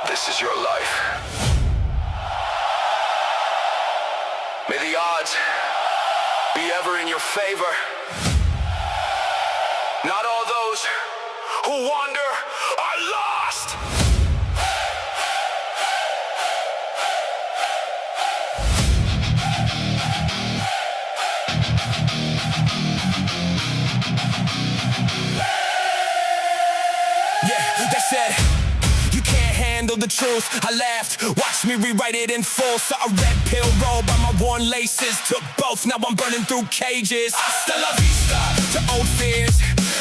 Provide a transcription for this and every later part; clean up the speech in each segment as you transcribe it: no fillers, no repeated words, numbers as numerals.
This is your life. May the odds be ever in your favor. Not all those who wander are lost. Yeah, they said you can't handle the truth. I laughed, watched me rewrite it in full. Saw a red pill roll by my worn laces. Took both, now I'm burning through cages. Hasta la vista to old fears.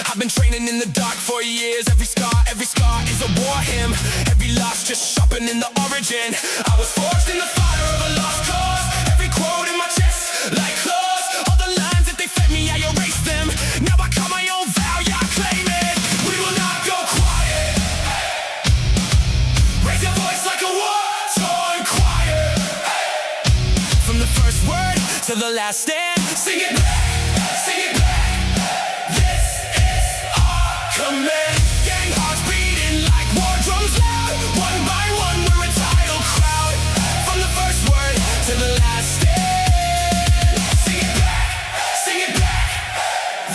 I've been training in the dark for years. Every scar is a war hymn. Every loss just sharpening the origin. I was forged in the fire of a lost cause. Every quote in my chest like claws. All the lines that they fed me, I erased them. Now I call my own vow, yeah, I claim it. We will not go quiet. Raise your voice like a war-torn choir. From the first word to the last stand, sing it back, sing it back. This is our command. Gang hearts beating like war drums loud. One by one we're a tidal crowd. From the first word to the last stand, sing it back, sing it back.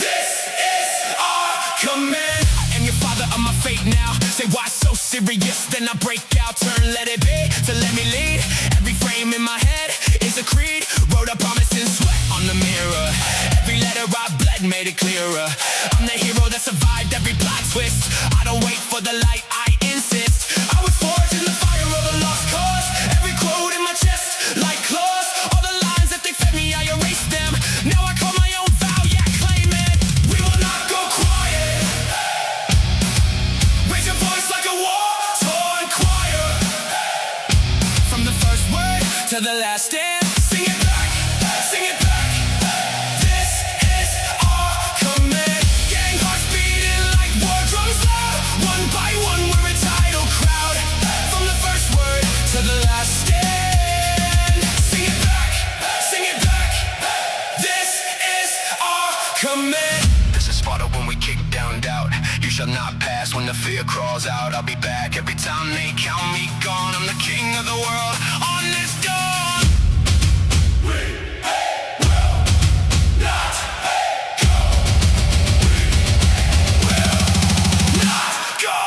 This is our command. I am your father, I'm my fate now. Say why so serious, then I break out. Turn let it be, to let me lead. Every frame in my head is a creed. Wrote a promise in sweat on the mirror. Every letter I bled made it clearer. I'm the hero that survived every plot twist. I don't wait for the light, I insist. I was forged in the fire of a lost cause. Every quote in my chest like claws. All the lines that they fed me, I erased them. Now I call my own vow, yeah, claim it. We will not go quiet. Raise your voice like a war-torn choir. From the first word to the last stand, sing it back, sing it back. This is our command. Gang hearts beating like war drums loud. One by one we're a tidal crowd. From the first word to the last stand, sing it back, sing it back. This is our command. This is Sparta when we kick down doubt. You shall not pass when the fear crawls out. I'll be back every time they count me gone. I'm the king of the world on this dawn. We will not go. We will not go.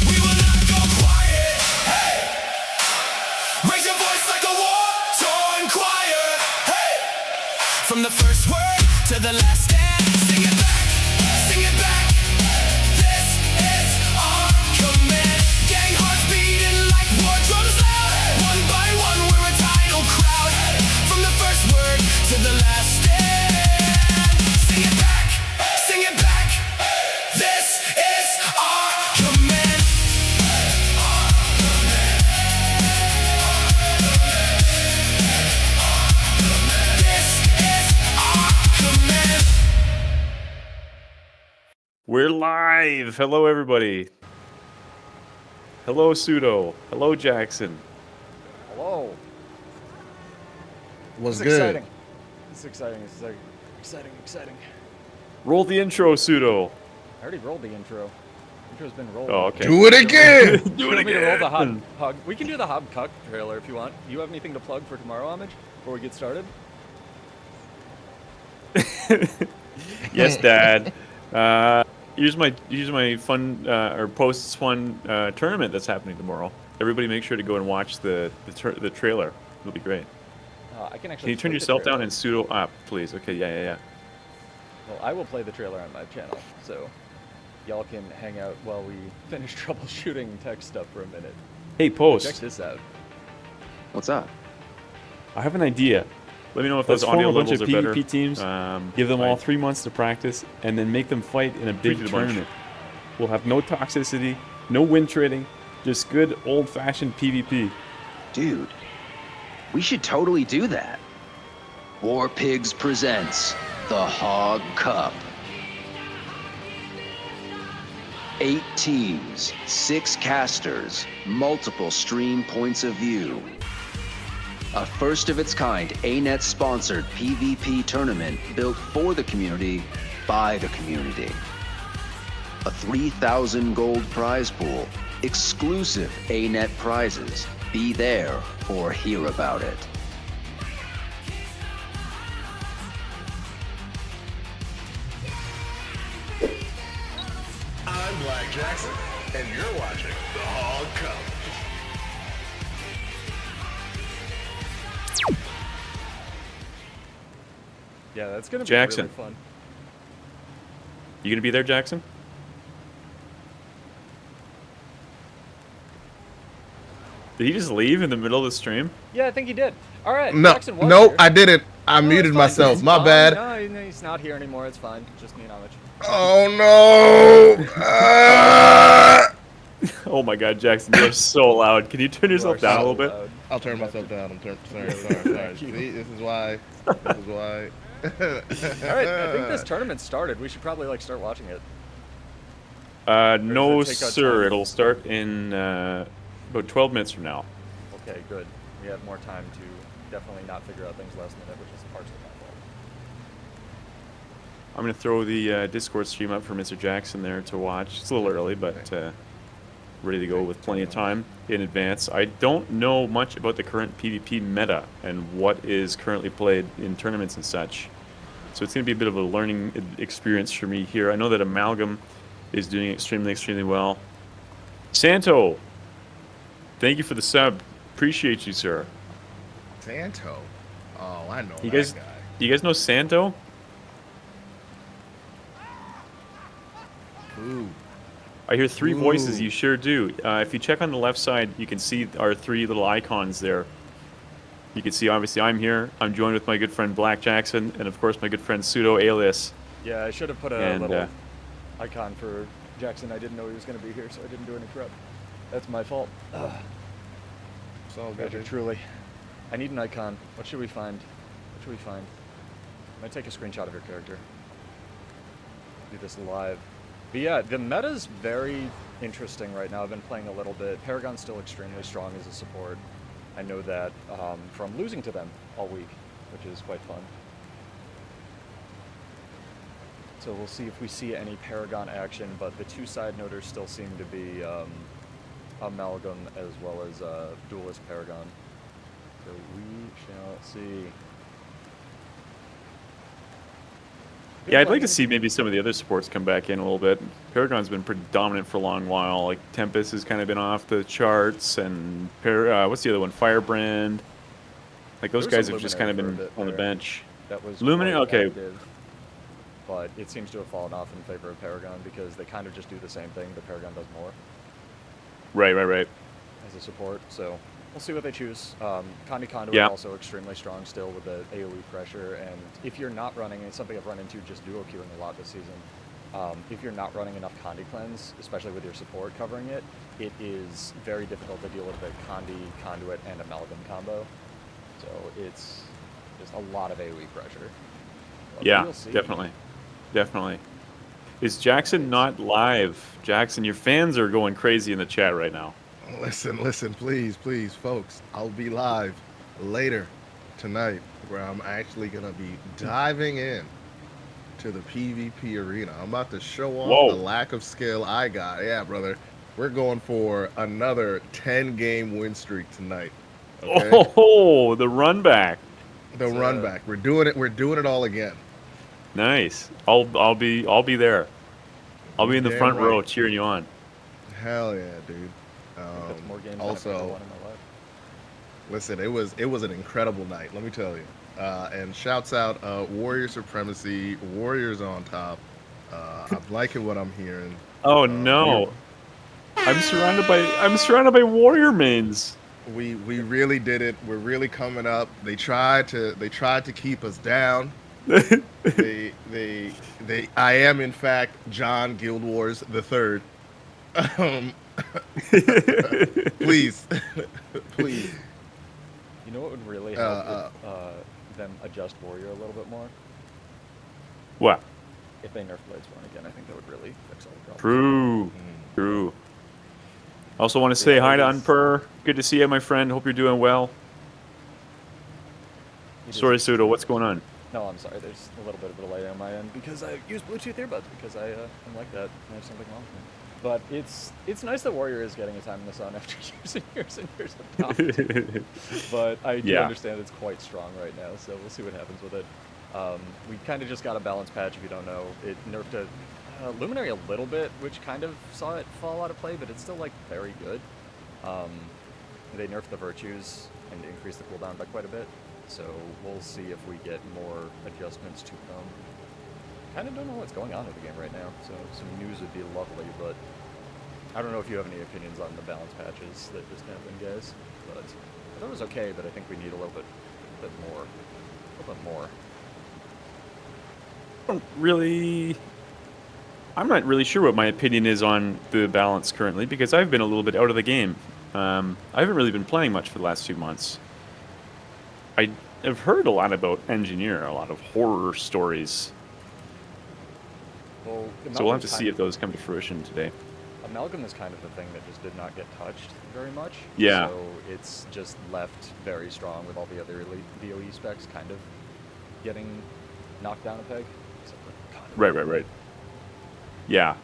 We will not go quiet. Hey, raise your voice like a war-torn choir. Hey, from the first word to the last stand, sing it back, sing it back. This is our command. Gang hearts beating like war drums loud. One by one we're a tidal crowd. From the first word to the last stand, sing it back, sing it back. This is our command. This is our command. We're live! Hello, everybody. Hello, Pseudo. Hello, Jackson. Hello. What's It's good? exciting. It's exciting. It's like exciting. Roll the intro, Pseudo. I already rolled the intro. Intro's been rolled. Oh, okay. Do it again! Do it Want me to roll the again. hug? We can do the Hob Cuck trailer if you want. Do you have anything to plug for tomorrow, Homage? Before we get started? Yes, Dad. Here's my fun or posts fun tournament that's happening tomorrow. Everybody, make sure to go and watch the trailer. It'll be great. I can actually. Can you turn play the yourself down trailer. and Pseudo up, please? Okay, yeah. Well, I will play the trailer on my channel, so y'all can hang out while we finish troubleshooting tech stuff for a minute. Hey, Check post. this out. What's up? I have an idea. Let me know if Let's those form audio a bunch levels of are better. PvP teams, give them all 3 months to practice, and then make them fight in a big Treat it a bunch. tournament. We'll have no toxicity, no win trading, just good old-fashioned PvP. Dude, we should totally do that. War Pigs presents the Hog Cup. 8 teams, 6 casters, multiple stream points of view. A first-of-its-kind ANET-sponsored PvP tournament built for the community by the community. A 3,000 gold prize pool, exclusive ANET prizes. Be there or hear about it. I'm Black Jackson, and you're watching The Hog Cup. Yeah, that's gonna be Jackson. really fun. You gonna be there, Jackson? Did he just leave in the middle of the stream? Yeah, I think he did. All right, No, Jackson was no, here. I didn't. I No, muted it's fine. myself. It's My fine. bad. No, he's not here anymore. It's fine. Just me and Amich. Oh no! Oh my God, Jackson, you're so loud. Can you turn yourself down a little bit? I'll turn myself down. I'm sorry. Thank you. See, this is why. This is why. All right, I think this tournament started. We should probably like start watching it. No, does it take out sir. time? It'll start in about 12 minutes from now. Okay, good. We have more time to definitely not figure out things last minute, which is partially my fault. I'm going to throw the Discord stream up for Mr. Jackson there to watch. It's a little early, but ready to go with plenty of time in advance. I don't know much about the current PvP meta and what is currently played in tournaments and such. So it's going to be a bit of a learning experience for me here. I know that Amalgam is doing extremely well. Santo, thank you for the sub. Appreciate you, sir. Santo. Oh, I know You that guys, guy. do you guys know Santo? Ooh. I hear three voices. Ooh. You sure do. If you check on the left side, you can see our three little icons there. You can see, obviously, I'm here. I'm joined with my good friend Black Jackson, and of course, my good friend Pseudo Alias. Yeah, I should have put a And, little icon for Jackson. I didn't know he was going to be here, so I didn't do any prep. That's my fault. It's all good. Magic, truly. I need an icon. What should we find? What should we find? I might take a screenshot of your character. Do this live. But yeah, the meta's very interesting right now. I've been playing a little bit. Paragon's still extremely strong as a support. I know that from losing to them all week, which is quite fun. So we'll see if we see any Paragon action, but the two side noders still seem to be Amalgam as well as Duelist Paragon. So we shall see. Yeah, I'd like to see maybe some of the other supports come back in a little bit. Paragon's been pretty dominant for a long while. Like Tempest has kind of been off the charts, and what's the other one? Firebrand. Like those There was guys a have just kind of Luminary been for a bit on the there. bench. That was Luminary, quite okay. active, but it seems to have fallen off in favor of Paragon because they kind of just do the same thing, but Paragon does more Right. as a support. So we'll see what they choose. Conduit Yeah. also extremely strong still with the AoE pressure, and if you're not running, and it's something I've run into just duo queuing a lot this season, if you're not running enough Condi cleanse, especially with your support covering it, it is very difficult to deal with the Condi, Conduit, and Amalgam combo. So it's just a lot of AoE pressure. But Yeah, we'll see. definitely. Is Jackson not live? Jackson, your fans are going crazy in the chat right now. Listen, please, folks. I'll be live later tonight where I'm actually going to be diving in to the PvP arena. I'm about to show off Whoa. the lack of skill I got. Yeah, brother. We're going for another 10-game win streak tonight. Okay? Oh, the run back. The run back. We're doing it all again. Nice. I'll be there. I'll be in the Damn front row right. cheering you on. Hell yeah, dude. That's more games than I've ever Also, won in my life. listen, it was an incredible night, let me tell you. And shouts out Warrior Supremacy, Warriors on top. I'm liking what I'm hearing. Oh no. I'm surrounded by warrior mains. We really did it. We're really coming up. They tried to keep us down. I am in fact John Guild Wars the Third. Please. You know what would really help if, them adjust Warrior a little bit more? What? If they nerf Bladesborn again, I think that would really fix all the problems. True. Also want to say hi to Unper. Good to see you, my friend. Hope you're doing well. Sorry, Sudo, what's going on? No, I'm sorry. There's a little bit of a delay on my end because I use Bluetooth earbuds because I'm like that. I have something wrong with me. But it's nice that Warrior is getting a time in the sun after years and years and years of dominance. But I do understand it's quite strong right now, so we'll see what happens with it. We kind of just got a balance patch, if you don't know. It nerfed a Luminary a little bit, which kind of saw it fall out of play, but it's still, like, very good. They nerfed the Virtues and increased the cooldown by quite a bit, so we'll see if we get more adjustments to come. Kind of don't know what's going on in the game right now, so some news would be lovely, but I don't know if you have any opinions on the balance patches that just happened, guys. But I thought it was okay, but I think we need a little bit more. A little bit more. I'm not really sure what my opinion is on the balance currently, because I've been a little bit out of the game. I haven't really been playing much for the last few months. I have heard a lot about Engineer, a lot of horror stories. Well, so we'll have to see if those come to fruition today. Amalgam is kind of the thing that just did not get touched very much. Yeah. So it's just left very strong with all the other elite DOE specs kind of getting knocked down a peg. Right. Yeah.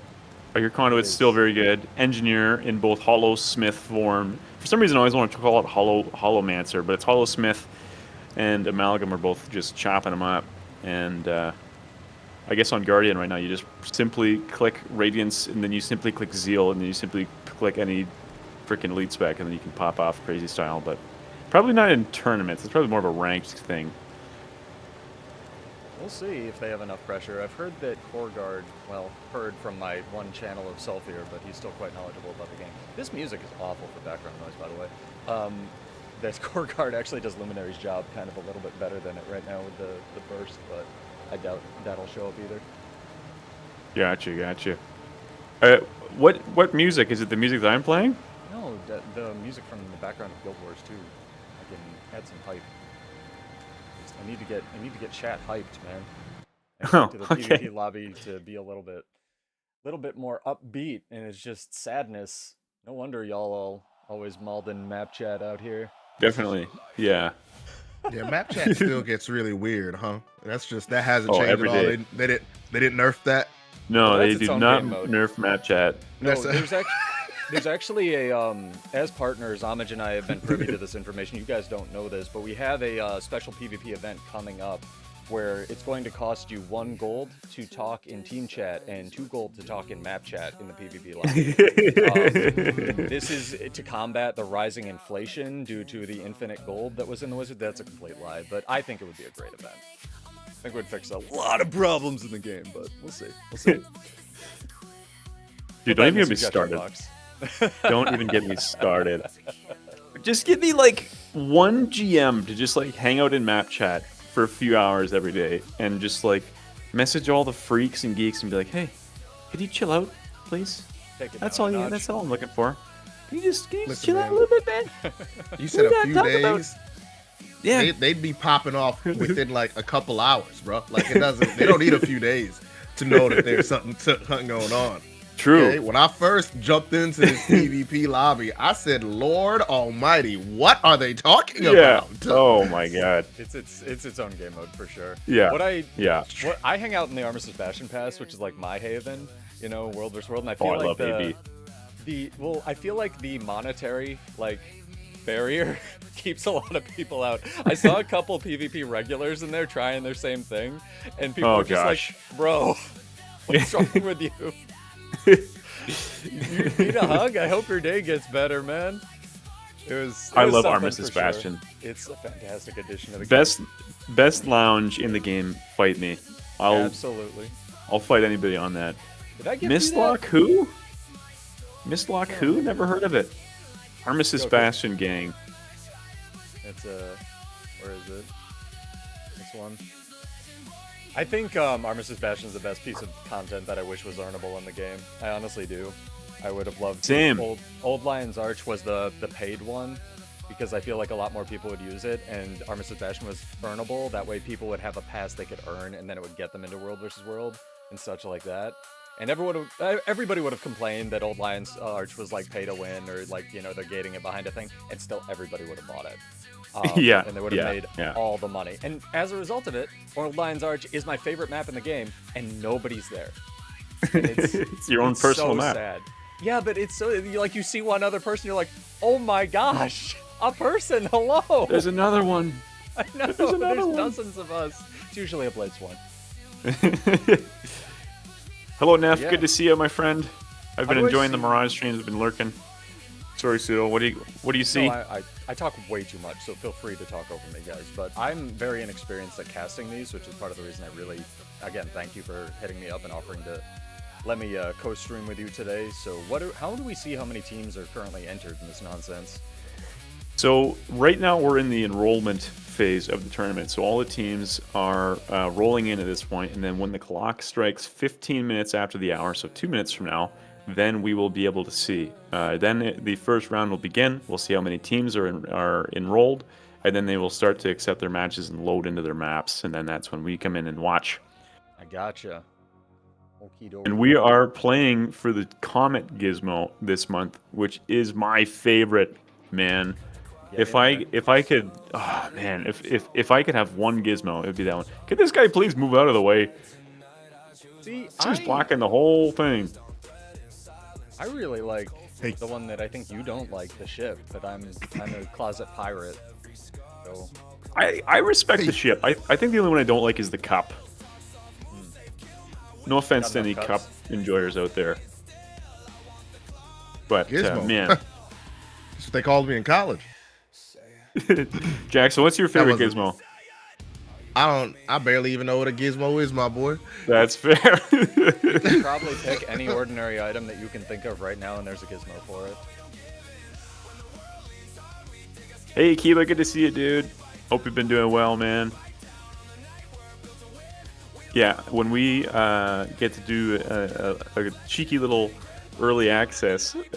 Your conduit's still very good. Engineer in both Hollow Smith form. For some reason I always want to call it Hollowmancer, but it's Hollow Smith and Amalgam are both just chopping them up. And I guess on Guardian right now, you just simply click Radiance, and then you simply click Zeal, and then you simply click any freaking elite spec, and then you can pop off crazy style. But probably not in tournaments. It's probably more of a ranked thing. We'll see if they have enough pressure. I've heard that Core Guard, well, heard from my one channel of Sulfur, but he's still quite knowledgeable about the game. This music is awful for background noise, by the way. That Core Guard actually does Luminary's job kind of a little bit better than it right now with the burst, but I doubt that'll show up either. Gotcha. What music? Is it the music that I'm playing? No, the music from the background of Guild Wars 2. I can add some hype. I need to get chat hyped, man. And to the PvP lobby to be a little bit more upbeat, and it's just sadness. No wonder y'all all always mauled in map chat out here. Definitely, yeah. Yeah, map chat still gets really weird, huh? That hasn't changed every at all. day. They didn't nerf that. No, Well, they that's its did own not game mode. nerf map chat. No, there's actually a as partners, Homage and I have been privy to this information. You guys don't know this, but we have a special PvP event coming up where it's going to cost you 1 gold to talk in team chat and 2 gold to talk in map chat in the PvP lobby. This is to combat the rising inflation due to the infinite gold that was in the Wizard. That's a complete lie, but I think it would be a great event. I think it would fix a lot of problems in the game, but we'll see. Dude, don't even get me started. Don't even get me started. Just give me like one GM to just like hang out in map chat for a few hours every day and just like message all the freaks and geeks and be like, hey, could you chill out, please? That's all I'm looking for. Can you just chill out a little bit, man? You said a few days. About... Yeah, they'd be popping off within like a couple hours, bro. Like they don't need a few days to know that there's something going on. True. Okay? When I first jumped into this PvP lobby, I said, Lord Almighty, what are they talking about? Oh my God. It's its own game mode for sure. Yeah. I hang out in the Armistice Bastion Pass, which is like my haven, you know, World vs. World, and I feel I love AB. I feel like the monetary barrier keeps a lot of people out. I saw a couple PvP regulars in there trying their same thing, and people were just like, bro, what's wrong with you? You need a hug? I hope your day gets better, man. I love Armistice Bastion. Sure. It's a fantastic addition to the game. Best lounge in the game. Fight me. Absolutely. I'll fight anybody on that. Did I get Mistlock who? Mistlock who? Never heard of it. Armistice Bastion gang. It's where is it? This one. I think Armistice Bastion is the best piece of content that I wish was earnable in the game. I honestly do. I would have loved. Same. Old Lion's Arch was the paid one, because I feel like a lot more people would use it, and Armistice Bastion was earnable. That way people would have a pass they could earn, and then it would get them into World vs. World and such like that. And everybody would have complained that Old Lion's Arch was like pay to win, or like, you know, they're gating it behind a thing, and still everybody would have bought it. Yeah, and they would have yeah, made yeah. all the money. And as a result of it, Old Lion's Arch is my favorite map in the game, and nobody's there. And It's your own personal so map. sad. Yeah, but it's so like you see one other person, you're like, oh my gosh, a person, hello. There's another one. I know. There's dozens of us. It's usually a Blitz one. Hello, Neff. Yeah. Good to see you, my friend. I've been do I enjoying the see- Mirage streams. I've been lurking. Sorry, Pseudo. What do you see? No, I talk way too much, so feel free to talk over me, guys. But I'm very inexperienced at casting these, which is part of the reason I really, again, thank you for hitting me up and offering to let me co-stream with you today. So how do we see how many teams are currently entered in this nonsense? So right now we're in the enrollment phase of the tournament. So all the teams are rolling in at this point, and then when the clock strikes 15 minutes after the hour, so 2 minutes from now, then we will be able to see. Then the first round will begin. We'll see how many teams are enrolled, and then they will start to accept their matches and load into their maps, and then that's when we come in and watch. I gotcha. Okie dokie. And we are playing for the Comet Gizmo this month, which is my favorite, man. If I could, oh man, if I could have one gizmo, it would be that one. Could this guy please move out of the way? See, He's blocking the whole thing. I really like the one that I think you don't like, the ship, but I'm a closet pirate. So I respect the ship. I think the only one I don't like is the cup. No offense to Got any enough cup cups. enjoyers out there. But Gizmo. man, That's what they called me in college. Jackson, what's your favorite was a- gizmo? I barely even know what a gizmo is, my boy. That's fair. you can probably pick any ordinary item that you can think of right now, and there's a gizmo for it. Hey, Kiba, good to see you, dude. Hope you've been doing well, man. Yeah, when we get to do a cheeky little early access with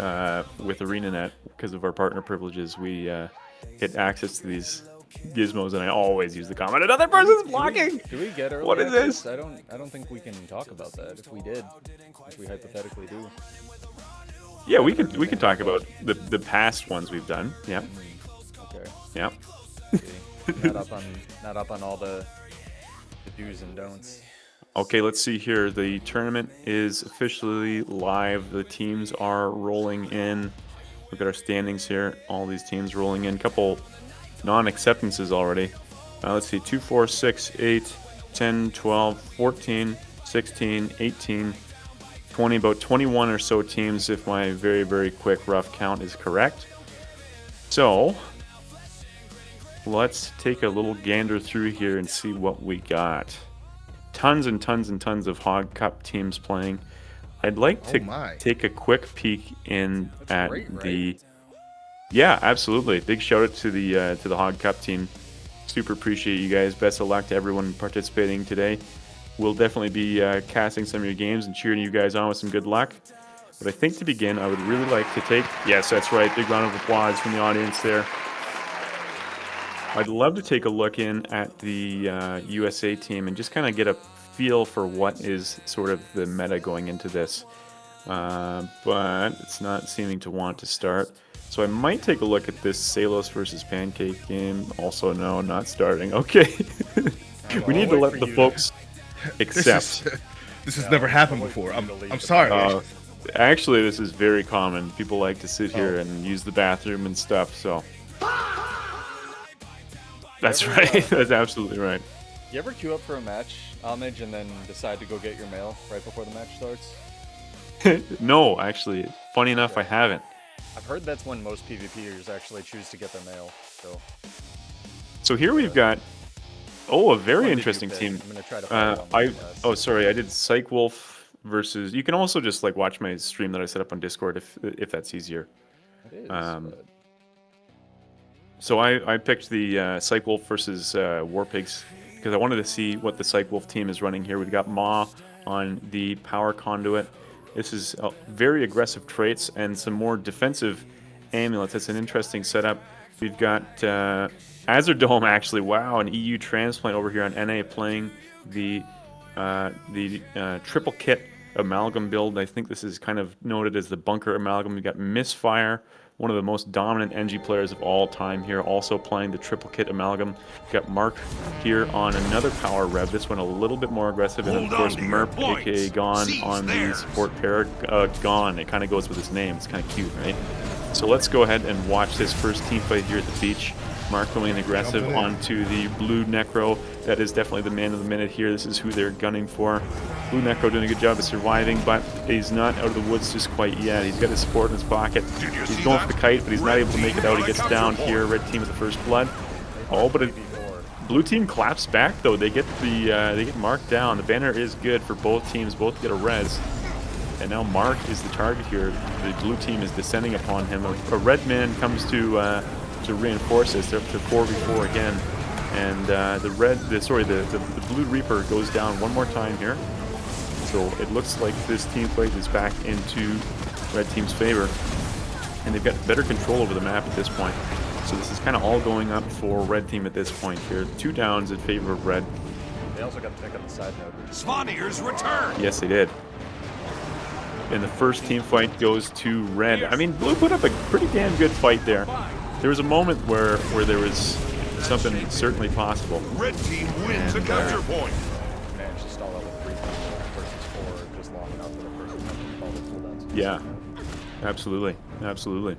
ArenaNet because of our partner privileges, we get access to these gizmos, and I always use the comment, another person's blocking! Do we get early What is access? this? I don't think we can talk about that. If we did, if we hypothetically do. Yeah, we can talk about the past ones we've done. Yeah, Okay. yeah. See, not up on all the do's and don'ts. Okay, let's see here. The tournament is officially live. The teams are rolling in. Look at our standings here. All these teams rolling in. Couple non-acceptances already. Let's see. 2, 4, 6, 8, 10, 12, 14, 16, 18, 20. About 21 or so teams if my very, very quick rough count is correct. So let's take a little gander through here and see what we got. Tons and tons and tons of Hog Cup teams playing. I'd like to my. take a quick peek in at great, right? the. Yeah, absolutely. Big shout out to the Hog Cup team. Super appreciate you guys. Best of luck to everyone participating today. We'll definitely be casting some of your games and cheering you guys on with some good luck. But I think to begin, I would really like to take. Yes, that's right. Big round of applause from the audience there. I'd love to take a look in at the USA team and just kind of get a feel for what is sort of the meta going into this. But it's not seeming to want to start. So I might take a look at this Salos versus Pancake game. Also, no, not starting. Okay. We need to wait let for the you to- folks accept. This has never happened before. I'm sorry. Actually, this is very common. People like to sit here and use the bathroom and stuff, so... That's right. That's absolutely right. You ever queue up for a match, Homage, and then decide to go get your mail right before the match starts? No, actually. Funny enough, I haven't. I've heard that's when most PvPers actually choose to get their mail. So So here we've got... Oh, a What very did you interesting pick? team. I'm gonna try to follow along with that. Oh, sorry. I did Psych Wolf versus... You can also just like watch my stream that I set up on Discord if that's easier. It is, but So I picked the Psych Wolf versus War Pigs because I wanted to see what the Psych Wolf team is running here. We've got Ma on the Power Conduit. This is very aggressive traits and some more defensive amulets. That's an interesting setup. We've got Azerdome, actually. Wow, an EU transplant over here on NA playing the triple kit amalgam build. I think this is kind of noted as the bunker amalgam. We've got Misfire, one of the most dominant NG players of all time here, also playing the triple kit amalgam. We've got Mark here on another power rev. This one a little bit more aggressive, and of course Merp, aka Gone, on the support pair. Gone, it kind of goes with his name. It's kind of cute, right? So let's go ahead and watch this first team fight here at the beach. Mark going aggressive onto the blue Necro. That is definitely the man of the minute here. This is who they're gunning for. Blue Necro doing a good job of surviving, but he's not out of the woods just quite yet. He's got his support in his pocket. He's going for the kite, but he's not able to make it out. He gets down here. Red team with the first blood. Oh, but blue team claps back though. They get Mark down. The banner is good for both teams. Both get a res. And now Mark is the target here. The blue team is descending upon him. A red man comes to reinforce this. They're up to 4v4 again. And the blue Reaper goes down one more time here. So it looks like this team fight is back into red team's favor. And they've got better control over the map at this point. So this is kind of all going up for red team at this point here. 2 downs in favor of red. They also got to pick up the side note. Spawniers return. Yes, they did. And the first team fight goes to red. I mean, blue put up a pretty damn good fight there. There was a moment where there was something certainly possible. Red team wins a capture point. Managed to stall out with 3 versus 4 just long enough for the person to follow the cooldowns. Yeah, absolutely, absolutely.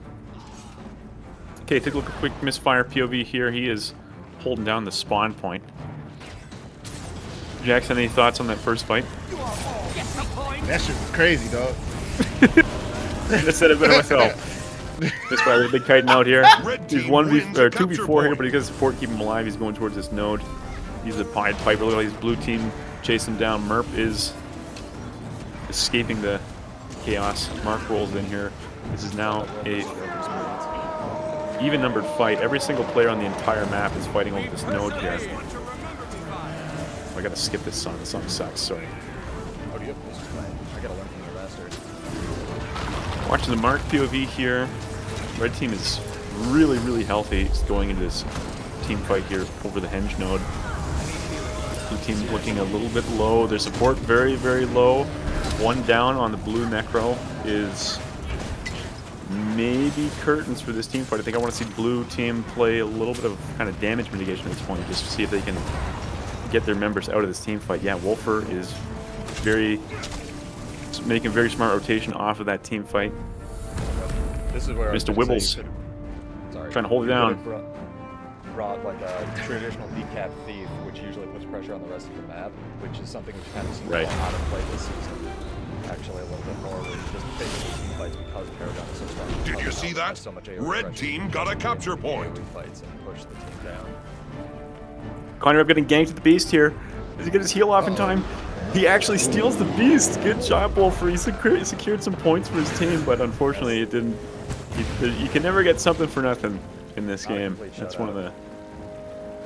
Okay, take a look at a quick Misfire POV here. He is holding down the spawn point. Jackson, any thoughts on that first fight? That shit was crazy, dog. I said it better myself. Misfire with a big kiting out here. He's 2v4 here, but he got support, keep him alive. He's going towards this node. He's a Pied Piper. Look at his blue team chasing him down. Merp is escaping the chaos. Mark rolls in here. This is now a even-numbered fight. Every single player on the entire map is fighting over this node here. I gotta skip this song. This song sucks. Sorry. Oh, do you have this playing? I gotta learn from the bastard. Watching the Mark POV here. Red team is really, really healthy. It's going into this team fight here over the Henge node. Blue team looking a little bit low. Their support very, very low. 1 down on the blue Necro is maybe curtains for this team fight. I think I want to see blue team play a little bit of kind of damage mitigation at this point, just to see if they can get their members out of this team fight. Yeah, Wolfer is making very smart rotation off of that team fight. This is where Mr. Wibbles trying to hold it down. Brought like a traditional decap thief, which usually puts pressure on the rest of the map, which is something which kind of seems Right. out of play this season. Actually, a little bit more where you just basically team fights because Paragon is so strong. Did you see that? So much AoE Red pressure, team got a capture point. AoE fights and push the team down. Conrad getting ganked at the beast here. Does he get his heal off in time? He actually steals the beast. Good job, Wolfer. He secured some points for his team, but unfortunately it didn't. You can never get something for nothing in this game. That's one of the...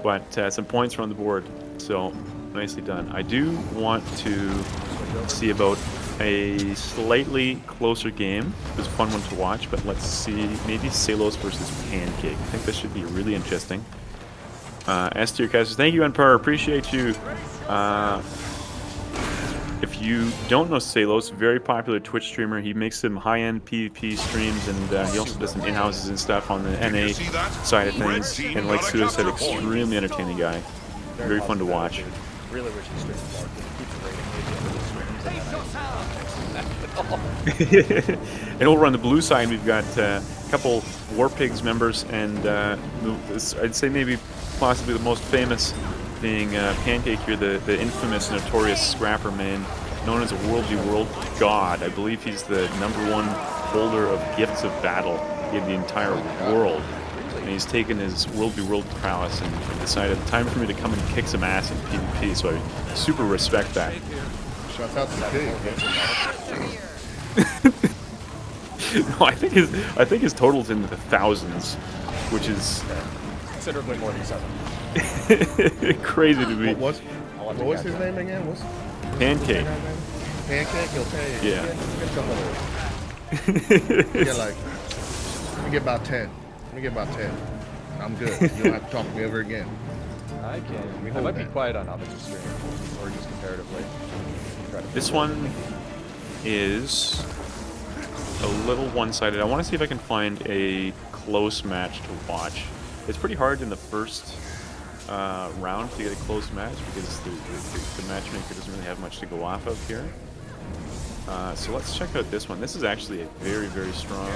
But some points are on the board, so nicely done. I do want to see about a slightly closer game. It was a fun one to watch, but let's see. Maybe Salos versus Pancake. I think this should be really interesting. S-tier casters, thank you, Emperor. Appreciate you. If you don't know Salos, very popular Twitch streamer. He makes some high-end PvP streams, and he also does some in-houses and stuff on the NA side of things. And like Suda said, extremely entertaining guy. Very fun to watch. Really wish he streamed more. He keeps rating me into the streams, and And over on the blue side, we've got a couple War Pigs members, and I'd say maybe possibly the most famous being Pancake here, the infamous, notorious scrapper man, known as a world god. I believe he's the #1 holder of gifts of battle in the entire world. And he's taken his world prowess and decided time for me to come and kick some ass in PvP, so I super respect that. Shouts out to the king. No, I think his total's in the thousands, which is considerably more than 7. crazy to me. What was his name again? What's Pancake. Pancake? He'll pay. Yeah. Get some of those. Get like, let me get about 10. Let me get about 10. I'm good. You don't have to talk to me ever again. I can. I might be quiet on Homage stream, or just comparatively. This one, is a little one-sided. I want to see if I can find a close match to watch. It's pretty hard in the first round to get a close match because the matchmaker doesn't really have much to go off of here. So let's check out this one. This is actually a very, very strong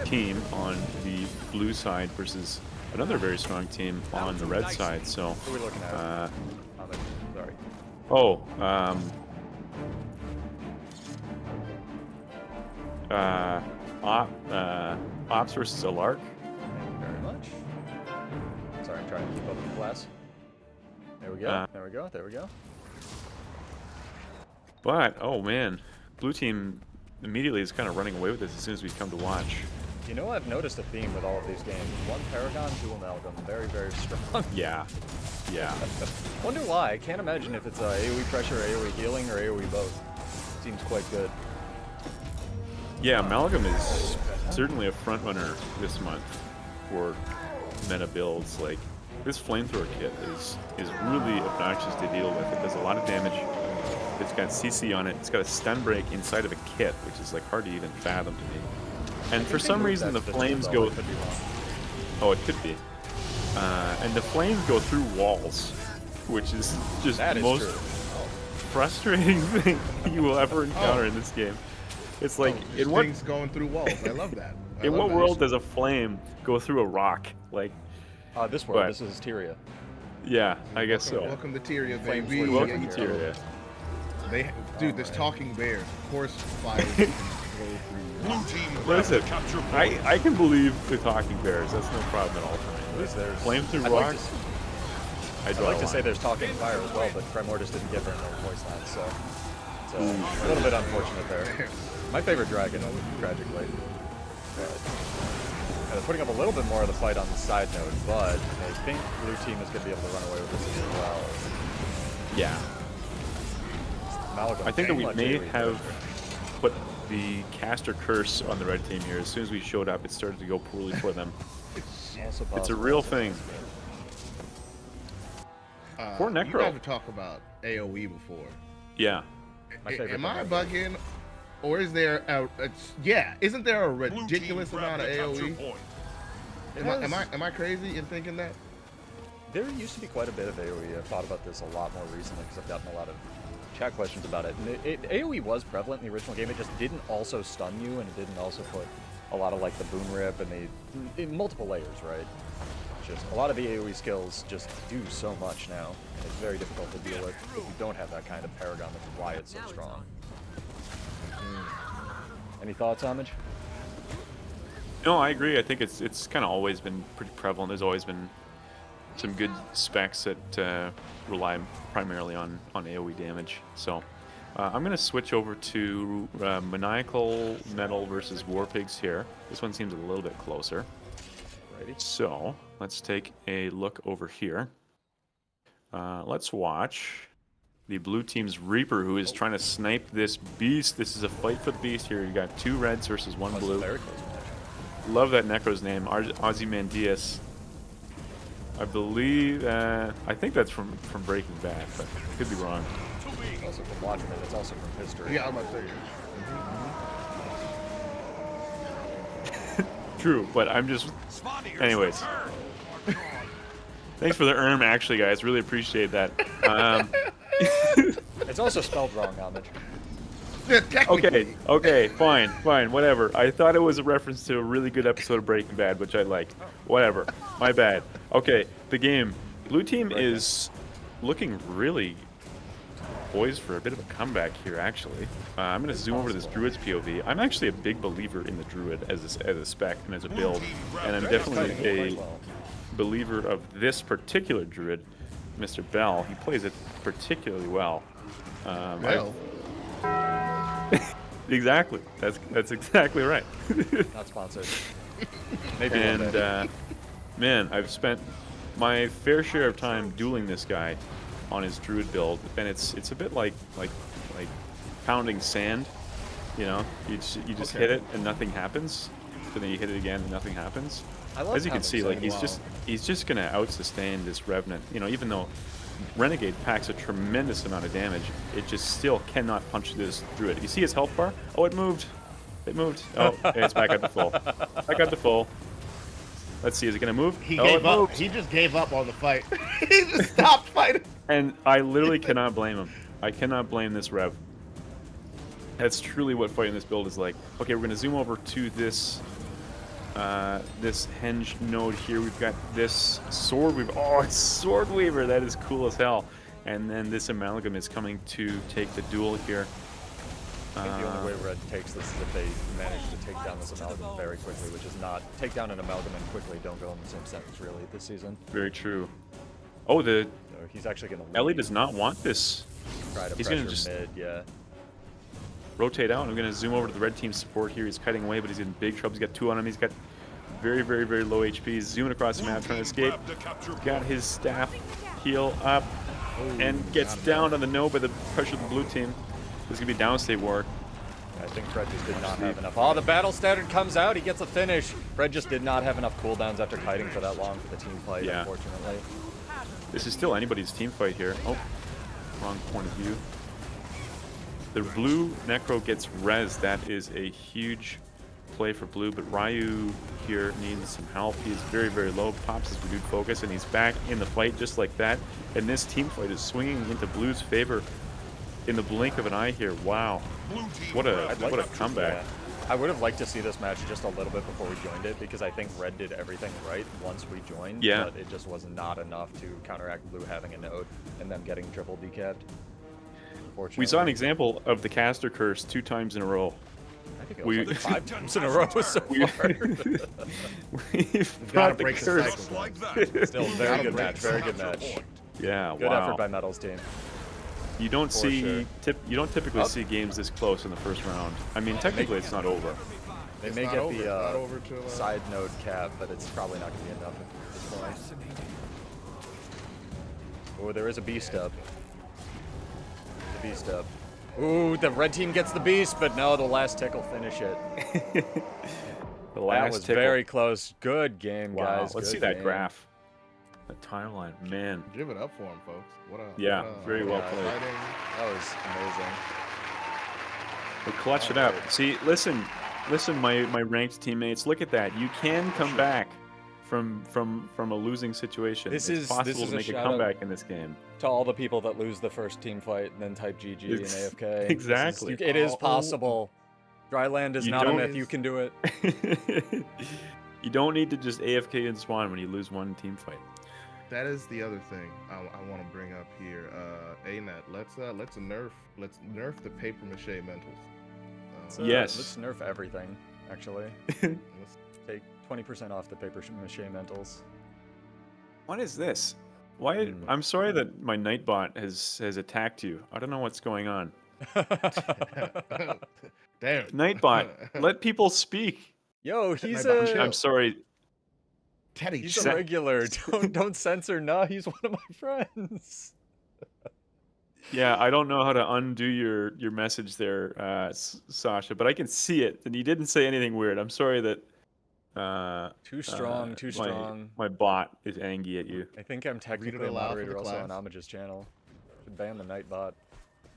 team on the blue side versus another very strong team on the red side. So, Who are we looking at? Sorry. oh, Ops versus Alark. Thank you very much. Sorry, I'm trying to keep up with the class. There we go. There we go. There we go. But, oh man, blue team immediately is kind of running away with this as soon as we come to watch. You know, I've noticed a theme with all of these games. One Paragon, two Amalgam. Very, very strong. Yeah, yeah. Wonder why. I can't imagine if it's AoE pressure, AoE healing, or AoE both. Seems quite good. Yeah, Amalgam is certainly a front runner this month for meta builds. Like, this flamethrower kit is really obnoxious to deal with. It does a lot of damage. It's got CC on it. It's got a stun break inside of a kit, which is like hard to even fathom to me. And for some reason, the flames go. Oh, it could be. And the flames go through walls, which is just the most frustrating thing you will ever encounter in this game. It's like in what things going through walls. I love that. in what world does a flame go through a rock? Like, This world. This is Tyria. yeah, I guess so. Welcome to Tyria, Flames baby. were Welcome to Tyria. Dude, this talking bear, of course, fire can go through. Listen, I can believe the talking bears. That's no problem at all for me. At least there's. Flame through I'd like rocks. I'd like to say there's talking fire as well, but Primordus didn't give her no voice line, so it's a little bit unfortunate there. My favorite dragon, tragically. But, putting up a little bit more of the fight on the side note, but I think blue team is going to be able to run away with this as well. Yeah. Amalgam I think that we much may AoE have pressure. put the caster curse on the red team here. As soon as we showed up, it started to go poorly for them. Also It's a possible, real also thing. Poor You Necro. guys have talked about AoE before. Yeah. My favorite Am I thing bugging? Or is there isn't there a ridiculous amount of AoE? Am I crazy in thinking that? There used to be quite a bit of AoE. I've thought about this a lot more recently because I've gotten a lot of chat questions about it. And AoE was prevalent in the original game. It just didn't also stun you, and it didn't also put a lot of like the boon rip and in multiple layers, right? Just a lot of the AoE skills just do so much now, and it's very difficult to deal with if you don't have that kind of Paragon, which is why it's so strong. Any thoughts, Homage? No, I agree. I think it's kind of always been pretty prevalent. There's always been some good specs that rely primarily on AoE damage. So I'm going to switch over to Maniacal Metal versus Warpigs here. This one seems a little bit closer. Righty. So let's take a look over here. Let's watch the blue team's Reaper, who is trying to snipe this beast. This is a fight for the beast here. You got two reds versus one That's a blue. very close match. Love that Necro's name, Ozymandias. I believe, I think that's from Breaking Bad, but I could be wrong. It's also from watching it. It's also from history. Yeah, I'm about to say. True, but I'm just... Anyways. Thanks for the erm, actually, guys. Really appreciate that. It's also spelled wrong, Homage. Yeah, technically. Okay, fine, whatever. I thought it was a reference to a really good episode of Breaking Bad, which I like. Whatever, my bad. Okay, the game. Blue team is looking really poised for a bit of a comeback here, actually. I'm going to zoom over to this Druid's POV. I'm actually a big believer in the Druid as a spec and as a build, and I'm definitely a believer of this particular Druid, Mr. Bell. He plays it particularly well. Well, Exactly. That's exactly right. Not sponsored. Maybe one And day. man, I've spent my fair share of time dueling this guy on his Druid build, and it's a bit like pounding sand. You know, you just hit it and nothing happens, but then you hit it again and nothing happens. I love As you can pounding see, like sand. he's just gonna out sustain this Revenant. You know, even though Renegade packs a tremendous amount of damage. It just still cannot punch through it. You see his health bar? Oh, it moved. It moved. Oh, it's back up to full. Back up to full. Let's see, is it gonna move? He Oh, gave it up. moved. He just gave up on the fight. He just stopped fighting. And I literally cannot blame him. I cannot blame this Rev. That's truly what fighting this build is like. Okay, we're gonna zoom over to this this henge node here. We've got this sword weaver. Oh, it's sword weaver. That is cool as hell. And then this amalgam is coming to take the duel here. I think the only way Red takes this is if they manage to take down this amalgam very quickly, which is not take down an amalgam and quickly don't go in the same sentence really this season. Very true. Oh, the So he's actually going to Ellie does not want this. try to He's pressure gonna just mid, yeah. rotate out. I'm going to zoom over to the red team support here. He's cutting away, but he's in big trouble. He's got 2 on him. He's got very, very, very low HP. He's zooming across the map trying to escape. Got his staff heal up and gets down on the node by the pressure of the blue team. This is going to be downstate war. I think Fred just did not have enough. Oh, the battle standard comes out. He gets a finish. Fred just did not have enough cooldowns after kiting for that long for the team fight, Yeah. unfortunately. This is still anybody's team fight here. Oh, wrong point of view. The blue Necro gets res. That is a huge play for blue, but Ryu here needs some help. He's very, very low. Pops his renewed focus, and he's back in the fight just like that. And this team fight is swinging into blue's favor in the blink of an eye here. Wow. What a comeback. Yeah. I would have liked to see this match just a little bit before we joined it because I think Red did everything right once we joined, Yeah. but it just was not enough to counteract Blue having a node and them getting triple decapped. We saw an example of the caster curse 2 times in a row. I think it was like 5 times in a row so far. We've Gotta brought the break the curse. cycle. Still, very good match, very good match. Yeah, Good wow. effort by Metal's team. You don't For see sure. you don't typically see games this close in the first round. I mean, technically it's not over. They It's may not get over. It's not the over till, side node cap, but it's probably not going to be enough at this point. Oh, there is a beast up. The beast up. Ooh, the red team gets the beast, but no, the last tick will finish it. The That last was tickle. very close. Good game, Wow. guys. Let's Good see that game. graph. The timeline, man. Give it up for him, folks. What a Yeah, what a- very well what a played. fighting. That was amazing. We clutched it up. See, listen, my ranked teammates. Look at that. You can come back from a losing situation. This it's is- possible this is to a make a shout-out. comeback in this game. To all the people that lose the first team fight and then type GG and AFK. Exactly. It is possible. Dryland is You not a don't- myth. You can do it. You don't need to just AFK and spawn when you lose one team fight. That is the other thing I want to bring up here. ANET, let's nerf the paper mache mentals. Yes. Let's nerf everything, actually. Let's- Take 20% off the paper mache mentals. What is this? Why? Hmm. I'm sorry that my Nightbot has attacked you. I don't know what's going on. Damn. Nightbot, let people speak. Yo, he's Nightbot, a I'm sorry. Teddy, he's shut a up. regular. Don't censor. No, he's one of my friends. Yeah, I don't know how to undo your message there, Sasha, but I can see it, and you didn't say anything weird. I'm sorry that. Too strong. Too strong. My bot is angry at you. I think I'm technically a aloud for moderator the also class. on Homage's channel. Should ban the Nightbot.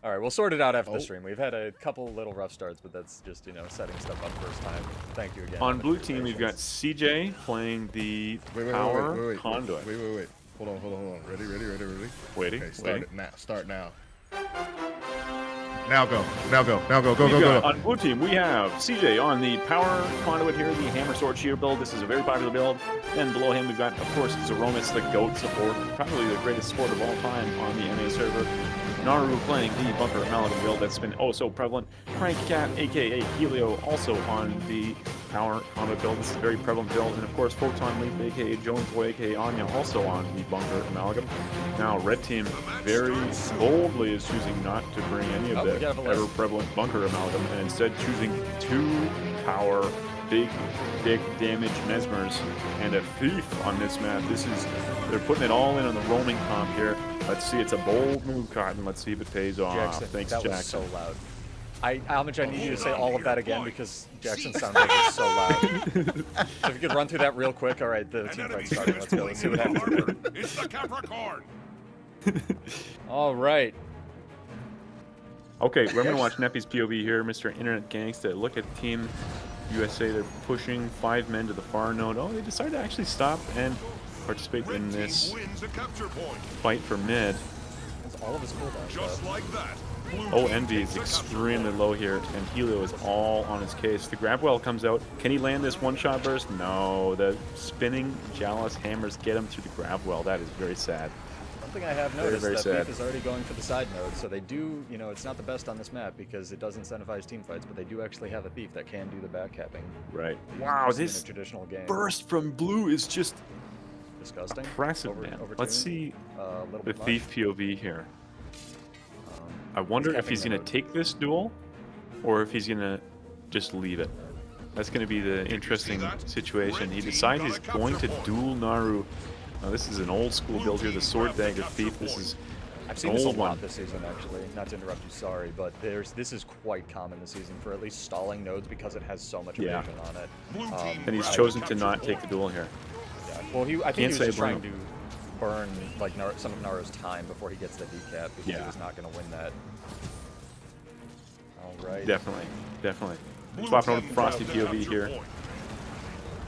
All right, we'll sort it out after Oh. the stream. We've had a couple little rough starts, but that's just, setting stuff up first time. Thank you again. On Homage, blue for team, we've got patience. CJ playing the power conduit. Wait. Hold on. Ready. Waiting, Okay, start waiting. it now. Start now. Now go. Go. We've got- On blue team, we have CJ on the power conduit here, the hammer sword shield build. This is a very popular build. And below him, we've got, of course, Zeromus, the GOAT support, probably the greatest support of all time on the NA server. Naru playing the bunker amalgam build that's been oh so prevalent. Crank Cat, aka Helio, also on the power conduit build. This is a very prevalent build. And of course, Photon Leaf, aka Jones Boy, aka Anya, also on the bunker amalgam. Now, red team very boldly is choosing not to bring any of Oh, we the got a list. ever prevalent bunker amalgam and instead choosing 2 power big dick damage mesmers and a thief on this map. They're putting it all in on the roaming comp here. Let's see, it's a bold move, Cotton. Let's see if it pays off. Jackson, Thanks, that Jackson. was so loud. Homage, I need you to say all of that again because Jackson sounded like it was so loud. So if you could run through that real quick. All right, the team fight's starting. Let's go. Let's see what happens. It's the Capricorn. All right. Okay, we're gonna watch Neppy's POV here, Mr. Internet Gangsta. Look at Team USA. They're pushing 5 men to the far node. Oh, they decided to actually stop and participate in this Wins a capture point. fight for mid. That's all of his cooldowns. Just like that. Blue Oh, team Envy takes is the capture extremely point. low here, and Helio is all on his case. The grab well comes out. Can he land this one-shot burst? No. The spinning Chalice hammers get him through the grab well. That is very sad. Something I have Very, noticed very that sad. Thief is already going for the side node, so they do, you know, it's not the best on this map because it does incentivize team fights, but they do actually have a Thief that can do the back capping. Right. Wow, in a this traditional game. burst from Blue is just Disgusting. impressive, man. Let's see a little the bit much. Thief POV here. I He's wonder if capping he's the going to node. take this duel or if he's going to just leave it. That's going to be the interesting that? situation. He Red team decides got he's a capture going to point. duel Naru. Now, this is an old school Blue build here, the team Sword grabbed the Dagger capture Thief. This point. is I've seen an this a old lot one. this season, actually. Not to interrupt you, sorry, but this is quite common this season for at least stalling nodes because it has so much Yeah. evasion on it. Blue team And he's grabbed chosen the to capture not take point. the duel here. Yeah. Well, I think Can't he was say just trying blame to burn like some of Naru's time before he gets the decap because Yeah. he was not going to win that. All right. Definitely, definitely. Blue Swapping over team to Frosty grabbed the POV capture here. point.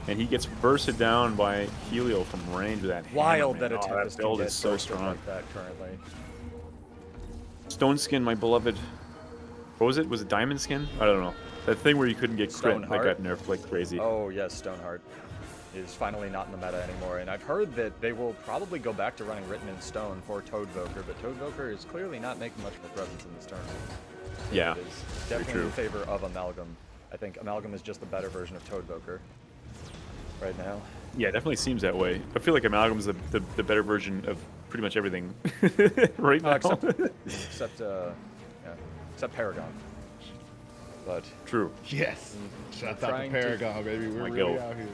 And he gets bursted down by Helio from range with that hammer, Wild man. that Oh, Tempest that build can is get so bursted strong. like that currently. Stone Skin, my beloved. What was it? Was it Diamond Skin? I don't know. That thing where you couldn't get crit that Stoneheart? got nerfed like crazy. Oh yes, Stoneheart is finally not in the meta anymore, and I've heard that they will probably go back to running Written in Stone for Toadvoker, but Toadvoker is clearly not making much of a presence in this tournament. Yeah, It is very definitely true. in favor of Amalgam. I think Amalgam is just the better version of Toadvoker right now. Yeah, it definitely seems that way. I feel like Amalgam's the better version of pretty much everything right now. Except Paragon. But True. Yes. Shout out to trying to- Paragon, baby. We're my really goat. out here.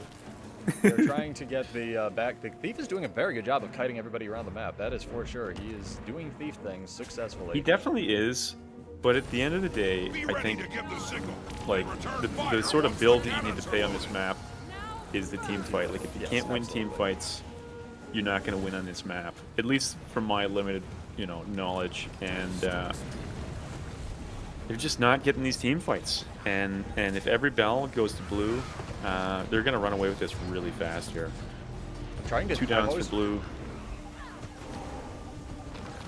they're trying to get the back. The Thief is doing a very good job of kiting everybody around the map. That is for sure. He is doing Thief things successfully. He definitely is, but at the end of the day, Be I ready think to give the signal. like Return the fire sort of once build the that you need to play on this map is the team fight. Like if you Yes, can't win team absolutely. fights, you're not going to win on this map. At least from my limited, knowledge, and they're just not getting these team fights. And if every bell goes to blue, they're going to run away with this really fast here. I'm trying to 2 I've downs always for blue.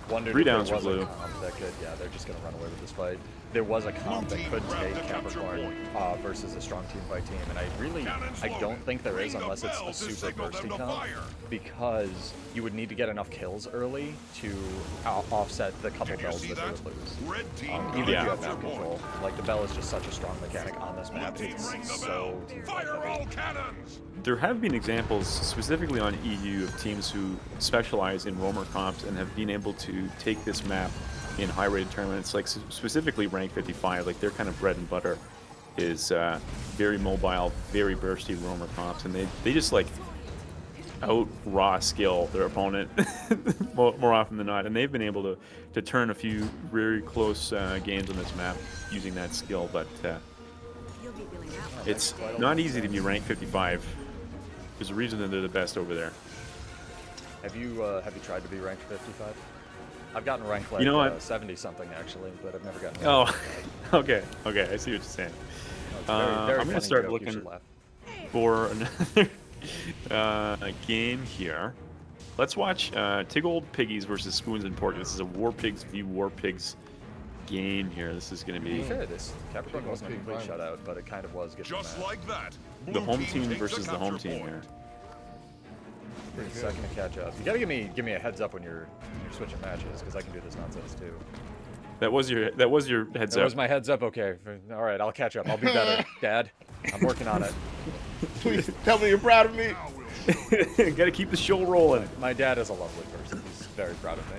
wondered 3 if there downs for was a blue. comp that could. Yeah, they're just gonna run away with this fight. There was a comp that could take Capricorn versus a strong team fight team, and I don't think there is unless it's a super bursty comp, because you would need to get enough kills early to offset the couple Did you bells see that that? they would lose. Red team Even got if a you have capture map control, point. like the bell is just such a strong mechanic on this Blue map. team It's ring the so bell. team fight Fire heavy. all cannons. There have been examples, specifically on EU, of teams who specialize in roamer comps and have been able to take this map in high-rated tournaments, like specifically rank 55. Like their kind of bread and butter is very mobile, very bursty roamer comps, and they just like out raw skill their opponent more often than not, and they've been able to turn a few very close games on this map using that skill, but it's not easy to be ranked 55. There's a reason that they're the best over there. Have you tried to be ranked 55? I've gotten ranked like You know what? 70 something actually, but I've never gotten. Oh, okay, I see what you're saying. It's very I'm gonna funny start joke, you looking should laugh. for another game here. Let's watch Tig Old Piggies versus Spoons and Pork. This is a War Pigs v War Pigs game here. This is going to To be be fair, this Capricorn wasn't a Pig complete violence. shutout, but it kind of was getting Just mad. like that. the Blue home team takes versus the home capture team point. here. Take a second to catch up. You gotta give me a heads up when you're switching matches, because I can do this nonsense too. That was your heads That up. was my heads up. Okay, all right, I'll catch up. I'll be better, Dad. I'm working on it. Please tell me you're proud of me. Now we'll show you. Got to keep the show rolling. My dad is a lovely person. He's very proud of me.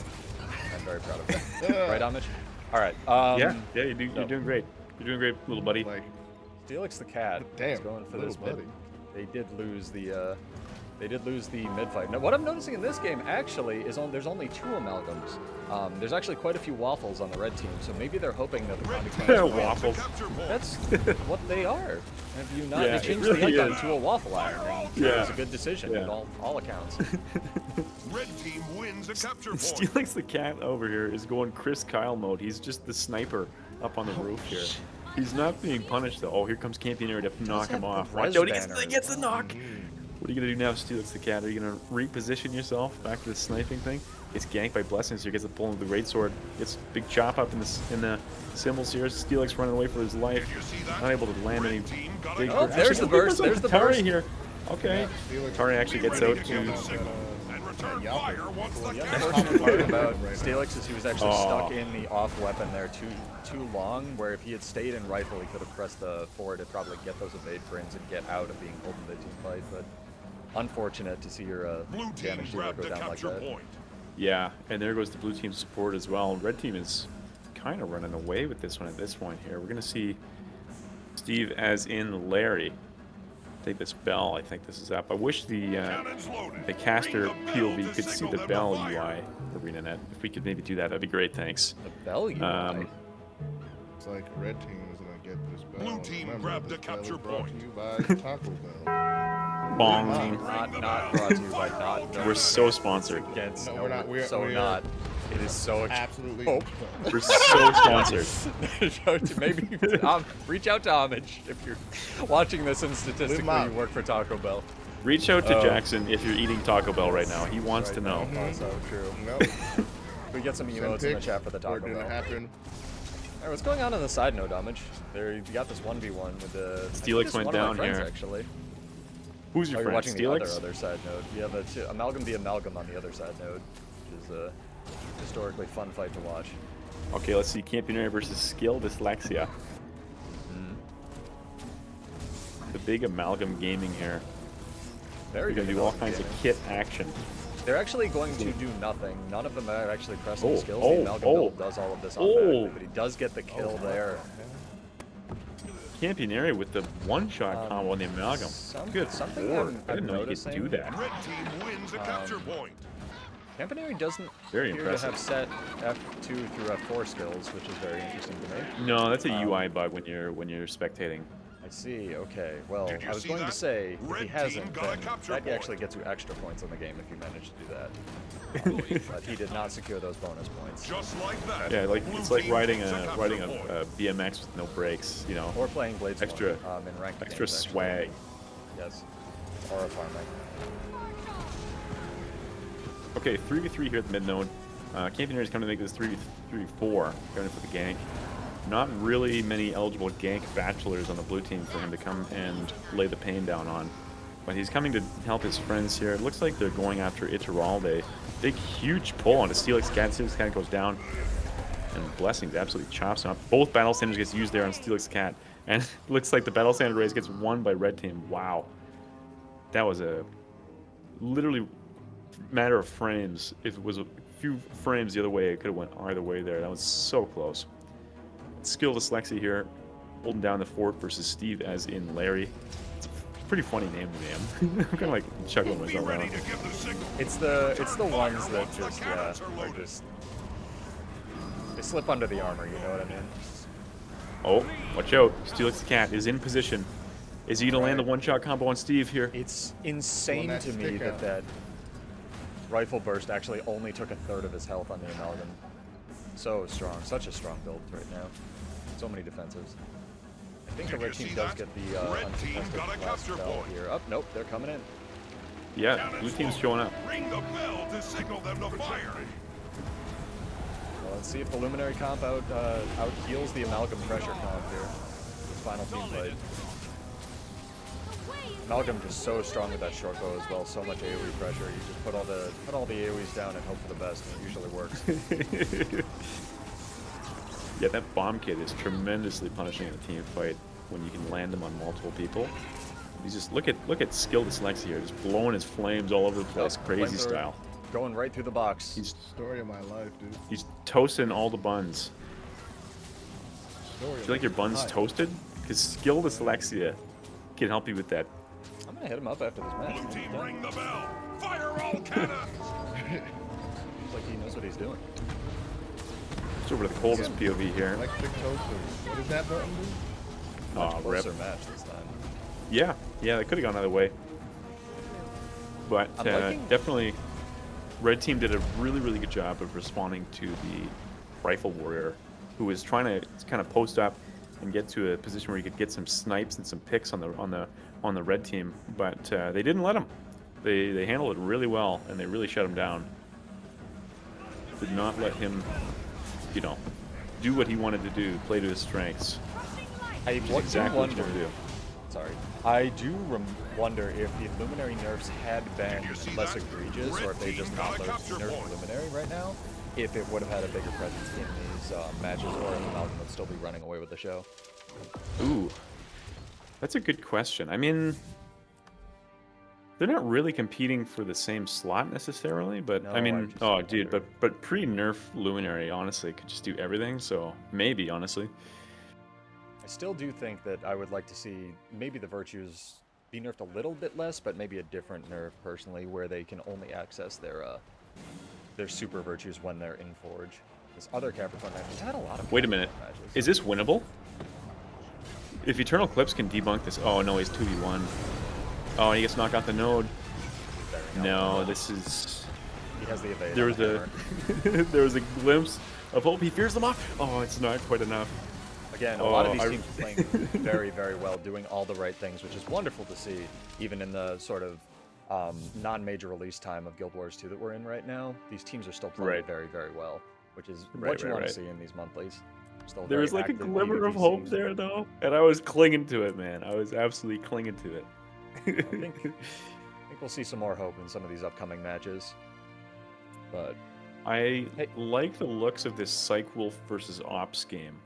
I'm very proud of him. Right, Amish? All right. Yeah, you're doing great. You're doing great, little buddy. Like, Felix the cat Damn, is going for little this mid. buddy. They did lose the They did lose the mid fight. Now, what I'm noticing in this game actually is there's only 2 amalgams. There's actually quite a few waffles on the red team, so maybe they're hoping that the Condi Waffles. That's what they are. Have you not? Yeah, They changed it really the icon is. to a waffle iron. And Yeah. It was a good decision Yeah. in all accounts. Red team wins a capture point. Steelix the cat over here is going Chris Kyle mode. He's just the sniper up on the roof here. He's not being punished though. Oh, here comes Campioneer to knock him off. Res Watch out, he banner. gets the knock. What are you gonna do now, Steelix the cat? Are you gonna reposition yourself back to the sniping thing? Gets ganked by Blessings here. Gets the pull of the great sword. Gets big chop up in the symbols here. Steelix running away for his life. Not able to land any big. Oh, there's the burst. There's the Tari burst. here. Okay. Tari actually gets out to. And return fire once the The capture unfortunate part point. about Steelix is he was actually Oh. stuck in the off weapon there too long, where if he had stayed in rifle, he could have pressed the forward to probably get those evade frames and get out of being pulled in the team fight. But unfortunate to see your Blue team damage dealer grabbed go the down like capture that. point. Yeah, and there goes the blue team support as well. Red team is kind of running away with this one at this point here. We're gonna see Steve as in Larry take this bell. I think this is up. I wish the Cannons loaded. caster Ring the bell POV to could see signal the them bell to fire. UI ArenaNet. If we could maybe do that, that'd be great. Thanks. The bell UI. It's like red team is gonna get this bell. Blue team Remember, grabbed this the bell capture is brought point. to you by Taco Bell. Bong. Not brought to you by not. We're so sponsored. Against, No, we're not. We're not. It is so absolutely. Oh. We're so sponsored. Maybe reach out to Homage if you're watching this and statistically Mom. you work for Taco Bell. Reach out to Jackson if you're eating Taco Bell right now. He wants to know. Also true. Nope. We get some Send emotes in the pics, chat for the or Taco it didn't Bell. happen. Alright, what's going on the side note, Homage? There, you got this 1v1 with the. I think Steelix it's went one of my down friends, here. Actually. Who's Oh, your you're friend? watching Steelix? the other side node. We have a Amalgam v Amalgam on the other side node, which is a historically fun fight to watch. Okay, let's see. Campioneer versus Skill Dyslexia. The big Amalgam gaming here. Very We're gonna good do all Amalgam kinds of gaming. kit action. They're actually going to do nothing. None of them are actually pressing Oh, skills. oh, The Amalgam oh. build does all of this automatically, Oh. but he does get the kill there. Campioneer with the one-shot combo on the Amalgam. Good something lord. I'm I didn't know you could noticing- do that. Red team wins a capture point. Campaneri doesn't Very appear impressive. to have set F2 through F4 skills, which is very interesting to me. No, that's a UI bug when you're spectating. I see. Okay. Well, Did you I was see going that? to say if Red he team hasn't, got a then capture that point. actually gets you extra points in the game if you manage to do that. But he did not secure those bonus points. Just like that. Yeah, like Blue it's like team riding wins a capture point. BMX with no brakes. You know, Or playing Blades Extra- in ranked extra games, actually. swag. Yes. It's horrifying. Okay, 3v3 here at the mid node. Campioneer is coming to make this 3v4, going for the gank. Not really many eligible gank bachelors on the blue team for him to come and lay the pain down on. But he's coming to help his friends here. It looks like they're going after Iturralde. Big, huge pull onto Steelix Cat. Steelix Cat goes down. And Blessings absolutely chops him up. Both battle standards gets used there on Steelix Cat. And it looks like the battle standard race gets won by red team. Wow. That was a literally matter of frames. If it was a few frames the other way, it could have went either way there. That was so close. Skill Dyslexia here, holding down the fort versus Steve as in Larry. It's a pretty funny name to me. I'm kind of like chuckling Be myself ready around. to give the signal. It's the ones that Once the just cannons are are loaded. just they slip under the armor. You know what I mean? Oh, watch out. Steelix the Cat is in position. Is he going to land the one-shot combo on Steve here? It's insane that to me stick that out. that rifle burst actually only took a third of his health on the Amalgam. So strong, such a strong build right now. So many defenses. I think the Did red you team see does that? get the Red team uncontested got a last capture bell point. here. Up, nope, they're coming in. Yeah, blue team's showing up. Ring the bell to signal them to fire. Well, let's see if the Luminary comp out heals the Amalgam pressure comp here. This final team fight. Amalgam just so strong with that short bow as well. So much AoE pressure. You just put all the AoEs down and hope for the best, and it usually works. Yeah, that bomb kit is tremendously punishing in a team fight when you can land them on multiple people. He's just look at Skill Dyslexia here, just blowing his flames all over the place, Oh, crazy flamethrower style. Going right through the box. Story of my life, dude. He's toasting all the buns. Story Do you like your buns toasted? Because Skill Dyslexia can help you with that gonna hit him up after this match. Blue He's team, done. ring the bell. Fire all cannons. Seems like he knows what he's doing. It's over to the coldest POV here. Electric toaster. What does that button do? Much Rip. closer match this time. Yeah, they could have gone either way. But I'm liking- definitely, Red Team did a really, really good job of responding to the Rifle Warrior, who was trying to kind of post up and get to a position where he could get some snipes and some picks on the Red Team. But they didn't let him. They handled it really well, and they really shut him down. Did not let him, do what he wanted to do, play to his strengths. I Which is do exactly what you wonder. want to do. Sorry. I do wonder if the Luminary nerfs had been you see less that? egregious, or if they Red just team not got a capture nerfed point. Luminary right now, if it would have had a bigger presence in these matches, or if Amalgam would still be running away with the show. Ooh, that's a good question. I mean, they're not really competing for the same slot necessarily, but No, I I mean, just oh, dude, wonder. but pre-nerf Luminary, honestly, could just do everything. So maybe, honestly, I still do think that I would like to see maybe the Virtues be nerfed a little bit less, but maybe a different nerf personally, where they can only access their super Virtues when they're in Forge. This other Capricorn match has had a lot of wait a minute, Capricorn matches. is this winnable? If Eternal Eclipse can debunk this, oh no, he's 2v1. Oh, and he gets knocked out the node. Very No, helpful. this is. He has the evade. There on was the a hammer. there was a glimpse of hope. He fears them off. Oh, it's not quite enough. Again, a lot of Oh, these I- teams are playing very, very well, doing all the right things, which is wonderful to see, even in the sort of non-major release time of Guild Wars 2 that we're in right now. These teams are still playing Right. very, very well, which is Right, what you right, want right. to see in these monthlies. Still There very was like a active glimmer of PvP hope scene. there, though, and I was clinging to it, man. I was absolutely clinging to it. I think we'll see some more hope in some of these upcoming matches. But I Hey. like the looks of this Psych Wolf versus Ops game.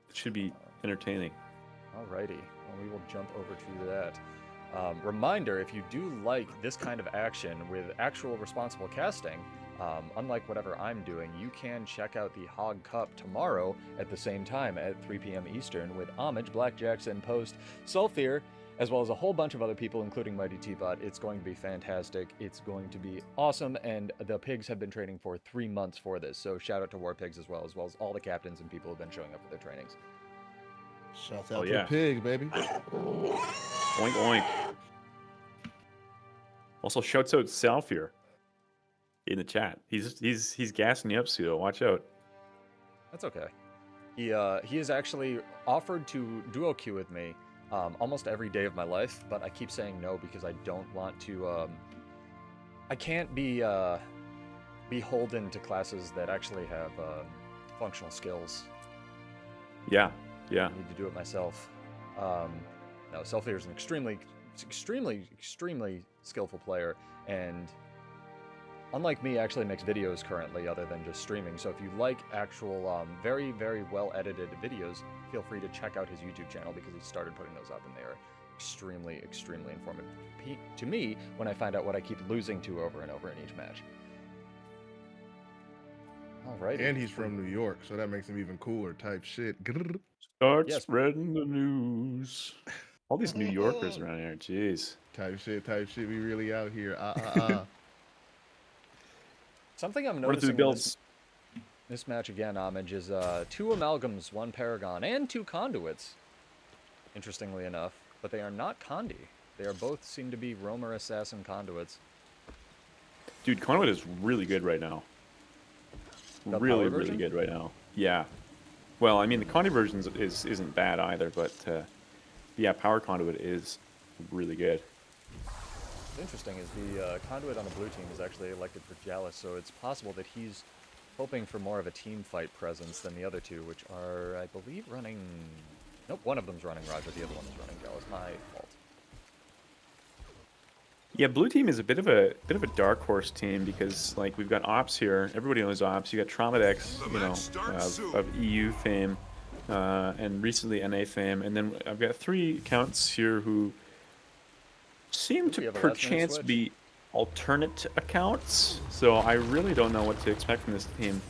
It should be entertaining. alrighty, well, we will jump over to that. Reminder, if you do like this kind of action with actual responsible casting, unlike whatever I'm doing, you can check out the Hog Cup tomorrow at the same time at 3 p.m. Eastern with Homage, Black Jackson, Post, Sulfir, as well as a whole bunch of other people, including Mighty T-Bot. It's going to be fantastic. It's going to be awesome, and the Pigs have been training for 3 months for this, so shout out to War Pigs as well as all the captains and people who have been showing up for their trainings. Shouts Oh, out yeah. to the pig, baby. Oink oink. Also, shouts out Salfier in the chat. He's gassing you up, Pseudo. Watch out. That's okay. He has actually offered to duo queue with me almost every day of my life, but I keep saying no because I don't want to. I can't be beholden to classes that actually have functional skills. Yeah. I need to do it myself. No, Selfie is an extremely skillful player, and unlike me, actually makes videos currently other than just streaming. So if you like actual, very, very well edited videos, feel free to check out his YouTube channel because he started putting those up, and they are extremely informative to me when I find out what I keep losing to over and over in each match. All right. And he's from New York, so that makes him even cooler type shit. Grrr. Start Yes. spreading the news. All these New Yorkers around here. Jeez. Type shit. We really out here. Something I'm Run through the noticing in builds. this match again, Homage, is 2 Amalgams, 1 Paragon, and 2 Conduits, interestingly enough. But they are not Condi. They are both seem to be Roamer Assassin Conduits. Dude, Conduit is really good right now. The Really, power really version? good right now. Yeah. Well, I mean, the Conduit version isn't bad either, but yeah, Power Conduit is really good. What's interesting is the Conduit on the blue team is actually elected for Jalis, so it's possible that he's hoping for more of a team fight presence than the other two, which are, I believe, running... Nope, one of them's running Roger, the other one is running Jalis. My fault. Yeah, blue team is a bit of a dark horse team because like we've got Ops here. Everybody knows Ops. You got Traumadex, The you know, match starts soon. of EU fame, and recently NA fame, and then I've got 3 accounts here who seem We to have a last-minute perchance switch. be alternate accounts. So I really don't know what to expect from this team,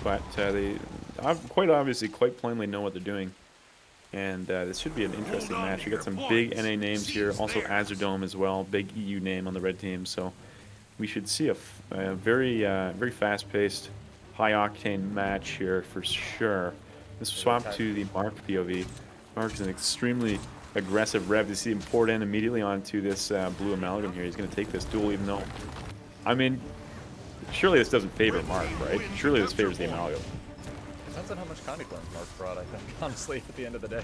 but they quite obviously, quite plainly know what they're doing. And this should be an interesting match. We got some big NA names here, also Azerdome as well, big EU name on the red team. So we should see a very very fast-paced, high-octane match here for sure. Let's swap to the Mark POV. Mark is an extremely aggressive rev. You see him poured in immediately onto this blue amalgam here. He's going to take this duel, even though, I mean, surely this doesn't favor Mark, right? Surely this favors the amalgam. Depends on how much Condy clones Mark brought, I think, honestly, at the end of the day.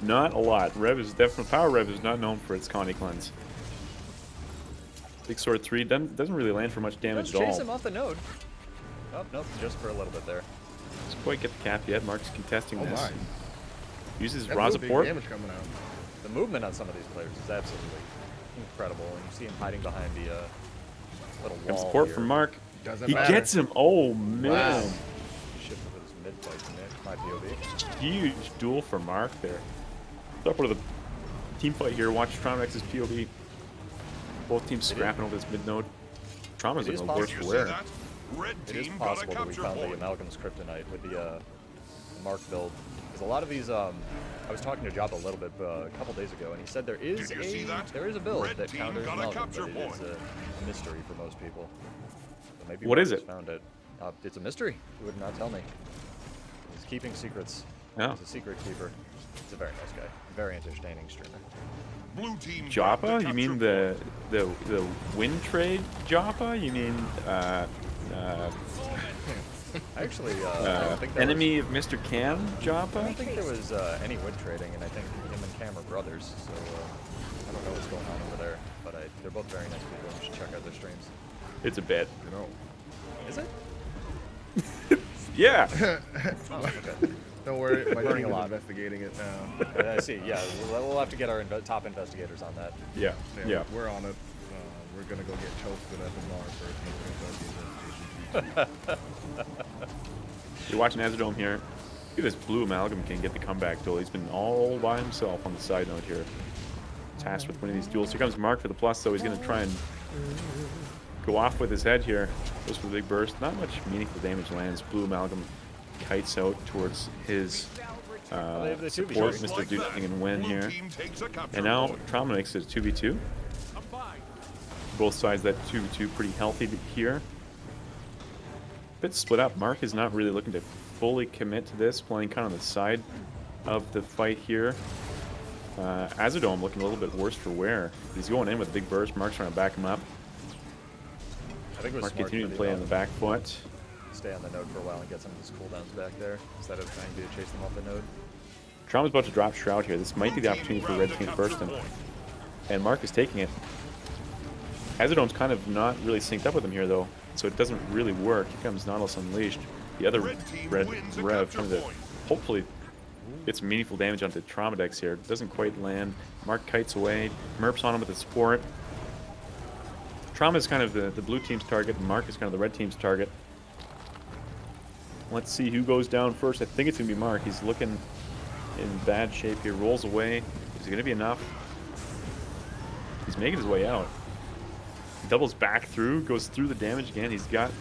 Not a lot. Rev is definitely, Power Rev is not known for its Condy cleanse. Big Sword 3 doesn't really land for much damage at all. Chase him off the node. Oh, nope, just for a little bit there. Doesn't quite get the cap yet. Mark's contesting Oh this. my. Uses That's raw real big support. damage coming out. The movement on some of these players is absolutely incredible, and you see him hiding behind the little wall. Comes support here. from Mark. Doesn't He matter. gets him. Oh man. Wow. Shifted with his mid fight to my POV. Huge duel for Mark there. Up with the team fight here. Watch Traumex's POV. Both teams scrapping over this mid node. Trauma's It is in the worst possible. for wear. It is possible that we found the Amalgam's Kryptonite with the Mark build. Because a lot of these, I was talking to Job a little bit a couple days ago, and he said there is a build that counters Amalgam, but it is a mystery for most people. So maybe What Mark is has it? Found it. It's a mystery. He would not tell me. He's keeping secrets. Yeah. He's a secret keeper. He's a very nice guy. Very entertaining streamer. Blue team Joppa? You mean the win trade Joppa? You mean Actually, I don't think there enemy of Mr. Cam I Joppa? don't think there was any wood trading, and I think him and Cam are brothers, so I don't know what's going on over there. But they're both very nice people. You should check out their streams. It's a bit. You know. Is it? Yeah. Oh, okay. Don't worry, my Learning team a is lot. investigating it now. I see. Yeah, we'll have to get our top investigators on that. Yeah. Yeah. We're on it. We're gonna go get toasted at the bar first. And we're gonna start the investigation. You're watching Azerdome here. Look at this blue amalgam can get the comeback duel. He's been all by himself on the side note here. Tasked with winning these duels. Here comes Mark for the plus, so he's going to try and go off with his head here. Goes for the big burst. Not much meaningful damage lands. Blue amalgam kites out towards his they have the 2v2. support, Mr. Do Nothing and Win here. And now Trauma makes it a 2v2. Both sides that 2v2 pretty healthy here. Bit split up. Mark is not really looking to fully commit to this, playing kind of on the side of the fight here. Azerdome looking a little bit worse for wear. He's going in with a big burst. Mark's trying to back him up. I think it was Mark smart continuing for to the play on the back foot. stay on the node for a while and get some of his cooldowns back there instead of trying to chase them off the node. Trauma's about to drop Shroud here. This might be the opportunity for Red Team to burst him. And Mark is taking it. Azerdome's kind of not really synced up with him here, though, so it doesn't really work. Here comes Nautilus Unleashed. The other Red Rev trying to hopefully get some meaningful damage onto Trauma decks here. Doesn't quite land. Mark kites away. Merps on him with the support. Trauma is kind of the blue team's target, and Mark is kind of the red team's target. Let's see who goes down first. I think it's going to be Mark. He's looking in bad shape here. Rolls away. Is it going to be enough? He's making his way out. Doubles back through, goes through the damage again. He's got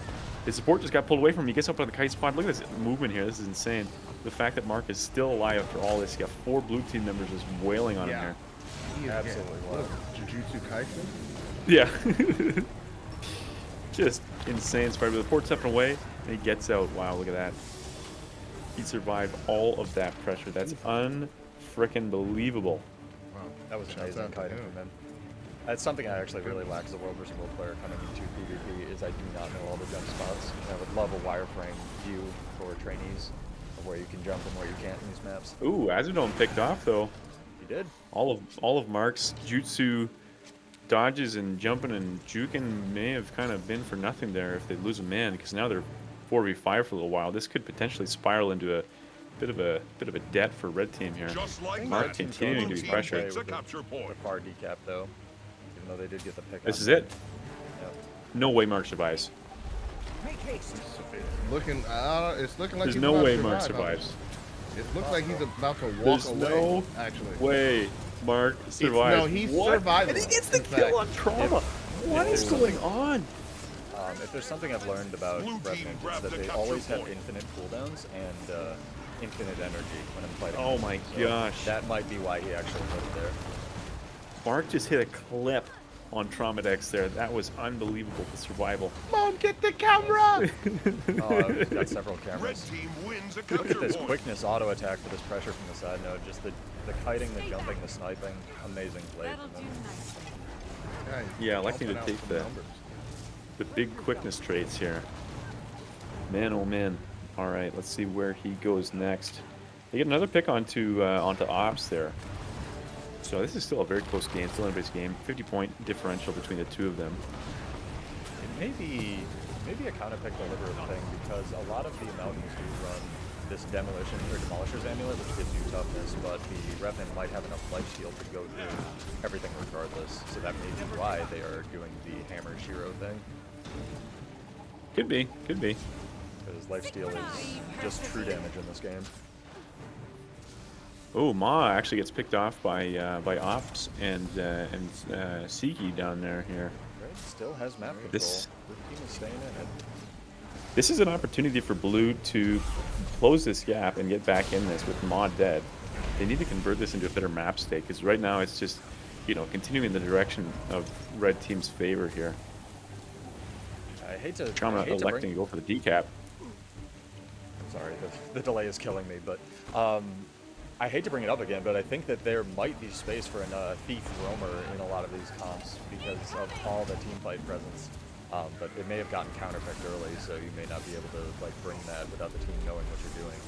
his support just got pulled away from him. He gets up on the kite spot. Look at this movement here. This is insane. The fact that Mark is still alive after all this. You got 4 blue team members just wailing on him here. He is Absolutely getting- wild. Look, Jujutsu Kaisen. Yeah. Just insane spider. The port stepping away and he gets out. Wow, look at that. He survived all of that pressure. That's unfrickin' believable. Wow. That was Shouts amazing out to kiting him. from him. That's something I actually really lack as a world versus world player coming into PvP is I do not know all the jump spots. And I would love a wireframe view for trainees of where you can jump and where you can't in these maps. Ooh, Azerdome picked off though. He did. All of Mark's jutsu dodges and jumping and juking may have kind of been for nothing there if they lose a man, because now they're 4v5 for a little while. This could potentially spiral into a bit of a debt for red team here. Just like Mark that, continuing to be blue team pressured. takes a capture The point. far decap though, even though they did get the pick. This on is him. it. Yep. No way Mark survives. Looking, it's looking like There's he's no about way to Mark survive, survives. huh? It looks like he's about to walk There's away. no actually, way Mark survives. No, he's What? surviving. And he gets the In kill fact, on Trauma. What is going on? If there's something I've learned about Blue Revenant, team it's grabbed that the they capture always have point. infinite cooldowns, and infinite energy when I'm fighting. Oh him, my so gosh. That might be why he actually put it there. Mark just hit a clip on Traumadex there. That was unbelievable, the survival. Mom, get the camera! Oh, he's got several Red cameras. team wins a Look at capture this point. quickness auto attack for this pressure from the side node. Just the kiting, the jumping, the sniping. Amazing play That'll from do him. nicely. Guys, Yeah, electing to pumping out take some the- numbers. The big quickness traits here. Man, oh man. All right, let's see where he goes next. They get another pick onto Ops there. So this is still a very close game, still anybody's game. 50-point differential between the two of them. It may be a counter pick deliberate thing because a lot of the Amalgams do run this demolition or demolisher's amulet, which gives you toughness, but the Revenant might have enough life steal to go through everything regardless. So that may be why they are doing the hammer Shiro thing. Could be, could be. Because life steal is just true damage in this game. Oh, Ma actually gets picked off by Ops and Siki down there here. Red still has map control. This- The team is staying in it. This is an opportunity for Blue to close this gap and get back in this with Ma dead. They need to convert this into a better map state because right now it's just, you know, continuing in the direction of Red Team's favor here. I hate to. Trauma I hate to electing bring- to go for the decap. Sorry, the delay is killing me, but I hate to bring it up again, but I think that there might be space for a thief roamer in a lot of these comps because of all the team fight presence. But it may have gotten counterpicked early, so you may not be able to like bring that without the team knowing what you're doing.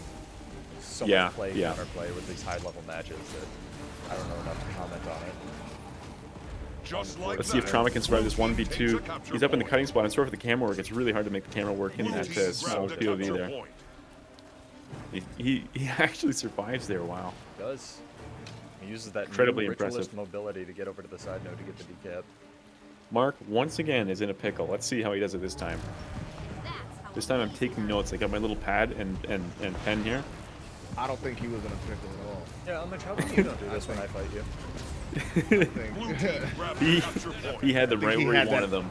There's so Yeah, much play, yeah. counterplay with these high-level matches that I don't know enough to comment on it. Just like Let's see if that, Trauma can survive Blue this team 1v2. takes a capture He's up in the point. cutting spot. And sorry for the camera work. It's really hard to make the camera work in Blue that team small grabbed a POV capture there. point. He actually survives there. Wow. He does. He uses that Incredibly new impressive. ritualist mobility to get over to the side node to get the decap. Mark once again is in a pickle. Let's see how he does it this time. That's how This time I'm taking notes. I got my little pad and pen here. I don't think he was in a pickle at all. Yeah, I'm like, how come you don't do this when I fight you? I Blue think, team grabbed He, a capture point. he had the think right he where he had that- wanted them.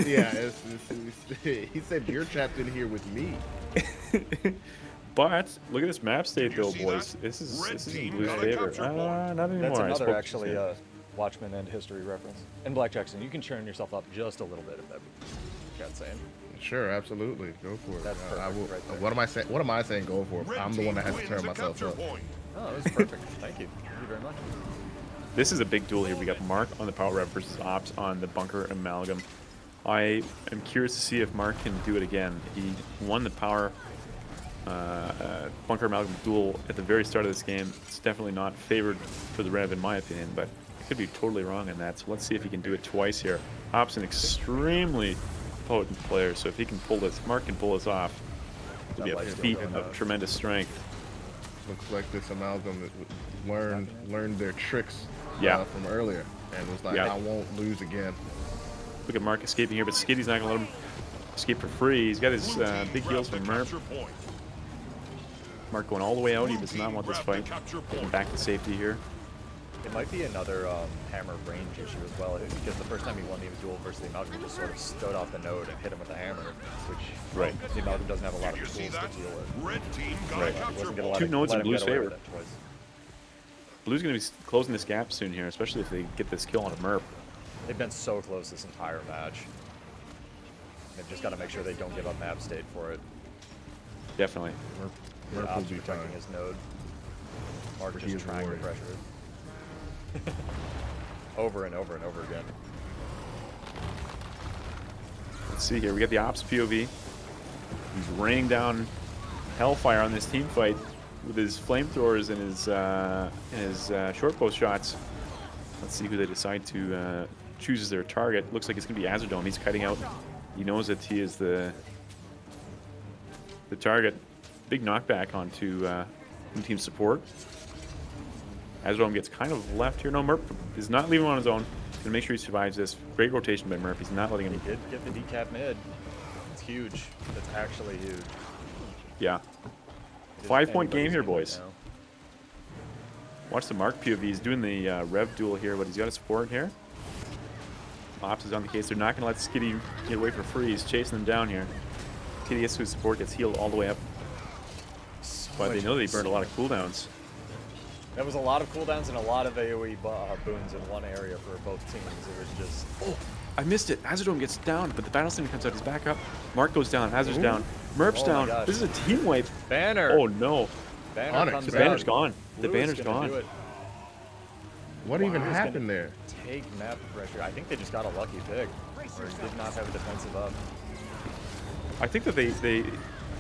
yeah, he said you're trapped in here with me. But look at this map state Did you though, see boys. that? This is Red in team Blue's got a favor. capture point. Not anymore. That's I another spoke actually to Watchmen and history reference. And Black Jackson, you can churn yourself up just a little bit if that got saying. Sure, absolutely, go for it. That's I perfect will. right there. What am I saying? What am I saying? Go for it. Red I'm the one team that has to wins turn a myself capture up. point. Oh, it was perfect. Thank you. Thank you very much. This is a big duel here. We got Mark on the Power Rev versus Ops on the Bunker Amalgam. I am curious to see if Mark can do it again. He won the Power Bunker Amalgam duel at the very start of this game. It's definitely not favored for the Rev in my opinion, but I could be totally wrong on that. So let's see if he can do it twice here. Ops an extremely potent player, so if he can pull this, Mark can pull this off. It'll be a That light's feat still going of up. tremendous strength. Looks like this amalgam learned their tricks Yeah. from earlier and was like, Yeah. I won't lose again. Look at Mark escaping here, but Skitty's not going to let him escape for free. He's got his Blue team big heals grabbed from a Merp. capture point. Mark going all the way out. He Blue does not team want this grabbed a fight. capture Getting point. back to safety here. It might be another hammer range issue as well, because the first time he won the duel versus the Amalgam, he just sort of stood off the node and hit him with a hammer, which Right. the Amalgam doesn't have a lot Did of you see tools that? to deal with. Red team got Right. a He capture wasn't gonna point. Two nodes in let him Blue's get away favor. with that choice. Blue's going to be closing this gap soon here, especially if they get this kill on a Merp. They've been so close this entire match. They've just got to make sure they don't give up map state for it. Definitely. The Merp will Ops be protecting fine. his node. Mark He just is a trying to warrior. pressure it. Over and over and over again. Let's see here. We got the Ops POV. He's raining down hellfire on this team fight with his flamethrowers and his short post shots. Let's see who they decide to choose as their target. Looks like it's going to be Azerdome. He's kiting out. He knows that he is the target. Big knockback onto team support. Azerdome gets kind of left here. No, Murph is not leaving him on his own. Gonna make sure he survives this. Great rotation by Murph. He's not letting He him. did get the decap mid. It's huge. That's actually huge. Yeah. It is 5-point game anybody's here, right boys. now. Watch the Mark POV. He's doing the Rev duel here, but he's got a support here. Ops is on the case. They're not going to let Skitty get away for free. He's chasing them down here. Skitty gets to his support, gets healed all the way up. So but they know they burned a lot of cooldowns. That was a lot of cooldowns and a lot of AoE boons in one area for both teams. It was just... Oh, I missed it. Azerdome gets down, but the battle stand comes out. He's back up. Mark goes down. Hazard's down. Merp's Oh my down. gosh. This is a team wipe. Banner! Oh no. Banner Onyx. comes The banner's out. gone. The Blue is banner's gonna gone. do it. What even Blue's happened gonna there? Take map pressure. I think they just got a lucky pick. Or did not have a defensive up. I think that they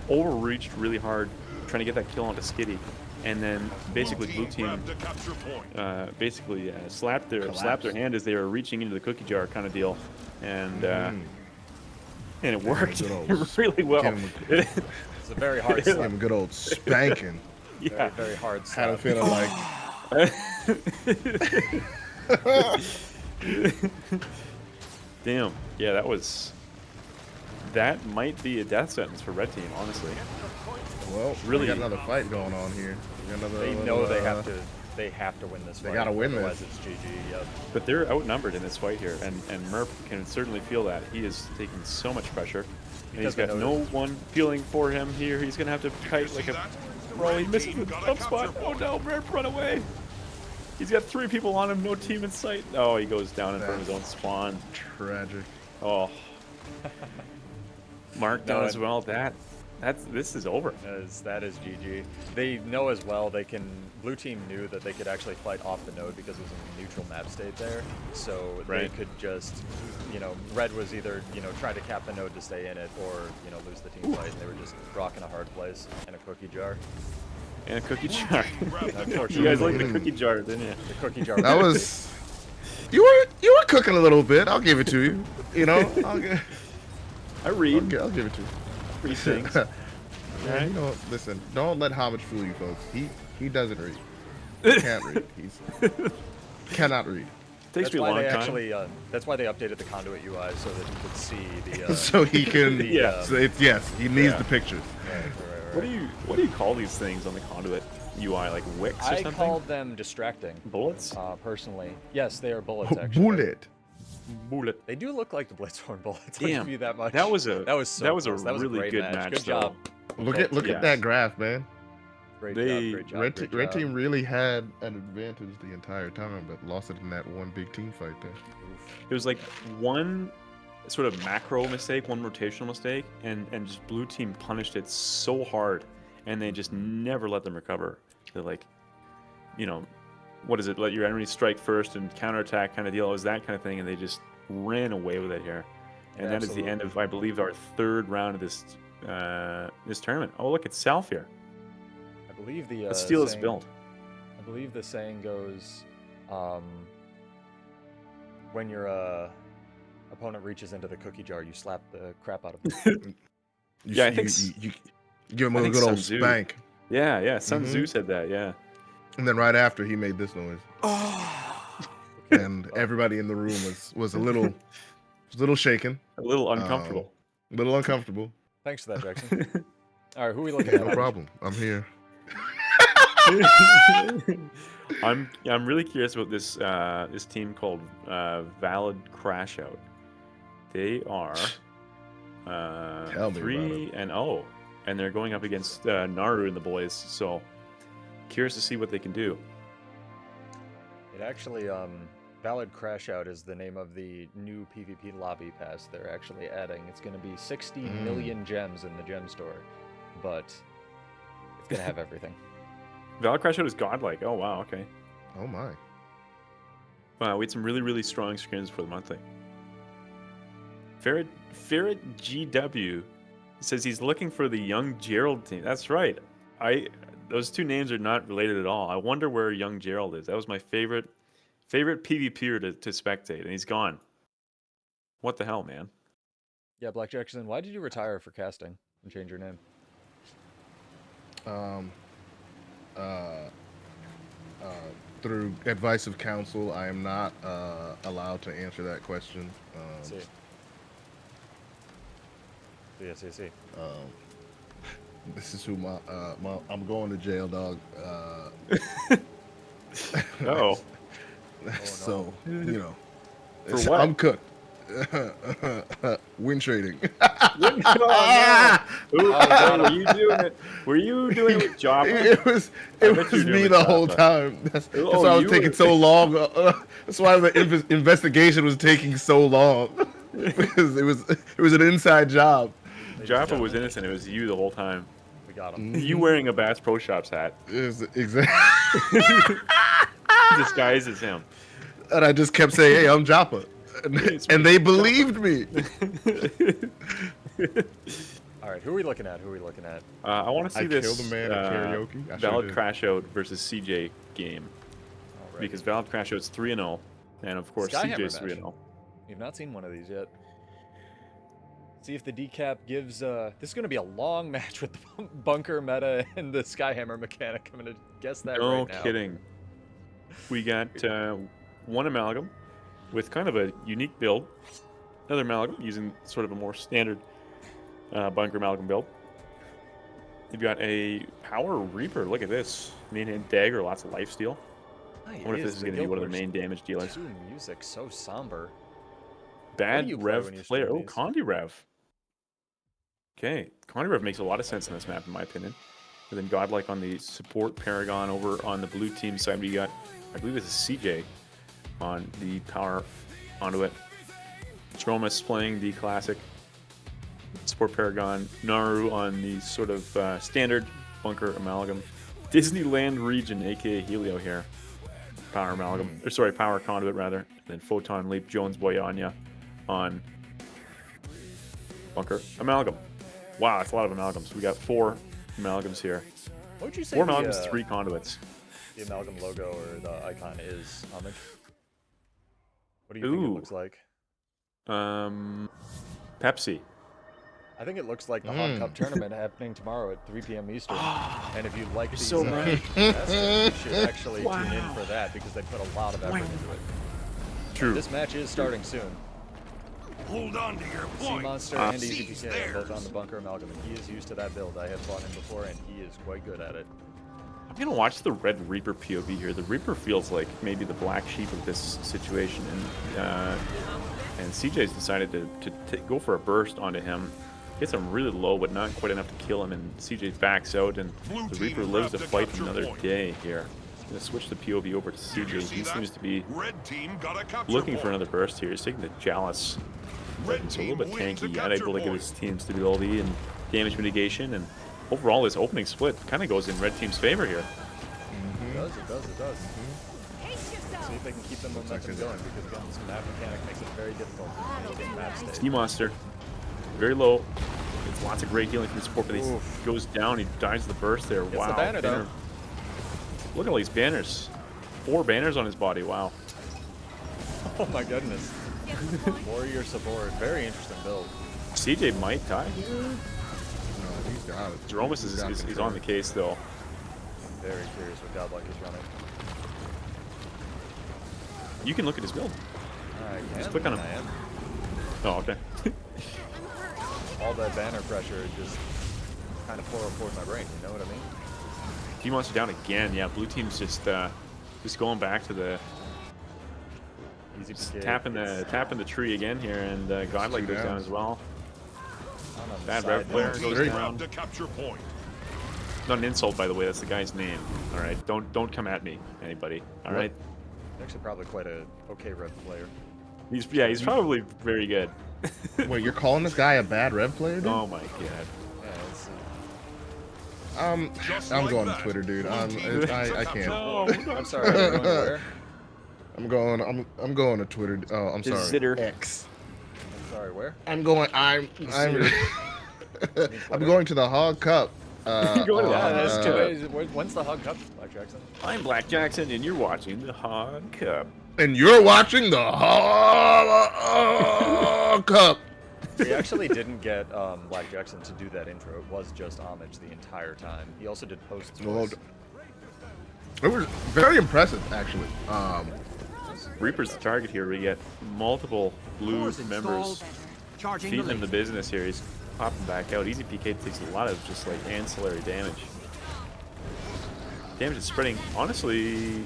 overreached really hard trying to get that kill onto Skitty, and then basically blue team slapped their hand as they were reaching into the cookie jar kind of deal, and it worked good old really well. It's a very hard Give slap. him a good old spanking. Yeah. Very hard Had a slap. feeling like Damn. Yeah, that might be a death sentence for red team, honestly. well, Really- we got another fight going on here. We got another, They know they have to. They have to win this fight. They gotta win otherwise this. it's GG. Yep. But they're outnumbered in this fight here, and Merp can certainly feel that. He is taking so much pressure, and he's Because they got know no one feeling for him here. He's gonna have to kite like a bro. He misses the jump spot. Oh no, Merp, run away! He's got 3 people on him, no team in sight. Oh, he goes down in front of his own spawn. tragic. Oh, Mark down No, as well. This is over. That is GG. They know as well. They can. Blue team knew that they could actually fight off the node because it was in a neutral map state there. So they Right. could just, red was either try to cap the node to stay in it or lose the team fight. And they were just rocking a hard place in a cookie jar. And a cookie jar. Unfortunately, You guys like the cookie jar, didn't you? the cookie jar. That was. You were cooking a little bit. I'll give it to you. I read. I'll give it to you. Read things. Man, listen. Don't let homage fool you, folks. He doesn't read. He can't read. He's cannot read. Takes That's me a why long they time. actually. That's why they updated the conduit UI so that you could see the. So he can. Yeah. So yes. He needs Yeah. the pictures. What do you call these things on the conduit UI? Like wicks or I something? called them distracting. Bullets? Personally, yes, they are bullets. Actually, Bullet. Bullet. They do look like the Blitzhorn bullets. I'll Damn. give you that much. That was a so that close. was a really great good match. match. Good though. job. Look at Yes. that graph, man. Great They- job. Great job. Red, great Red job. team really had an advantage the entire time, but lost it in that one big team fight there. It was like one sort of macro mistake, one rotational mistake, and just blue team punished it so hard, and they just never let them recover. They're like, what is it? Let your enemy strike first and counterattack kind of deal. It was that kind of thing, and they just ran away with it here. And that is the end of, I believe, our 3rd round of this this tournament. Oh, look, it's South here. I believe the Let's steal this saying- build. I believe the saying goes, when your opponent reaches into the cookie jar, you slap the crap out of them. Yeah, I think you give him I a think good old Sun Tzu. spank, Yeah, Sun Mhm. Tzu said that, yeah. and then right after he made this noise, and everybody in the room was a little shaken, A little uncomfortable. a little uncomfortable. Thanking that, Jackson. All right, who are we looking at? No problem. I'm here. I'm really curious about this this team called Valid Crash Out. They are Tell me about 3-0, and they're going up against Naru and the boys. So curious to see what they can do. It actually, Valid Crash Out is the name of the new PvP lobby pass they're actually adding. It's going to be 60 million gems in the gem store, but it's going to have everything. Valid Crash Out is godlike. Oh wow, okay. Oh my. Wow, we had some really, really strong skins for the monthly. Ferret GW says he's looking for the young Gerald team. That's right. Those 2 names are not related at all. I wonder where young Gerald is. That was my favorite PvPer to spectate, and he's gone. What the hell, man? Yeah, Black Jackson, why did you retire for casting and change your name? Through advice of counsel, I am not allowed to answer that question. See. See. This is who I'm going to jail, dog. Oh, So For what? I'm cooked. Win trading. Oh, were you doing it? Were you doing it with Joppa? It was bet you're doing me it, the whole Joppa. time. That's Oh, why I was you taking were- so long. That's why the investigation was taking so long because it was an inside job. Joppa was innocent. It was you the whole time. We got him. You wearing a Bass Pro Shops hat It was exactly. disguised as him. And I just kept saying, "Hey, I'm Joppa," and they believed me. All right, who are we looking at? Who are we looking at? I want to see I this killed a man at karaoke. I sure Valid did. Crash Out versus CJ game Alrighty. because Valid Crash Out's 3-0, and of course Skyhammer CJ's match. 3-0. We've not seen one of these yet. See if the decap gives. This is going to be a long match with the bunker meta and the Skyhammer mechanic. I'm going to guess that No right now. kidding. We got one amalgam with kind of a unique build. Another amalgam using sort of a more standard bunker amalgam build. You've got a power reaper. Look at this. Main dagger, lots of lifesteal. I wonder if this is going to be one of the main damage dealers. Ooh, music so somber. Bad do you play when Rev you player. stream Oh, these? Condi Rev. Okay, Condi Rev makes a lot of sense in this map, in my opinion. And then Godlike on the support Paragon over on the blue team side. We got, I believe it's a CJ on the power onto it. Stromas playing the classic support Paragon. Naru on the sort of standard bunker amalgam. Disneyland region, aka Helio here. Power amalgam, or sorry, power conduit rather. And then Photon Leap Jones Boyanya on bunker amalgam. Wow, that's a lot of amalgams. We got 4 amalgams here. What would you say 4 the, amalgams, 3 conduits. the amalgam logo or the icon is, Homage? What do you think it Ooh. looks like? Pepsi. I think it looks like the Hot Cup tournament happening tomorrow at 3 p.m. Eastern. And if you like these, so right. you should actually tune in for that because they put a lot of effort into it. True. This match is starting soon. Hold on to your Sea point. Monster and Seize EasyPK are theirs. both on the bunker amalgam, and he is used to that build. I have fought him before, and he is quite good at it. I'm gonna watch the Red Reaper POV here. The Reaper feels like maybe the black sheep of this situation, and CJ's decided to go for a burst onto him. Gets him really low, but not quite enough to kill him, and CJ backs out, and Blue the team Reaper lives to grabbed a fight capture another point. day here. Gonna switch the POV over to Did you CJ. see He that? seems to be Red team got a capture looking for point. another burst here. He's taking the Chalice. Red So a little bit team wins the tanky, capture unable to give point. his team stability and damage mitigation, and overall this opening split kind of goes in red team's favor here. It does, it does, it does. See if they can keep the momentum going, because again, this map mechanic makes it very difficult to maintain map state. Sea Monster, very low. It's lots of great healing from the support, but he Oof. goes down. He dies the burst there. Gets Wow. the banner, though. Look at all these banners. 4 banners on his body. Wow. Oh my goodness. Warrior support, very interesting build. CJ might tie. He's got it. Jeromus He's got is control. on the case though. Very curious what Godlike is running. You can look at his build. I can, Just click on him. I am. Oh, okay. All that banner pressure just kind of poured my brain, you know what I mean? He wants you down again. Yeah, blue team's just going back to the Easy PK. tapping the tree again here, and Godlike goes down as well. On the Bad side rev there. player Blue goes team down. grabbed a capture point. Not an insult, by the way. That's the guy's name. All right, don't come at me, anybody. All right. Actually, probably quite a okay red player. He's probably very good. Wait, you're calling this guy a bad rev player, dude? Oh my god. Yeah, it's, Just I'm like going that. to Twitter, dude. Blue team I takes a can't. capture point. I'm sorry, are you going where? I'm going to Twitter. Oh, I'm sorry. Consider- X. I'm sorry, where? I'm going I'm going to the Hog Cup. Go to the Yeah, Hog that's Cup. 2 days. When's the Hug Cup, Black Jackson? I'm Black Jackson, and you're watching the Hog Cup. And you're watching the Hog Cup. We actually didn't get Black Jackson to do that intro. It was just Homage the entire time. He also did posts. Well, it was very impressive, actually. Reaper's the target here. We get multiple blue members Charging feeding him the business here. He's popping back out. Easy PK takes a lot of just like ancillary damage. Damage is spreading. Honestly,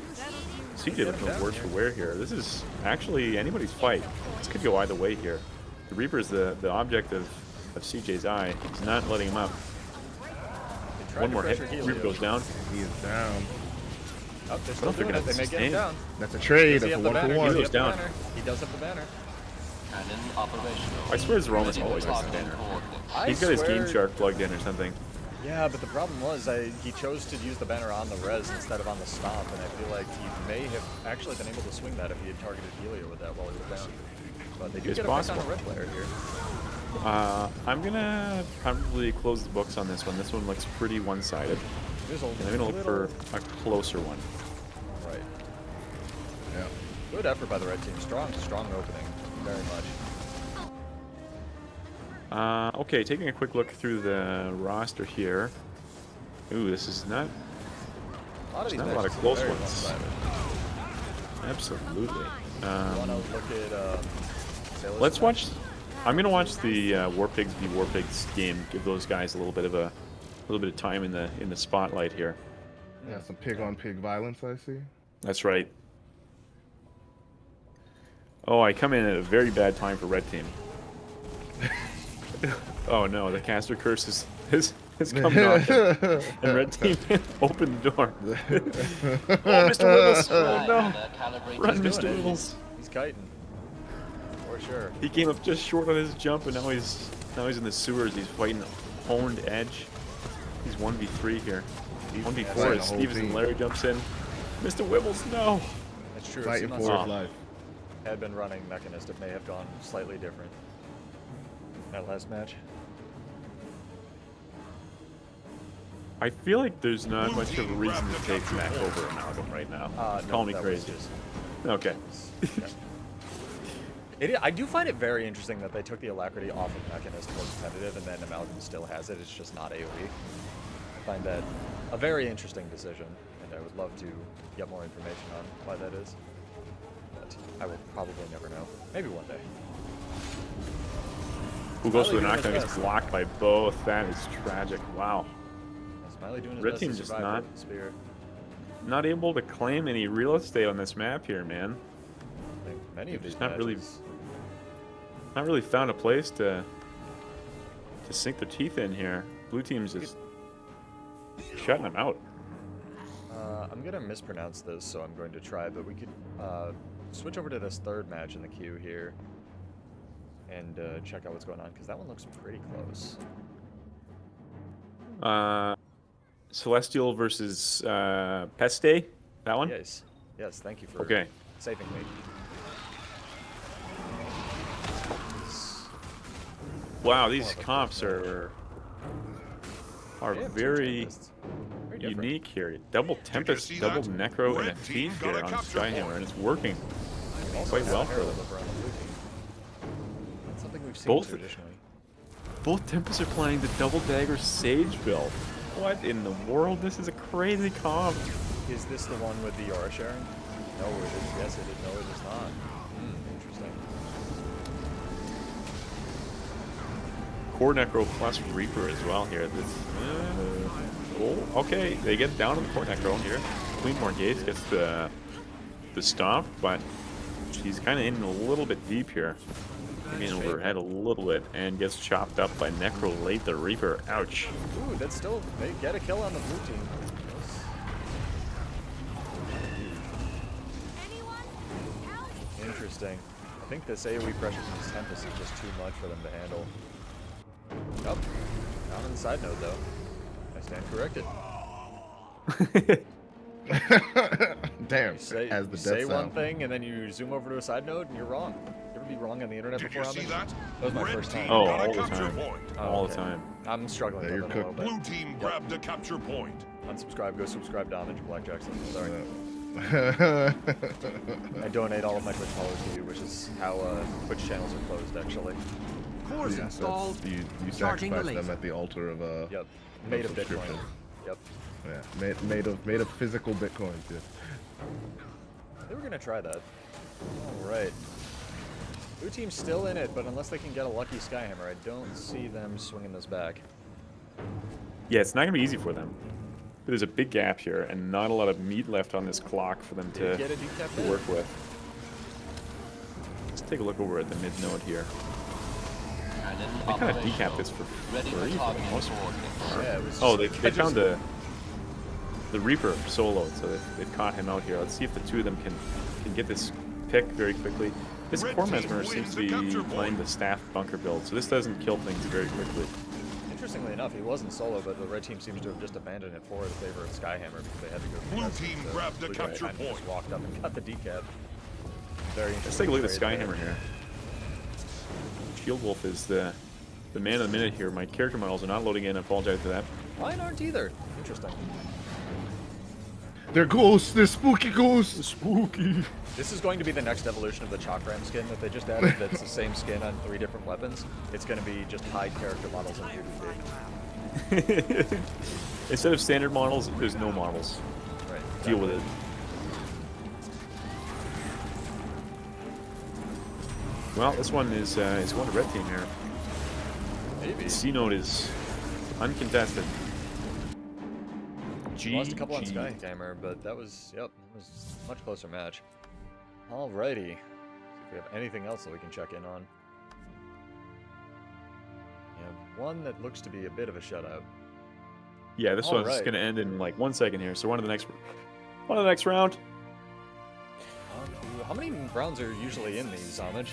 CJ with no words for wear here. This is actually anybody's fight. This could go either way here. The Reaper is the object of CJ's eye. He's not letting him up. One more hit. Reaper goes down. He is down. Oh, they're I still don't think doing it. They may it's get him sustained. down. That's a trade. Does he That's a have the 1 for banner? 1. Does he Goes have the down. banner? He does have the banner. Cannon operational. I swear Zeromus always has the banner. He's got his Game Shark plugged in or something. Yeah, but the problem was he chose to use the banner on the res instead of on the stomp, and I feel like he may have actually been able to swing that if he had targeted Helio with that while he was down. But they do It's get a pick possible. on a red player here. I'm gonna probably close the books on this one. This one looks pretty one-sided. There's a And I'm gonna look for a closer one. Right. Yeah. Good effort by the red team. Strong opening. Very much. Okay, taking a quick look through the roster here. Ooh, this is not A lot of these not a lot of matches are close very ones. one-sided. absolutely. Want to look at Sailor's Let's match? watch. I'm gonna watch the War Pigs v War Pigs game. Give those guys a little bit of time in the spotlight here. Yeah, some pig on pig violence, I see. That's right. Oh, I come in at a very bad time for Red Team. Oh no, the caster curse has come knocking, and Red Team opened the door. Oh, Mr. Wibbles! Oh no! Run, He's Mr. doing it. Wibbles! He's kiting. For sure. He came up just short on his jump, and now he's in the sewers. He's fighting Honed Edge. He's 1v3 here. 1v4 fighting as the whole Stevenson team. Larry jumps in. Mr. Wibbles, no! That's true. Fighting Simon's for his life. had been running Mechanist, it may have gone slightly different. That last match. I feel like there's not much of a reason to take Mac over Amalgam right now. Call me that was crazy. just- Okay. I do find it very interesting that they took the alacrity off of Mechanist for competitive, and then Amalgam still has it. It's just not AoE. I find that a very interesting decision, and I would love to get more information on why that is. But I will probably never know. Maybe one day. Who goes for the Smiley doing knockdown his gets best. blocked by both. That is tragic. Wow. Smiley doing his Red best team to just survive not- with the spear. Not able to claim any real estate on this map here, man. I think many of these Just not really- matches- Not really found a place to sink their teeth in here. Blue team's just shutting them out. I'm gonna mispronounce this, so I'm going to try, but we could switch over to this third match in the queue here and check out what's going on, because that one looks pretty close. Celestial versus Peste? That one? Yes, thank you for Okay. saving me. Wow, these More of a comps quick are They have two very Tempests. Very different. unique here. Double Tempest, see double that? Necro, and a Red team Thief got here a on capture Skyhammer, point. and it's working. Also quite have well a for Herald them. over on the blue team. That's something we've seen Both- traditionally. Both Tempests are playing the Double Dagger Sage build. What in the world? This is a crazy comp. Is this the one with the aura sharing? No, it is. Yes, it is. No, it is not. Interesting. Core Necro plus Reaper as well here. This, oh, okay, they get down to the Core Necro here. Queen Morgase gets the stomp, but she's kind of in a little bit deep here. Maybe over her head a little bit, and gets chopped up by Necro late the Reaper. Ouch. Ooh, that's still, they get a kill on the blue team. Interesting. I think this AoE pressure from this Tempest is just too much for them to handle. Nope. Down on the side note though. I stand corrected. Damn, You say, as the you say death one sound. thing and then you zoom over to a side note and you're wrong. You ever be wrong on the internet Did before? you see Ahmed? that? That was my Red first team time. Oh, got all a the capture time. point. All okay. the time. I'm struggling Yeah, with you're it a little bit. Blue team grabbed a capture point. Unsubscribe, go subscribe Dominic Black Jackson. Sorry. Yeah. I donate all of my Twitch followers to you, which is how Twitch channels are closed, actually. Course Yeah, that's- installed. you Charging sacrifice the them at the altar of Yep. Made of Bitcoin. subscription. Yep. Yeah, made of physical bitcoins. Yeah. They were gonna try that. All right. Blue team's still in it, but unless they can get a lucky Skyhammer, I don't see them swinging this back. Yeah, it's not going to be easy for them. There's a big gap here, and not a lot of meat left on this clock for them Did to get a decap to hit? work with. take a look over at the mid node here. Cannon They kind of operational. decapped this for Ready free for for the targeting most part. coordinates. Yeah, it was Oh, just they like- found the Reaper soloed, so they've caught him out here. Let's see if the two of them can get this pick very quickly. This Red core team mesmer wins seems to the be capture playing point. the staff bunker build, so this doesn't kill things very quickly. Interestingly enough, he wasn't solo, but the red team seems to have just abandoned it for the favor of Skyhammer because they had to go. Blue contest it, team so grabbed the Blue guy capture kind of just point. walked up and got the decap. Very interesting. Let's take a look at the trade there. Skyhammer here. Shield Wolf is the man of the minute here. My character models are not loading in. I apologize for that. Mine aren't either. Interesting. They're ghosts. They're spooky ghosts. Spooky. This is going to be the next evolution of the Chakram skin that they just added. That's the same skin on 3 different weapons. It's going to be just hide character models in PvP. Instead of standard models, there's no models. Right. Deal with it. Well, this one is going to red team here. Maybe. The C node is uncontested. Lost a couple on GG. Skyhammer, but that was, yep, it was a much closer match. Alrighty. See if we have anything else that we can check in on. We have one that looks to be a bit of a shutout. Yeah, this one's Alright. going to end in like 1 second here. So one of the next round. How many rounds are usually in these, Homage?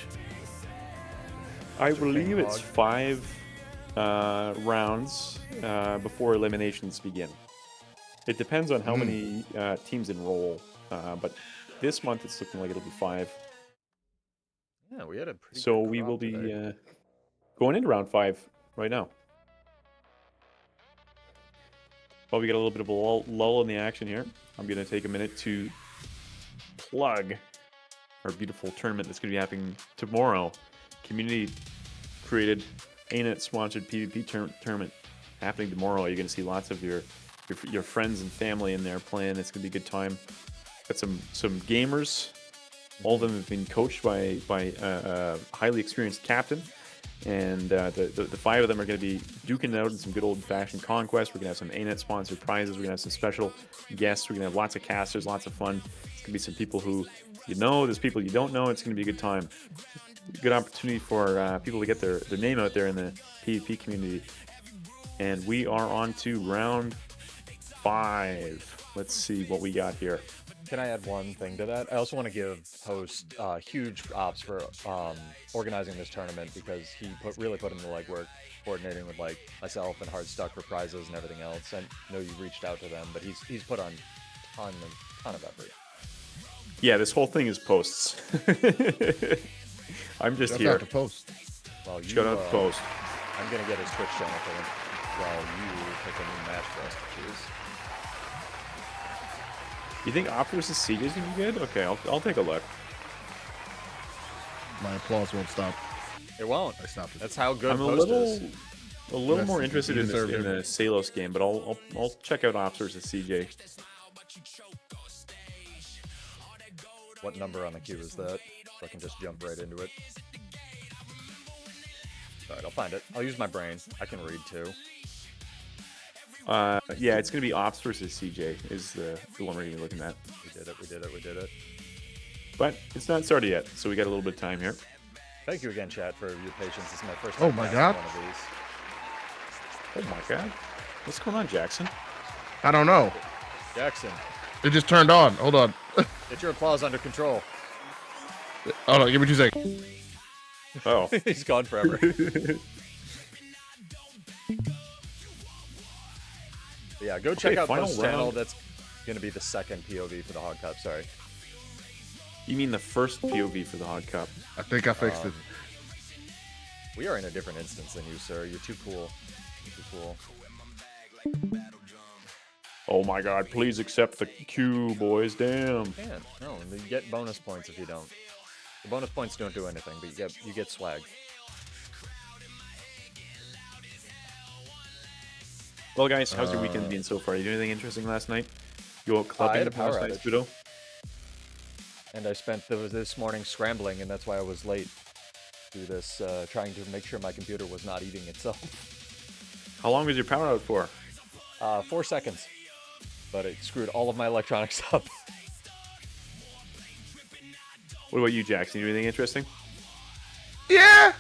I Mr. King believe it's Hog. 5 rounds before eliminations begin. It depends on how many teams enroll, but this month it's looking like it'll be 5. Yeah, we had a pretty So good we crop will be today. going into round 5 right now. Well, we got a little bit of a lull in the action here. I'm going to take a minute to plug our beautiful tournament that's going to be happening tomorrow. Community created, ANET sponsored PvP tournament happening tomorrow. You're going to see lots of your friends and family in there playing. It's going to be a good time. Got some gamers. All of them have been coached by a highly experienced captain. And the 5 of them are going to be duking it out in some good old-fashioned conquest. We're going to have some ANET-sponsored prizes. We're going to have some special guests. We're going to have lots of casters, lots of fun. It's going to be some people who you know. There's people you don't know. It's going to be a good time. Good opportunity for people to get their name out there in the PvP community. And we are on to round 5. Let's see what we got here. Can I add one thing to that? I also want to give host huge props for organizing this tournament because he really put in the legwork, coordinating with like myself and Hardstuck for prizes and everything else. I know you reached out to them, but he's put on ton of effort. Yeah, this whole thing is posts. I'm just Shout here. out to post. Well, you, Shout out to post. I'm gonna get his Twitch channel for him while you pick a new match for us to choose. You think Ops vs Siege is gonna be good? Okay, I'll take a look. My applause won't stop. It won't. I stopped it. That's how good I'm a post little is. Yes, more you interested in deserve the it. Salos game, but I'll check out Ops vs CJ. What number on the queue is that? So I can just jump right into it. Alright, I'll find it. I'll use my brain. I can read too. Yeah, it's gonna be Ops vs CJ is the one we're gonna be looking at. We did it. But it's not started yet, so we got a little bit of time here. Thank you again, chat, for your patience. This is my first Oh time my casting God. one of these. Oh my god. What's going on, Jackson? I don't know. Jackson, It just turned on. Hold on. get your applause under control. Hold on. Give me 2 seconds. Oh. He's gone forever. Yeah, go check Okay, out final Post's channel. round. That's going to be the second POV for the Hog Cup. Sorry. You mean the first POV for the Hog Cup? I think I fixed it. We are in a different instance than you, sir. You're too cool. You're too cool. Oh my god, please accept the queue, boys. Damn. Can't. No, you get bonus points if you don't. The bonus points don't do anything, but you get swag. Well, guys, how's your weekend been so far? You do anything interesting last night? You out clubbing had a power last night, outage. Scudo? And I spent this morning scrambling, and that's why I was late to this, trying to make sure my computer was not eating itself. How long was your power out for? 4 seconds. But it screwed all of my electronics up. What about you, Jackson? You do anything interesting? Yeah.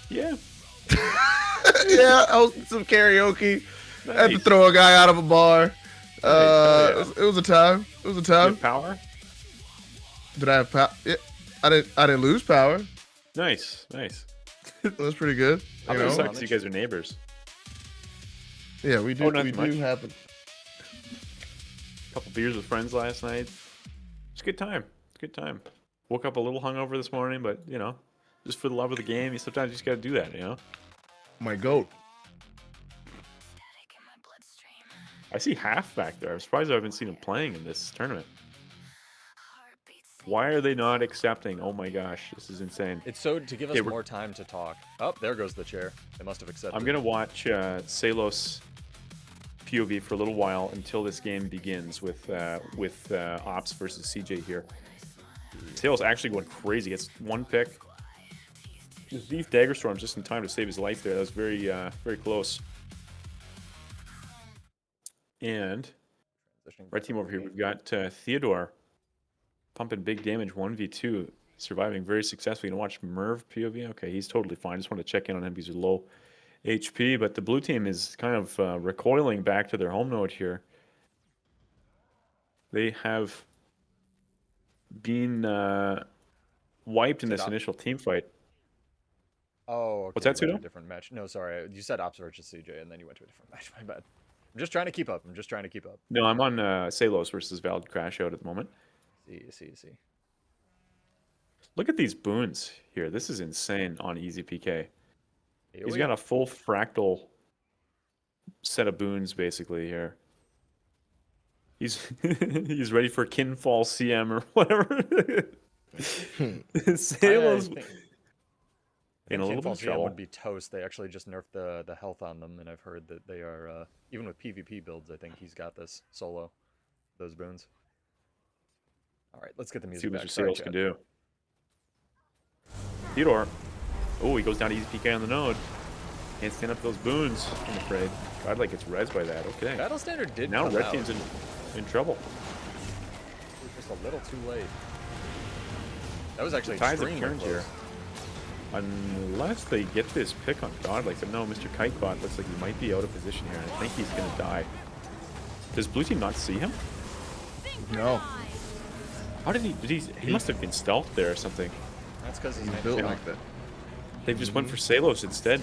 Yeah. Yeah, hosted some karaoke. Had to Nice. throw a guy out of a bar. Hell yeah. It was a time. It was a You time. have power? Did I have power? Yeah, I didn't lose power. Nice, nice. That's pretty good. How You about know? sucks you guys are neighbors? Yeah, we do. Oh, not we much. do happen. Couple beers with friends last night. It's a good time. It's a good time. Woke up a little hungover this morning, but you know, just for the love of the game, you sometimes just gotta do that, you know? My goat. I see Half back there. I'm surprised I haven't seen him playing in this tournament. Why are they not accepting? Oh my gosh, this is insane. It's so to give us Yeah, we're- more time to talk. Oh, there goes the chair. They must have accepted. I'm gonna watch Salos POV for a little while until this game begins with Ops versus CJ here. Salos actually going crazy. Gets one pick. Just Thief Dagger Storms just in time to save his life there. That was very very close. And red team over here, we've got Theodore pumping big damage 1v2, surviving very successfully. Gonna watch Merv POV. Okay, he's totally fine. Just want to check in on him because he's low HP. But the blue team is kind of recoiling back to their home node here. They have been wiped in this initial team fight. Oh, okay. What's that, you went to Pseudo? a different match. No, sorry. You said Ops versus CJ, and then you went to a different match. My bad. I'm just trying to keep up. No, I'm on Salos versus Valid Crash Out at the moment. See. Look at these boons here. This is insane on Easy PK. He's AoE. got a full fractal set of boons basically here. He's he's ready for Kinfall CM or whatever. Salos in a little bit of trouble. would be toast. They actually just nerfed the health on them, and I've heard that they are even with PvP builds. I think he's got this solo, those boons. All right, let's get the See music what back. Mr. Sorry, Salos chat. can do. Theodore. Oh, he goes down to Easy PK on the node. Can't stand up to those boons, I'm afraid. Godlike gets rezzed by that. Okay. Battle standard did Now come red out. team's in trouble. It was just a little too late. That was actually Tides have extremely turned close. here. Unless they get this pick on Godlike. But no, Mr. Kitebot looks like he might be out of position here. I think he's going to die. Does blue team not see him? No. How did he must have been stealthed there or something. That's because he's Built like that. They just went for Salos instead.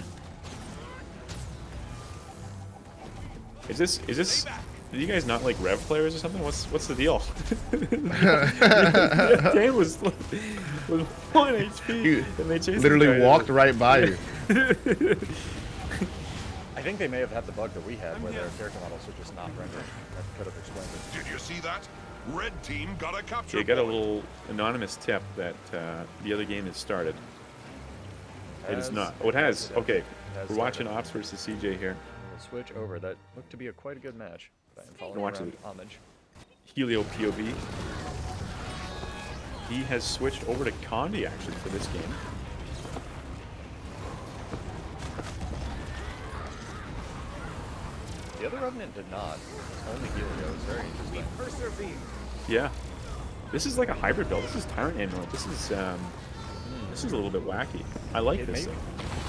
Is this do you guys not like Rev players or something? What's the deal? The game was 1 HP and they chased Literally the guy. walked right by you. I think they may have had the bug that we had, where their character models were just not rendered. That could have explained it. Did you see that? Red team got a capture They got a point. little anonymous tip that the other game has started. It is not. Oh, it has. Okay, It has we're watching started. Ops versus CJ here. We'll switch over. That looked to be quite a good match. But I am following Watch around it. Homage. Helio POV. He has switched over to Condi actually for this game. The other Revenant did not. Only Helio. It's very interesting. Yeah. This is like a hybrid build. This is Tyrant Amulet. This is a little bit wacky. I like It this may, thing.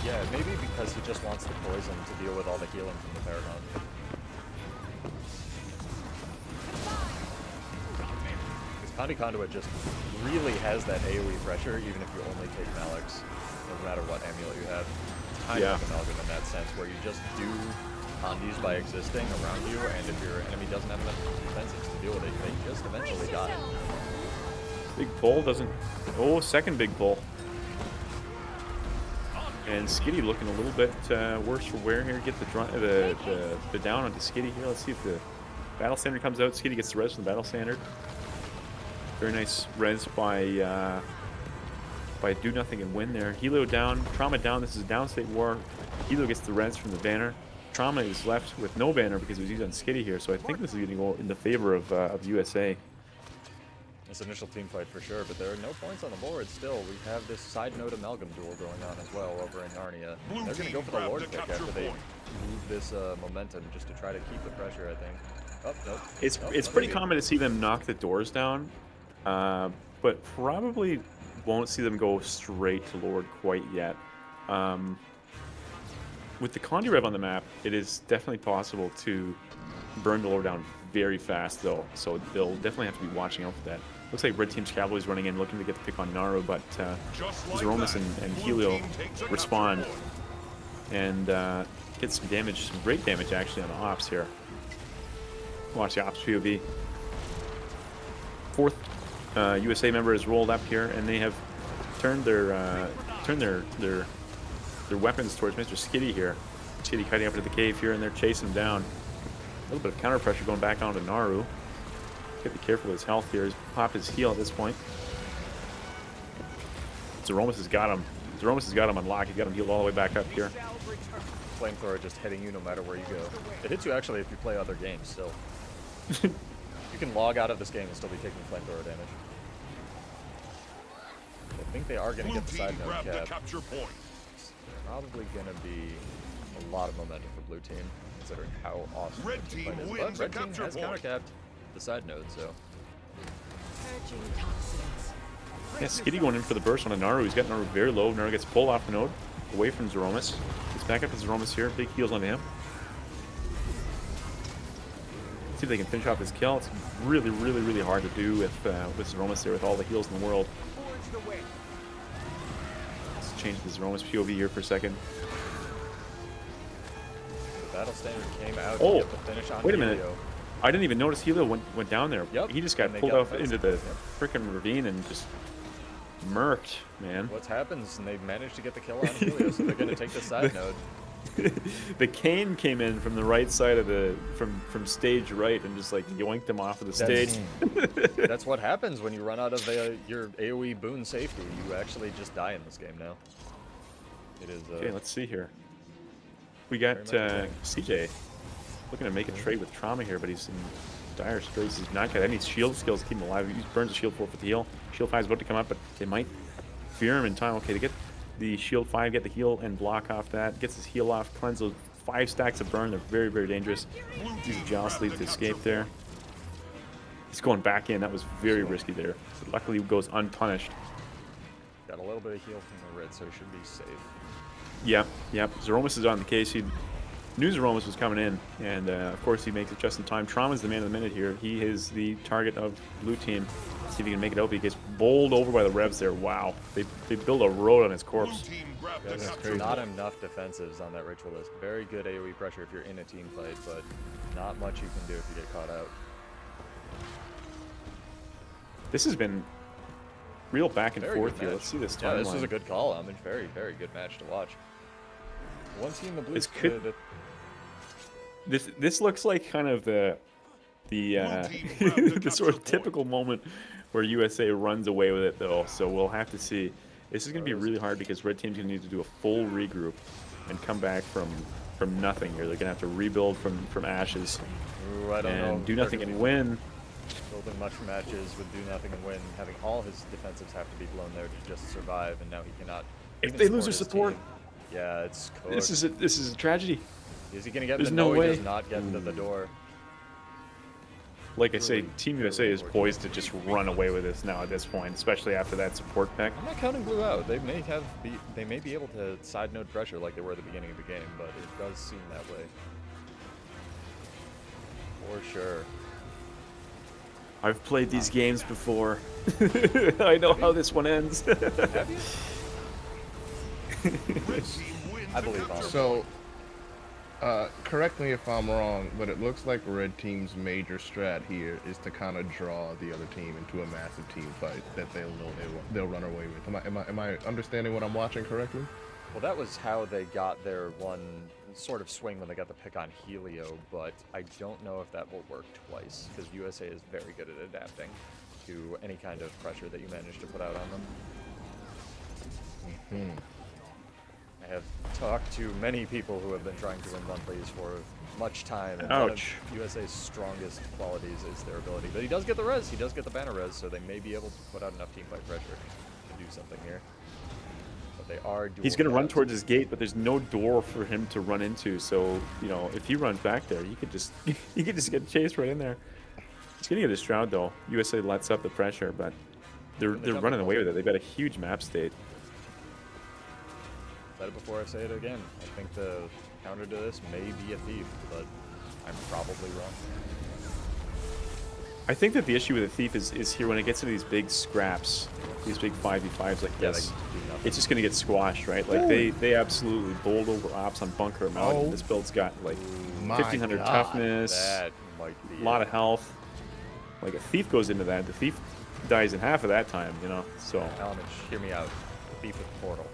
yeah, maybe because he just wants the poison to deal with all the healing from the Paragon. Because Condi Conduit just really has that AoE pressure, even if you only take Malix, no matter what amulet you have. It's kind Yeah. of like Amalgam in that sense, where you just do Condis by existing around you, and if your enemy doesn't have enough defenses to deal with it, they just eventually die. Big pull doesn't. Oh, second big pull. And Skitty looking a little bit worse for wear here. Get the down onto Skitty here. Let's see if the battle standard comes out. Skitty gets the res from the battle standard. Very nice res by do nothing and win there. Helio down, Trauma down. This is a downstate war. Helio gets the res from the banner. Trauma is left with no banner because he was used on Skitty here. So I think this is going to go in the favor of USA. This initial team fight for sure, but there are no points on the board still. We have this side note Amalgam duel going on as well over in Narnia. Blue They're going to team go for the grabbed Lord the pick capture after they point. move this momentum just to try to keep the pressure, I think. Oh, nope. It's Nope, pretty nothing. common to see them knock the doors down, but probably won't see them go straight to Lord quite yet. With the Condi Rev on the map, it is definitely possible to burn the Lord down very fast, though. So they'll definitely have to be watching out for that. Looks like Red Team's Cavalry's running in, looking to get the pick on Naru, but Zeromus and Helio respond and get some damage, some great damage actually on the Ops here. Watch the Ops POV. Fourth USA member has rolled up here, and they have turned their weapons towards Mr. Skitty here. Skitty cutting up into the cave here, and they're chasing him down. A little bit of counter pressure going back onto Naru. Got to be careful with his health here. He's popped his heal at this point. Zeromus has got him. Zeromus has got him unlocked. He's got him healed all the way back up here. Flamethrower just hitting you no matter where you go. It hits you actually if you play other games still. You can log out of this game and still be taking flamethrower damage. I think they are going to get the side note cap. It's probably going to be a lot of momentum for blue team, considering how awesome Red the team fight is. wins But red the team capture has point. counter-capped the side node, so Yeah, Skitty going in for the burst on a Naru. He's got Naru very low. Naru gets pulled off the node, away from Zeromus. Gets back up to Zeromus here. Big heals onto him. See if they can finish off his kill. It's really, really, really hard to do with Zeromus there with all the heals in the world. Let's change the Zeromus POV here for a second. the battle standard came out Oh, to get the finish on wait a minute. Helio. I didn't even notice Helio went down there. Yep, He just got and they pulled got off defensive. into the Yep. freaking ravine and just murked, man. What happens, and they've managed to get the kill on Helio, so they're going to take the side node. The cane came in from the right side of the from stage right and just like yoinked him off of the stage. That's what happens when you run out of your AoE boon safety. You actually just die in this game now. It is. Okay, let's see here. We got Very much CJ looking to make a trade with Trauma here, but he's in dire straits. He's not got any shield skills to keep him alive. He burns the shield 4 for the heal. Shield 5 is about to come up, but they might fear him in time. Okay, to get the shield 5, get the heal and block off that. Gets his heal off, cleanse those 5 stacks of burn. They're very, very dangerous. Uses Joust Leap to escape there. He's going back in. That was very risky there. But luckily, he goes unpunished. Got a little bit of heal from the red, so he should be safe. Yep, yep. Zeromus is on the case. He knew Zeromus was coming in, and of course he makes it just in time. Trauma's the man of the minute here. He is the target of blue team. See if he can make it out. He gets bowled over by the Revs there. Wow. They build a road on his corpse. There's not enough defensives on that ritualist. Very good AoE pressure if you're in a team fight, but not much you can do if you get caught out. This has been real back and Very forth good here. match. Let's see this timeline. Yeah, this was a good call. I mean, very, very good match to watch. One team, the Blues. This looks like kind of the the sort of typical moment where USA runs away with it, though. So we'll have to see. This is going to be really hard because Red Team's going to need to do a full regroup and come back from nothing here. They're going to have to rebuild from ashes Ooh, I don't know. and do nothing and win. Building much matches with do nothing and win, having all his defensives have to be blown there to just survive, and now he cannot. If even they lose their his support, team. Yeah, it's cooked. this is a tragedy. Is he gonna get there's the no no? way. He does not get into the door. Like I say, Team USA is poised to just run away with this now at this point, especially after that support pack. I'm not counting blue out. They may be able to side node pressure like they were at the beginning of the game, but it does seem that way. For sure. I've played these games before. I know how this one ends. Have you? I believe on it. So, correct me if I'm wrong, but it looks like Red Team's major strat here is to kind of draw the other team into a massive team fight that they'll know they'll run away with. Am I understanding what I'm watching correctly? Well, that was how they got their one sort of swing when they got the pick on Helio, but I don't know if that will work twice, because USA is very good at adapting to any kind of pressure that you manage to put out on them. I have talked to many people who have been trying to win monthlies for much time, and one of Ouch. USA's strongest qualities is their ability. But he does get the res, he does get the banner res, so they may be able to put out enough teamfight pressure to do something here. But they are dual He's going to run caps. towards his gate, but there's no door for him to run into. So, you know, if he runs back there, he could just get chased right in there. He's going to get his Shroud, though. USA lets up the pressure, but They're the running jumping away ball. with it. They've got a huge map state. Said it before, I say it again. I think the counter to this may be a thief, but I'm probably wrong. I think that the issue with the thief is here when it gets into these big scraps, these big 5v5s like Yeah, this. they do nothing. It's just gonna get squashed, right? Like they absolutely bowled over ops on bunker amalgam. Oh. This build's got like My 1500 God. toughness, That might be a lot it. of health. Like a thief goes into that, the thief dies in half of that time, you know. So Element, hear me out. Thief with portal.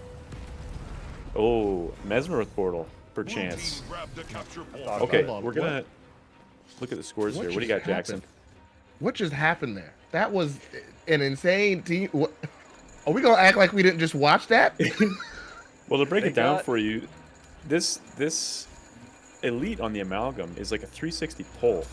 oh, mesmer with portal, perchance. Thought Okay, about it. on, we're gonna look at the scores What here. What do you just got, Jackson? happened? What just happened there? That was an insane team. What? Are we gonna act like we didn't just watch that? Well, to break They it down got- for you, this elite on the amalgam is like a 360 pull,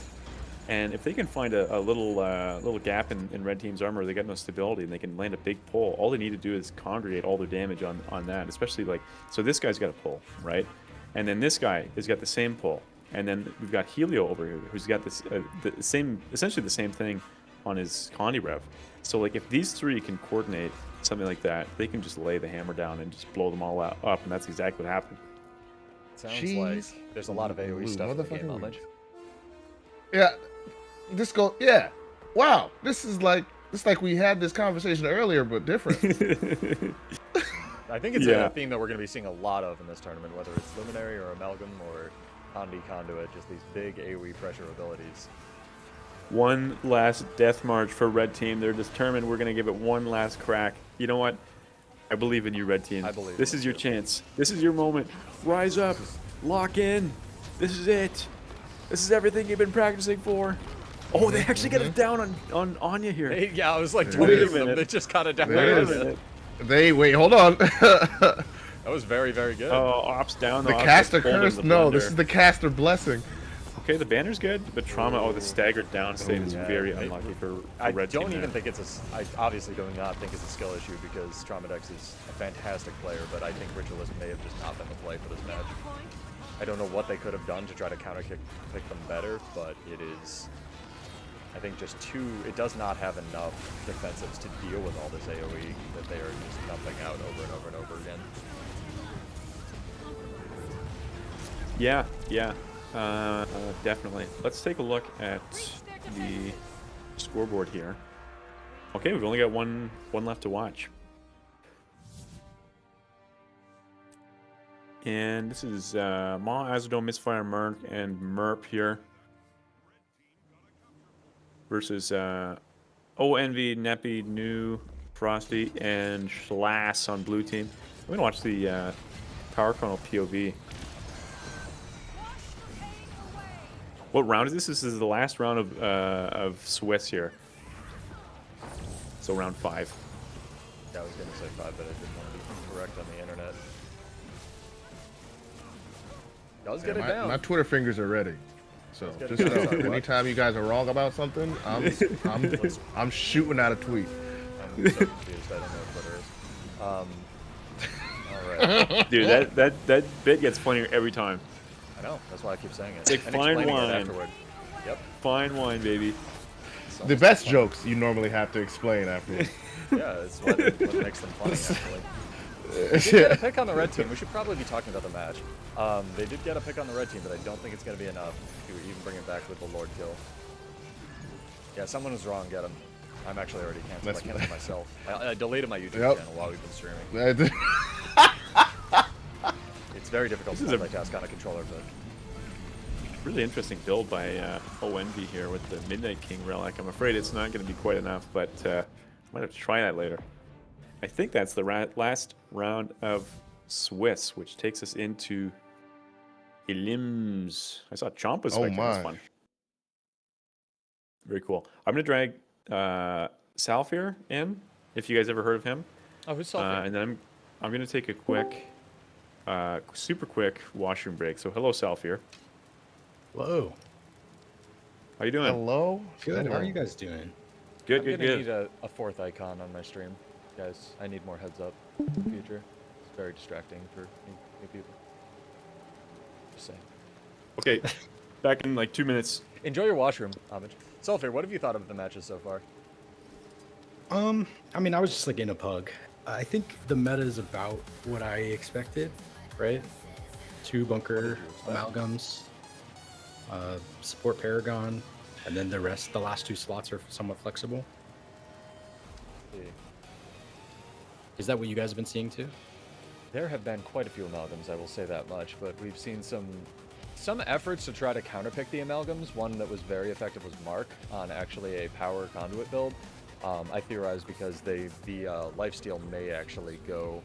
and if they can find a little gap in red team's armor, they got no stability, and they can land a big pull. All they need to do is congregate all their damage on that. Especially like so, this guy's got a pull, right? And then this guy has got the same pull, and then we've got Helio over here who's got this essentially the same thing on his Condi Rev. So like if these three can coordinate something like that, they can just lay the hammer down and just blow them all up, and that's exactly what happened. Sounds Jeez. like there's a lot of AoE Ooh, stuff in the motherfucking game, Homage. Yeah. Yeah. Wow. This is like we had this conversation earlier, but different. I think it's Yeah. a theme that we're going to be seeing a lot of in this tournament, whether it's Luminary or Amalgam or Condi Conduit, just these big AoE pressure abilities. One last death march for red team. They're determined. We're gonna give it one last crack. You know what? I believe in you, red team. I believe this in is you your too. chance. This is your moment. Rise up, lock in. This is it. This is everything you've been practicing for. Oh, they actually got it down on Anya here. Hey, yeah, I was like, Wait 20 a of them minute. that just got it down. There Wait it a is. minute. Wait, hold on. That was very, very good. Oh, ops down. The ops caster get pulled in curse? the No, blender. this is the caster blessing. Okay, the banner's good. The trauma. Oh, the staggered down state is Yeah, very I- unlucky for I red don't team even there. think it's I obviously do not think it's a skill issue because Traumadex is a fantastic player, but I think Ritualist may have just not been the play for this match. I don't know what they could have done to try to counter pick them better, but it is, I think, just it does not have enough defensives to deal with all this AoE that they are just dumping out over and over and over again. Yeah, definitely. Let's take a look at the scoreboard here. Okay, we've only got one left to watch. And this is Ma, Azadon, Misfire, Merc, and Merp here. Versus ONV, Neppy, New, Frosty, and Schlass on blue team. I'm going to watch the Power Chrono POV. What round is this? This is the last round of Swiss here. So round 5. Yeah, I was going to say 5, but I didn't want to be incorrect on the internet. Does get it down. My Twitter fingers are ready. So get just it down. know, anytime you guys are wrong about something, I'm shooting out a tweet. I'm so confused. I don't know what Twitter is. All right. Dude, that bit gets funnier every time. I know. That's why I keep saying it. It's like And fine explaining it wine. afterward. Yep. Fine wine, baby. It's The almost best like- jokes you normally have to explain afterwards. Yeah, it's what makes them funny, actually. They did get a pick on the red team. We should probably be talking about the match. They did get a pick on the red team, but I don't think it's going to be enough to even bring it back with the Lord kill. Yeah, someone was wrong. Get him. I'm actually already canceled. That's- I canceled myself. I deleted my YouTube Yep. channel while we've been streaming. That's- It's very difficult to This is a- multitask on a controller, but Really interesting build by ONV here with the Midnight King relic. I'm afraid it's not going to be quite enough, but I might have to try that later. I think that's the last round of Swiss, which takes us into Elims. I saw Champa spectating. That's my. fun. Very cool. I'm going to drag Salfir in, if you guys ever heard of him. oh, who's Salfir? And then I'm going to take a quick, super quick washroom break. So hello, Salfir. Hello. How you doing? Hello. Good. How Hello. are you guys doing? Good, I'm good, gonna good. need a fourth icon on my stream, guys. I need more heads up in the future. It's very distracting for new people. Just saying. Okay, back in like 2 minutes. Enjoy your washroom, Homage. Sulfur, what have you thought of the matches so far? I mean, I was just like in a pug. I think the meta is about what I expected, right? 2 bunker amalgams, support Paragon, and then the last 2 slots are somewhat flexible. Is that what you guys have been seeing too? There have been quite a few amalgams, I will say that much, but we've seen some efforts to try to counterpick the amalgams. One that was very effective was Mark on actually a power conduit build. I theorize because the lifesteal may actually go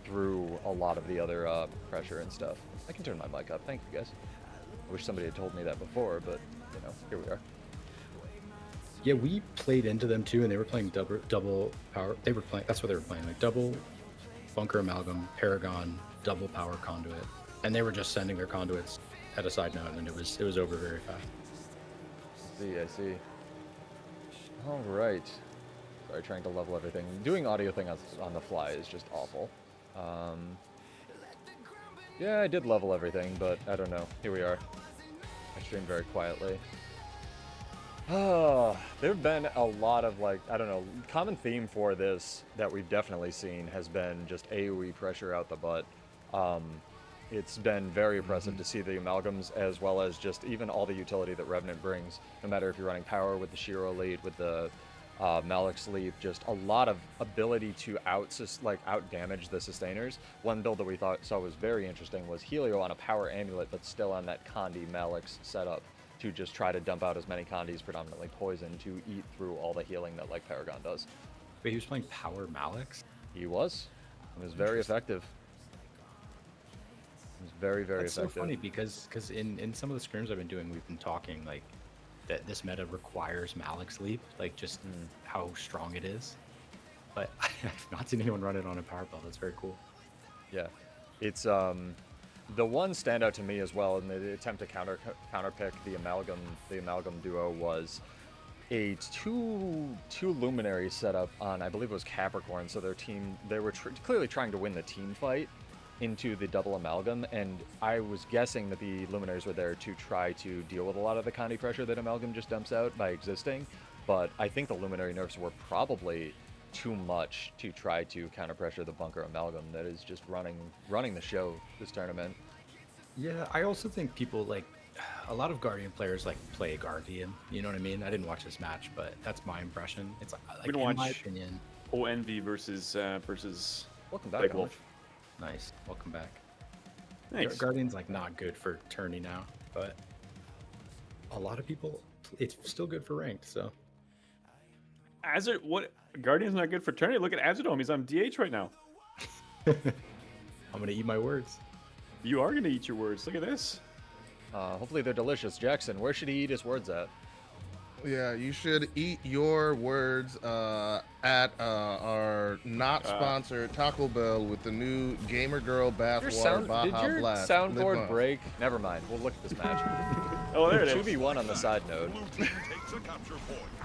through a lot of the other pressure and stuff. I can turn my mic up. Thank you, guys. I wish somebody had told me that before, but, you know, here we are. Yeah, we played into them too, and they were playing double power. That's what they were playing, like double bunker amalgam, Paragon, double power conduit, and they were just sending their conduits at a side note, and it was over very fast. I see. All right. Sorry, trying to level everything. Doing audio thing on the fly is just awful. Yeah, I did level everything, but I don't know. Here we are. I streamed very quietly. There have been a lot of, like, I don't know, common theme for this that we've definitely seen has been just AoE pressure out the butt. It's been very impressive to see the amalgams as well as just even all the utility that Revenant brings, no matter if you're running power with the Shiro lead, with the Malik sleep, just a lot of ability to out damage the sustainers. One build that we saw was very interesting was Helio on a power amulet, but still on that Condi Malik's setup to just try to dump out as many Condis, predominantly poison, to eat through all the healing that like Paragon does. Wait, he was playing power Malix? He was. It was very effective. It was very, very That's effective. so funny because in some of the scrims I've been doing, we've been talking like that this meta requires Malix Leap, like just how strong it is. But I've not seen anyone run it on a power build. That's very cool. Yeah, it's the one standout to me as well in the attempt to counterpick the amalgam duo was a two luminary setup on, I believe it was Capricorn. So their team, they were clearly trying to win the team fight into the double amalgam, and I was guessing that the luminaries were there to try to deal with a lot of the Condi pressure that amalgam just dumps out by existing. But I think the luminary nerfs were probably too much to try to counter pressure the bunker amalgam that is just running the show this tournament. Yeah, I also think people like a lot of Guardian players like play Guardian. You know what I mean? I didn't watch this match, but that's my impression. It's like in my opinion. ONV versus Welcome back, Wolf. Nice. Welcome back. Thanks. Guardian's like not good for tourney now, but a lot of people, it's still good for ranked. So Azure, what? Guardian's not good for tourney. Look at Azadome. He's on DH right now. I'm gonna eat my words. You are gonna eat your words. Look at this. Hopefully they're delicious. Jackson, where should he eat his words at? Yeah, you should eat your words at our not sponsored Taco Bell with the new Gamer Girl Bathwater Baja Did your Blast. soundboard break? Never mind. We'll look at this match. Oh, there it is. 2v1 on the side note.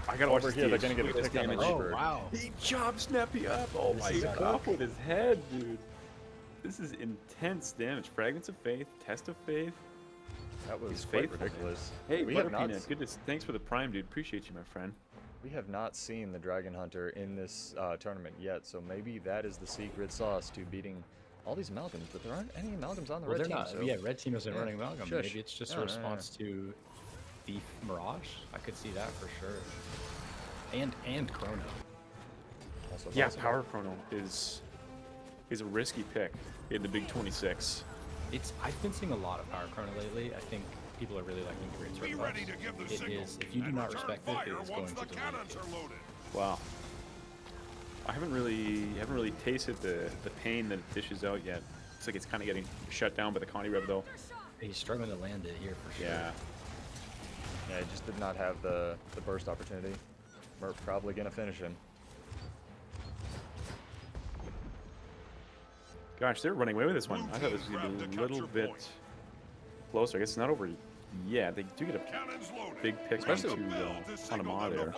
I gotta watch Over this here, they're DH. gonna get Look at picked this on the damage. Reaper. Wow. He chopped Snappy up. Oh my is god. cool. Off with his head, dude. This is intense damage. Fragments of Faith, Test of Faith. That was He's quite faithful. ridiculous. Hey, we have Butterpeanut. Goodness, thanks for the prime, dude. Appreciate you, my friend. We have not seen the Dragon Hunter in this tournament yet, so maybe that is the secret sauce to beating all these amalgams. But there aren't any amalgams on the Well, red they're team. not. So Yeah, red team isn't Yeah, running amalgam. shush. Maybe it's just No, a no, no, response to Thief Mirage. I could see that for sure. And Chrono. also Yeah, possible. Power Chrono is a risky pick in the Big 26. I've been seeing a lot of Power Chrono lately. I think people are really liking the Great Sword Buffs. It is, if you do not respect it, it is going to delete you. Wow. I haven't really tasted the pain that it dishes out yet. Looks like it's kind of getting shut down by the Connie Rev though. He's struggling to land it here for sure. Yeah. Yeah, he just did not have the burst opportunity. We're probably gonna finish him. Gosh, they're running away with this one. I thought this was going to be a little bit closer. I guess it's not over yet. They do get a big pick Especially onto Panama there.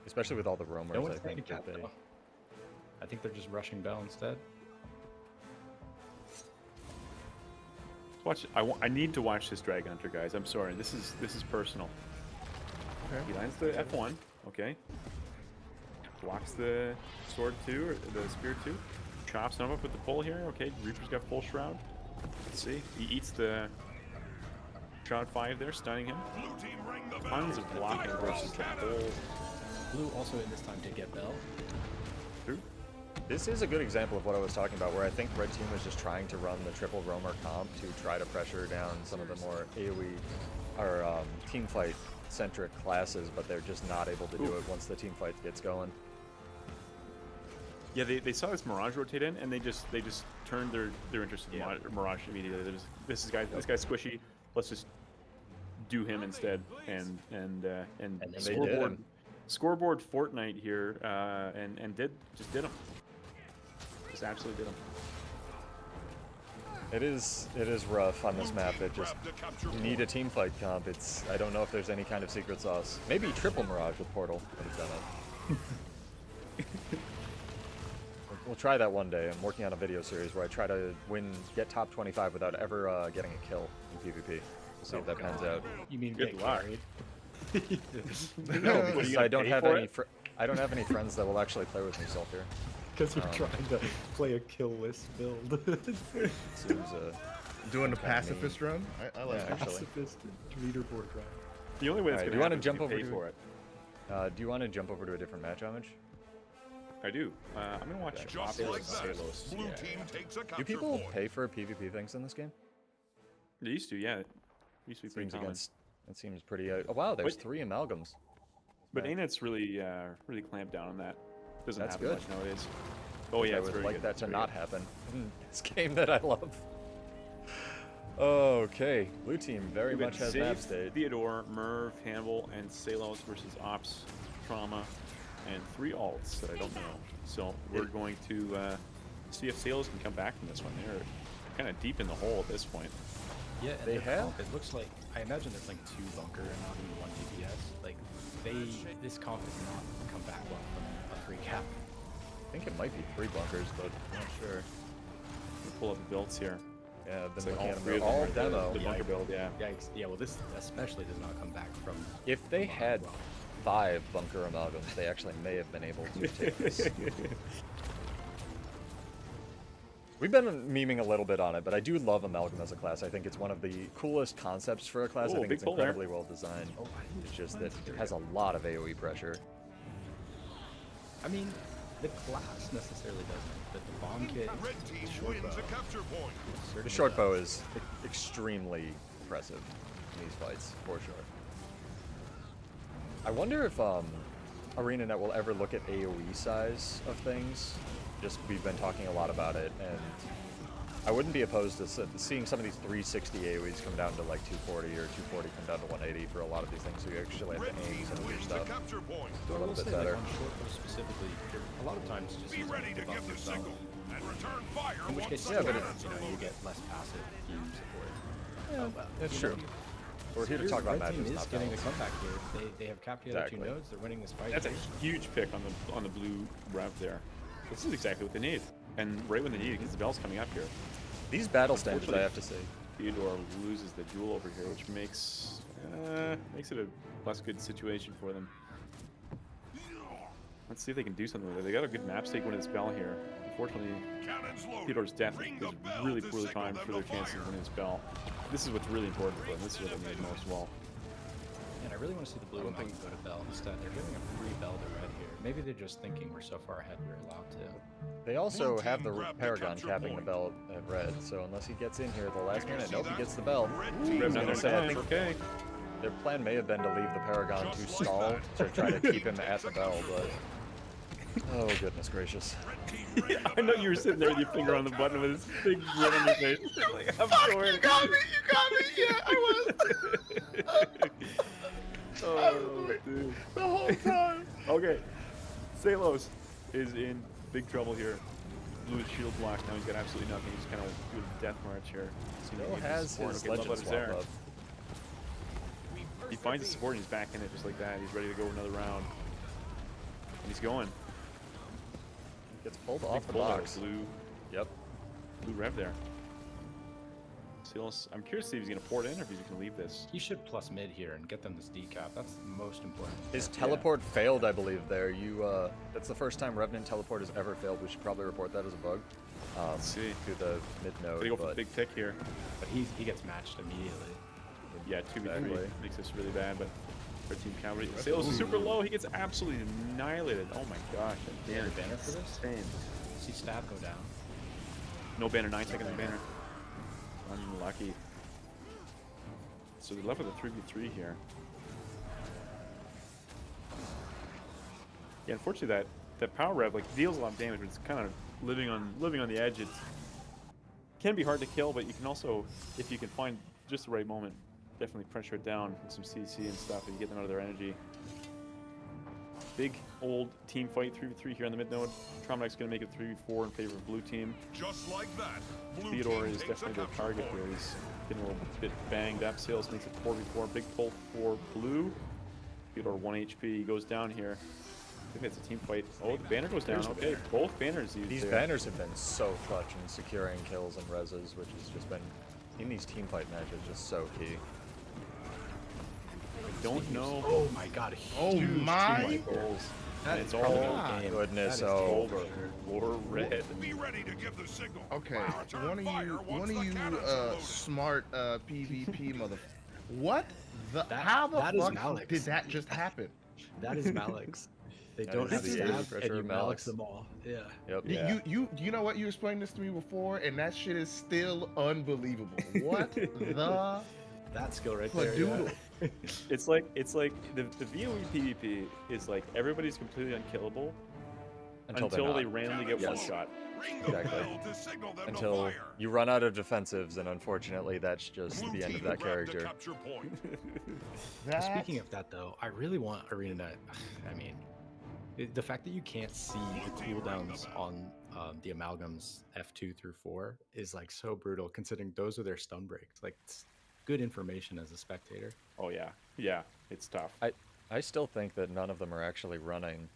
Especially with all the roamers, No I one's think taking that they... Cap, I think they're just rushing Bell instead. Watch. I need to watch this Dragon Hunter, guys. I'm sorry. This is personal. Okay. He lands the F1. Okay. blocks the sword too, or the spear too. Chops him up with the pull here. Okay, Reaper's got full shroud. Let's see. He eats the shroud 5 there, stunning him. Tons of blocking versus the whole. Blue also in this time to get Bell. True. This is a good example of what I was talking about, where I think Red Team was just trying to run the triple roamer comp to try to pressure down some of the more AoE or team fight centric classes, but they're just not able to do it once the team fight gets going. Yeah, they saw this Mirage rotate in, and they just turned their interest in Mirage immediately. They're just, this guy's squishy. Let's just do him instead, and scoreboard Fortnite here, and did him. Just absolutely did him. It is rough on this map. It just, you need a team fight comp. I don't know if there's any kind of secret sauce. Maybe triple Mirage with Portal would have done it. We'll try that one day. I'm working on a video series where I try to get top 25 without ever getting a kill in PvP. We'll see if that pans out. You mean Good get luck. carried? No, because I don't have any. it? I don't have any friends that will actually play with me, Sulfur. Because you're trying to play a kill list build. Seems Doing the pacifist run? I like Yeah, it. actually. Pacifist leaderboard run. The only way that's Alright, going do you wanna happen is jump if over you pay to- for it. do you want to jump over to a different match, Homage? I do. I'm gonna watch Just Opera like and that, Salos. blue team takes a Do capture people point. pay for PvP things in this game? They used to, yeah. It used to be pretty Seems common. against. It seems pretty. Oh wow, there's Wait. 3 amalgams. But Yeah. ANET's really clamped down on that. Doesn't That's happen good. much nowadays. Oh yeah, I it's would very like good. that It's to very not good. happen in this game that I love. Okay, blue team very We've got much has Save, map state. Theodore, Merv, Hannibal, and Salos versus Ops, Trauma, and 3 alts that I don't know. So we're going to see if Salos can come back from this one. They're kind of deep in the hole at this point. Yeah, and They their have- comp, it looks like, I imagine there's like 2 bunker and not even 1 DPS. Like, this comp has not come back well from a 3 cap. I think it might be 3 bunkers, but I'm not sure. We'll pull up the builds here. Yeah, I've It's been like looking all at 3 them. of them All are the demo. bunker build, yeah. Yikes. Yeah, well, this especially does not come back from... If they from had well. 5 bunker amalgams, they actually may have been able to take this. We've been memeing a little bit on it, but I do love amalgam as a class. I think it's one of the coolest concepts for a class. Oh, I think big it's pull there. incredibly well designed. Oh, I didn't It's just realize that there it has a we go. lot of AoE pressure. I mean, the class necessarily doesn't, but the bomb kit... Red team wins a capture point. The short bow is extremely impressive in these fights, for sure. I wonder if ArenaNet will ever look at AoE size of things. Just, we've been talking a lot about it, and I wouldn't be opposed to seeing some of these 360 AoEs come down to like 240 or 240 come down to 180 for a lot of these things, so you actually have Red to aim team some of your wins a stuff capture point. a little bit Like, better. on short bow specifically, a lot of times just Be using ready to buff give the yourself. signal and return fire In which once case, the yeah, but cannons you are know, you loaded. get less passive team support. That's true. We're here to talk about Red team matches, is not getting a balance. comeback here. They have capped the other 2 Exactly. nodes. They're winning this fight. That's a huge pick on the blue rev there. This is exactly what they need. And right when they need it, because the bell's coming up here. These battle standards, I have to say. Theodore loses the duel over here, which makes it a less good situation for them. Let's see if they can do something with it. They got a good map stake winning this bell here. Unfortunately, Cannons loaded. Theodore's death Ring is the bell really to poorly signal timed them for their to chances of fire. winning this bell. This is what's really important for them. This is what they need most of all. And I really want to see the blue one go to Bell instead. They're giving a free Bell to Red here. Maybe they're just thinking we're so far ahead we're allowed to. They also Blue have team the grabbed the Paragon capture capping the point. bell at red, so unless he gets in here at the last minute, See nope, he that? gets the bell. Red Ooh, team Rev's I on their was gonna say, I side. think Okay. their plan may have been to leave the Paragon to Just like stall that. to try to keep him Red at team the bell, takes a but capture oh goodness gracious. Red team ring the I know bell. you were sitting there with your finger on the button with this big grin on your face. Like, I'm sorry. You got me! Yeah, I was. Oh, dude. The whole time. Okay. Salos is in big trouble here. Blue shield block. Now he's got absolutely nothing. He's kind of doing a death march here. Seeing if Still he gets has support. his Okay, legend Love Butter's swap there. up. He finds the support and he's back in it just like that. He's ready to go another round. And he's going. Gets pulled Big off the pull there, box. Blue Yep. rev there. Seals, I'm curious to see if he's going to port in or if he's going to leave this. He should plus mid here and get them this decap. That's the most important. His teleport failed, I believe, there. That's the first time Revenant teleport has ever failed. We should probably report that as a bug. Let's see. To the mid node. They go for the big tick here. But he gets matched immediately. Yeah, 2v3 Exactly. makes this really bad, but our team counter. Sales is super low. He gets absolutely annihilated. Oh my gosh. Yeah, banner for this? Insane. See stab go down. No banner, 9 seconds of banner. Unlucky. So they're left with a 3v3 here. Yeah, unfortunately that power rev like deals a lot of damage, but it's kind of living on the edge. It can be hard to kill, but you can also, if you can find just the right moment, definitely pressure it down with some CC and stuff, and you get them out of their energy. Big old team fight 3v3 here on the mid node. Tromac's going to make it 3v4 in favor of blue team. Just like that, blue Theodore team is takes definitely a their capture target point. here. He's getting a little bit banged up. Sales makes it 4v4. Big pull for blue. Theodore 1 HP. He goes down here. I think it's a team fight. Oh, the banner goes down. Okay, both banners used These there. banners have been so clutch in securing kills and reses, which has just been, in these team fight matches, just so key. I don't know. Oh my god. Oh huge my! team wipe. Goals. That And is it's all probably about the game. Goodness, That is oh. gold or red. Be ready to give the signal. Okay, Return one of fire you, once one of the you, cannons are loaded. smart PvP mother. What the? That- how the that is fuck Malix. did that just happen? That is Malix. They That don't is have the stab, pressure and you of Malix Malix. them all. Yeah. Yep. Yeah. You know what? You explained this to me before, and that shit is still unbelievable. What the? That skill right there. Padoodle. Yeah. It's like the VOE PvP is like everybody's completely unkillable Until until they they're not. randomly get one Yes. shot. Ring the Exactly. bell to signal them to Until fire. you run out of defensives, and unfortunately, that's just Blue the end of team that grab the character. capture point. That, Speaking of that, though, I really want ArenaNet. I mean, the fact that you can't see the cooldowns on the amalgams F2 through 4 is like so brutal, considering those are their stun breaks. Like, it's good information as a spectator. Oh yeah, yeah, it's tough. I still think that none of them are actually running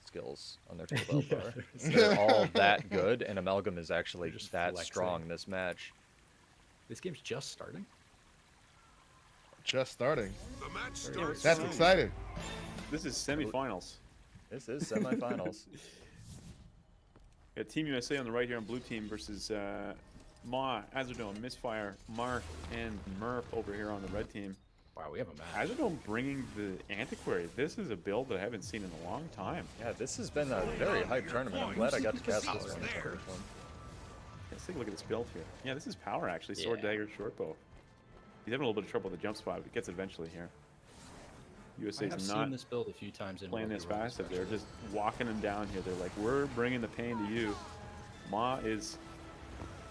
skills on their tool belt bar. They're all that good, and Amalgam is actually They're just that flexing. strong this match. This game's just starting. just starting. The match starts. That's soon. exciting. This is semifinals. This is semifinals. Got Team USA on the right here on blue team versus Ma, Azerdome, Misfire, Mark, and Murph over here on the red team. Wow, we have a match. Azerdome bringing the Antiquary. This is a build that I haven't seen in a long time. Yeah, this has been a very hype tournament. I'm glad I got to cast this one. There. Let's take a look at this build here. Yeah, this is power actually. Sword, Yeah. dagger, short bow. He's having a little bit of trouble with the jump spot, but gets it eventually here. I USA's have not seen this build a few times in playing this multi-role, fast. If they're just walking him down here, they're like, we're bringing the pain to you. Ma is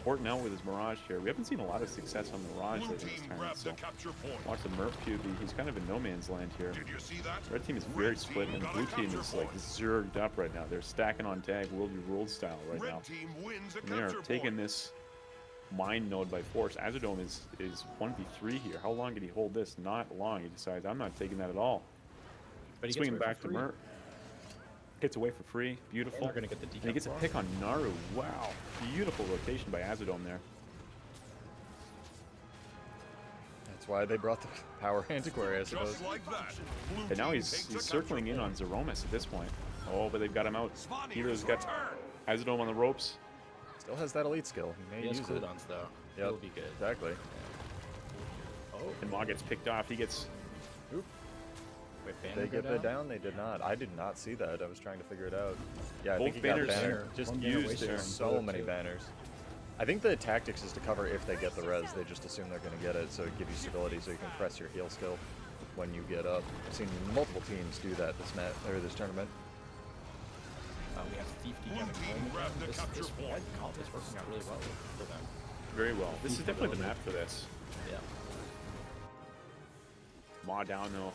porting out with his Mirage here. We haven't seen a lot of success on Mirage Blue lately this team tournament, grabs the so capture point. watch the Murph QB. He's kind of in no man's land here. Did you see that? Red team is Red very split, team and got a blue team capture is like point. zerged up right now. They're stacking on tag, World v World style right now. Red team wins a And they are capture taking point. this mine node by force. Azerdome is 1v3 here. How long did he hold this? Not long. He decides, I'm not taking that at all. But he gets Swinging away back for to free. Murph. Gets away for free. Beautiful. And they're gonna get the And he gets a decap pick on Naru. Wow. Beautiful rotation by Azerdome there. That's why they brought the power Antiquary, I suppose. Just like that. Blue And now team he's takes a circling in capture on Zeromus at this point. Oh, but they've got him out. Svanier's Hero's got return. Azerdome on the ropes. Still has that elite skill. He may He has use it. cooldowns, though. Yep, It'll be good. Exactly. Oh, And Ma gets picked off. He gets... wait, banner They go get it down? They did not. I did not see that. I was trying to figure it out. Yeah, I Both think he got banners banner. just One banner used wasted there. on So blue, many too. banners. I think the tactics is to cover if they get the res. They just assume they're going to get it, so it gives you stability, so you can press your heal skill when you get up. I've seen multiple teams do that this tournament. We have Thief Blue DK team grab the capture this point. red comp is working out really well for them. Very well. This is definitely the map for this. Yeah. Ma down though.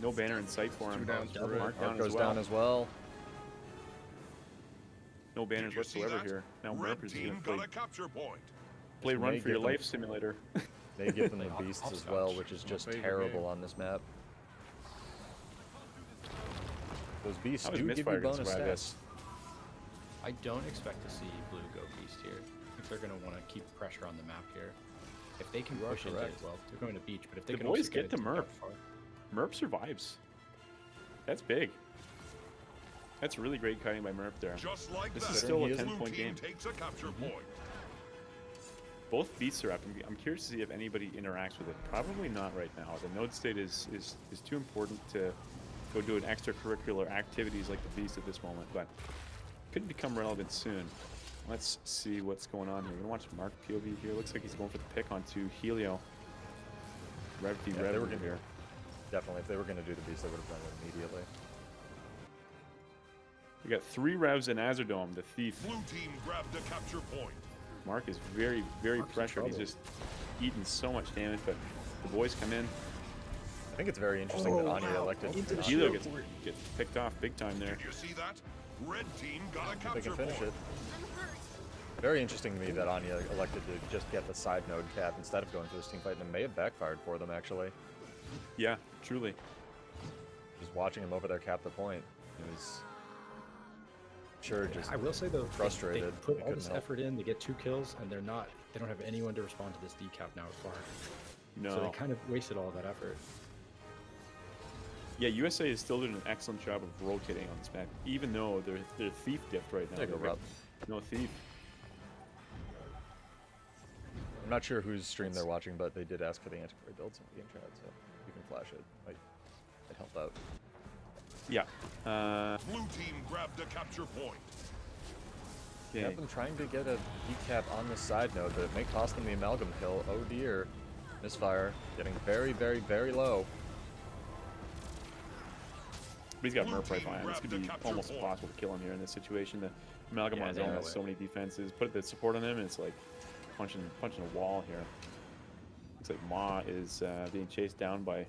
No banner in sight for him. Two down, Mark Mark down goes as well. down as well. No banners Did you see whatsoever that? here. Now Red Murph is team going to got play, a capture point. play Run may for Your give them- Life simulator. They give them the Hop- beasts as hopscotch. well, which is just favorite terrible game. on this map. Those beasts How does do give Misfire you gonna bonus survive stats. this? I don't expect to see blue go beast here. I think they're going to want to keep pressure on the map here. If they can You are push into correct. well, they're going to beach, but if they The can boys also get to it Merp. far- Merp survives. That's big. That's really great kiting by Merp there. Just like This that, is still a Blue 10-point team game. takes a capture point. Both beasts are up. I'm curious to see if anybody interacts with it. Probably not right now. The node state is too important to go do an extracurricular activities like the beast at this moment, but could become relevant soon. Let's see what's going on here. We're gonna watch Mark POV here. Looks like he's going for the pick onto Helio. Rev v Yeah, Rev they were over gonna here. Definitely, if they were going to do the beast, they would have done it immediately. We got 3 revs in Azerdome, the thief. Blue team grabbed a capture point. Mark is very, very Mark's in pressured. He's trouble. just eating so much damage, but the boys come in. I think it's very interesting that Anya elected. Into the Helio shield. gets picked off big time there. Did you see that? Red team got a They capture can finish point. it. Very interesting to me that Anya elected to just get the side node cap instead of going for this team fight, and it may have backfired for them actually. Yeah, truly. Just watching him over there cap the point, it was sure just I will say though, frustrated. They They put all couldn't this help. effort in, they get 2 kills, and they don't have anyone to respond to this decap now at far. No. So they kind of wasted all that effort. Yeah, USA is still doing an excellent job of rotating on this map, even though they're thief dipped right now. There you go, They're- Rob. No thief. I'm not sure whose stream they're watching, but they did ask for the antiquary builds in the game chat, so you can flash it. Might help out. Yeah. Blue team grabbed a capture point. You Okay. have them trying to get a decap on the side node, but it may cost them the amalgam kill. Oh dear. Misfire. Getting very, very, very low. But he's got Blue Merp right team behind him. This could grabbed be the capture almost point. impossible to kill him here in this situation. The Amalgam Yeah, on they zone know has it. so many defenses. Put the support on him, and it's like punching a wall here. Looks like Ma is being chased down by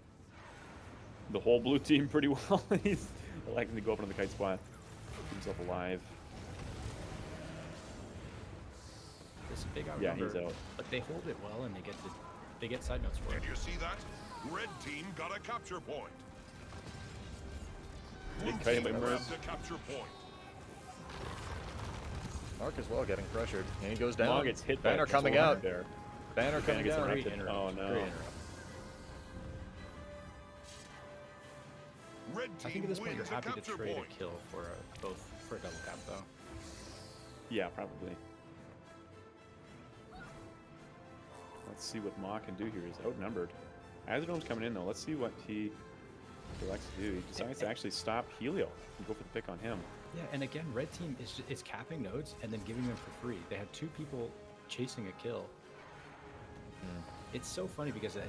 the whole blue team pretty well. He's electing to go up into the kite spot, keep himself alive. This big Yeah, outnumber, he's out. but they hold it well, and they get side notes for it. Did you see that? Red team got a capture point. Big kiting by Grabbed Merp. a capture point. Mark as well getting pressured. And he goes down. Ma gets hit by Banner a coming tornado out. there. Banner coming gets down. interrupted. Great interrupt. Oh, no. Great interrupt. Red I think team at this point you're wins a happy to capture trade a point. kill for both for a double cap though. Yeah, probably. Let's see what Ma can do here. He's outnumbered. Azadome's coming in though. Let's see what he elects to do. He decides to actually stop Helio and go for the pick on him. Yeah, and again, red team is capping nodes and then giving them for free. They had 2 people chasing a kill. It's so funny because at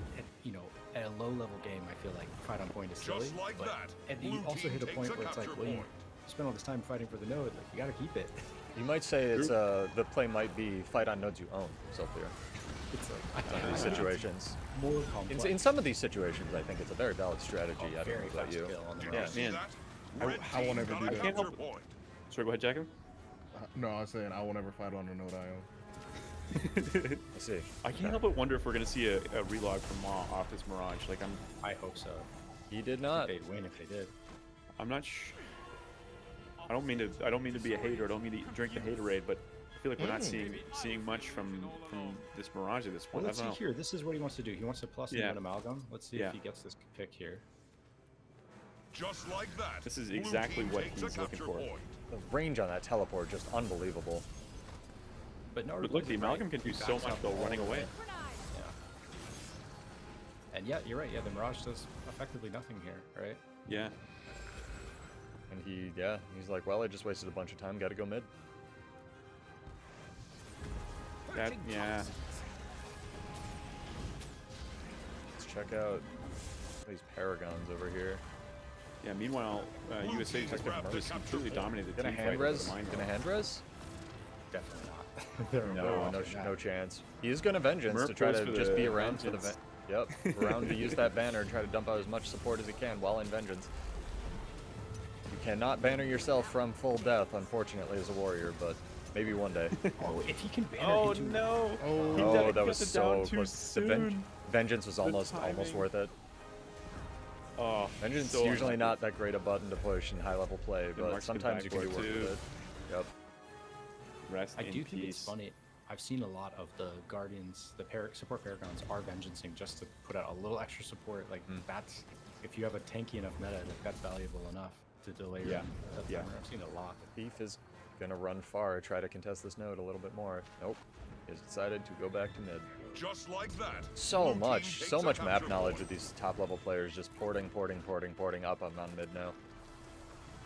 a low level game, I feel like fight on point is silly. Just like but that, and blue you also team hit a takes point a where it's like, capture well, you point. spend all this time fighting for the node, like you got to keep it. You might say it's the play might be fight on nodes you own, self-clear. It's like In these situations. more complex. In some of these situations, I think it's a very valid strategy. I don't very know about fast you. kill on the Did Yeah, you see man. that? I Red won't team ever got do a that. Can't capture help it. point. Sorry, go ahead, Jacob. No, I was saying I won't ever fight on a node I own. I see. I can't help but wonder if we're gonna see a relog from Ma off this Mirage. Like I hope so. He did not. They'd win if they did. I'm not sure. I don't mean to be a hater. I don't mean to drink the haterade, but I feel like we're not seeing much from this Mirage at this Well, point. let's I see don't know. here. This is what he wants to do. He wants to plus Yeah. one amalgam. Let's see Yeah. if he gets this pick here. Just like that. This is blue exactly team what takes a he's looking capture for. point. The range on that teleport just unbelievable. But no, But look, the amalgam can do so much though running away. Yeah. And yeah, you're right. Yeah, the Mirage does effectively nothing here, right? Yeah. And he's like, well, I just wasted a bunch of time. Got to go mid. Yeah. Let's check out these paragons over here. Yeah. Meanwhile, USA team just grabbed the just capture completely point. dominated the Gonna team fight hand with res? the mind Gonna bomb. hand res? Definitely not. They're No chance. He is gonna vengeance Merp to try goes to for just the be around for the vengeance. Yep, around to use that banner and try to dump out as much support as he can while in vengeance. You cannot banner yourself from full death, unfortunately, as a warrior, but maybe one day. Oh, if he can banner Oh into no! He Oh, that was got it so down too close. The soon. vengeance was almost timing. worth it. Oh, Vengeance so is usually unlucky. not that great a button to push in high level play, but Mark's been sometimes you can do work backward, with it. Yep. Rest I in do think it's peace. funny. I've seen a lot of the Guardians, the support Paragons are vengeancing just to put out a little extra support. Like that's, if you have a tanky enough meta, that's valuable enough to delay your timer. I've seen a lot. Thief is gonna run far, try to contest this node a little bit more. Nope. He's decided to go back to mid. Just like that. So Blue much team takes a map capture knowledge point. with these top level players, just porting up. I'm on mid now.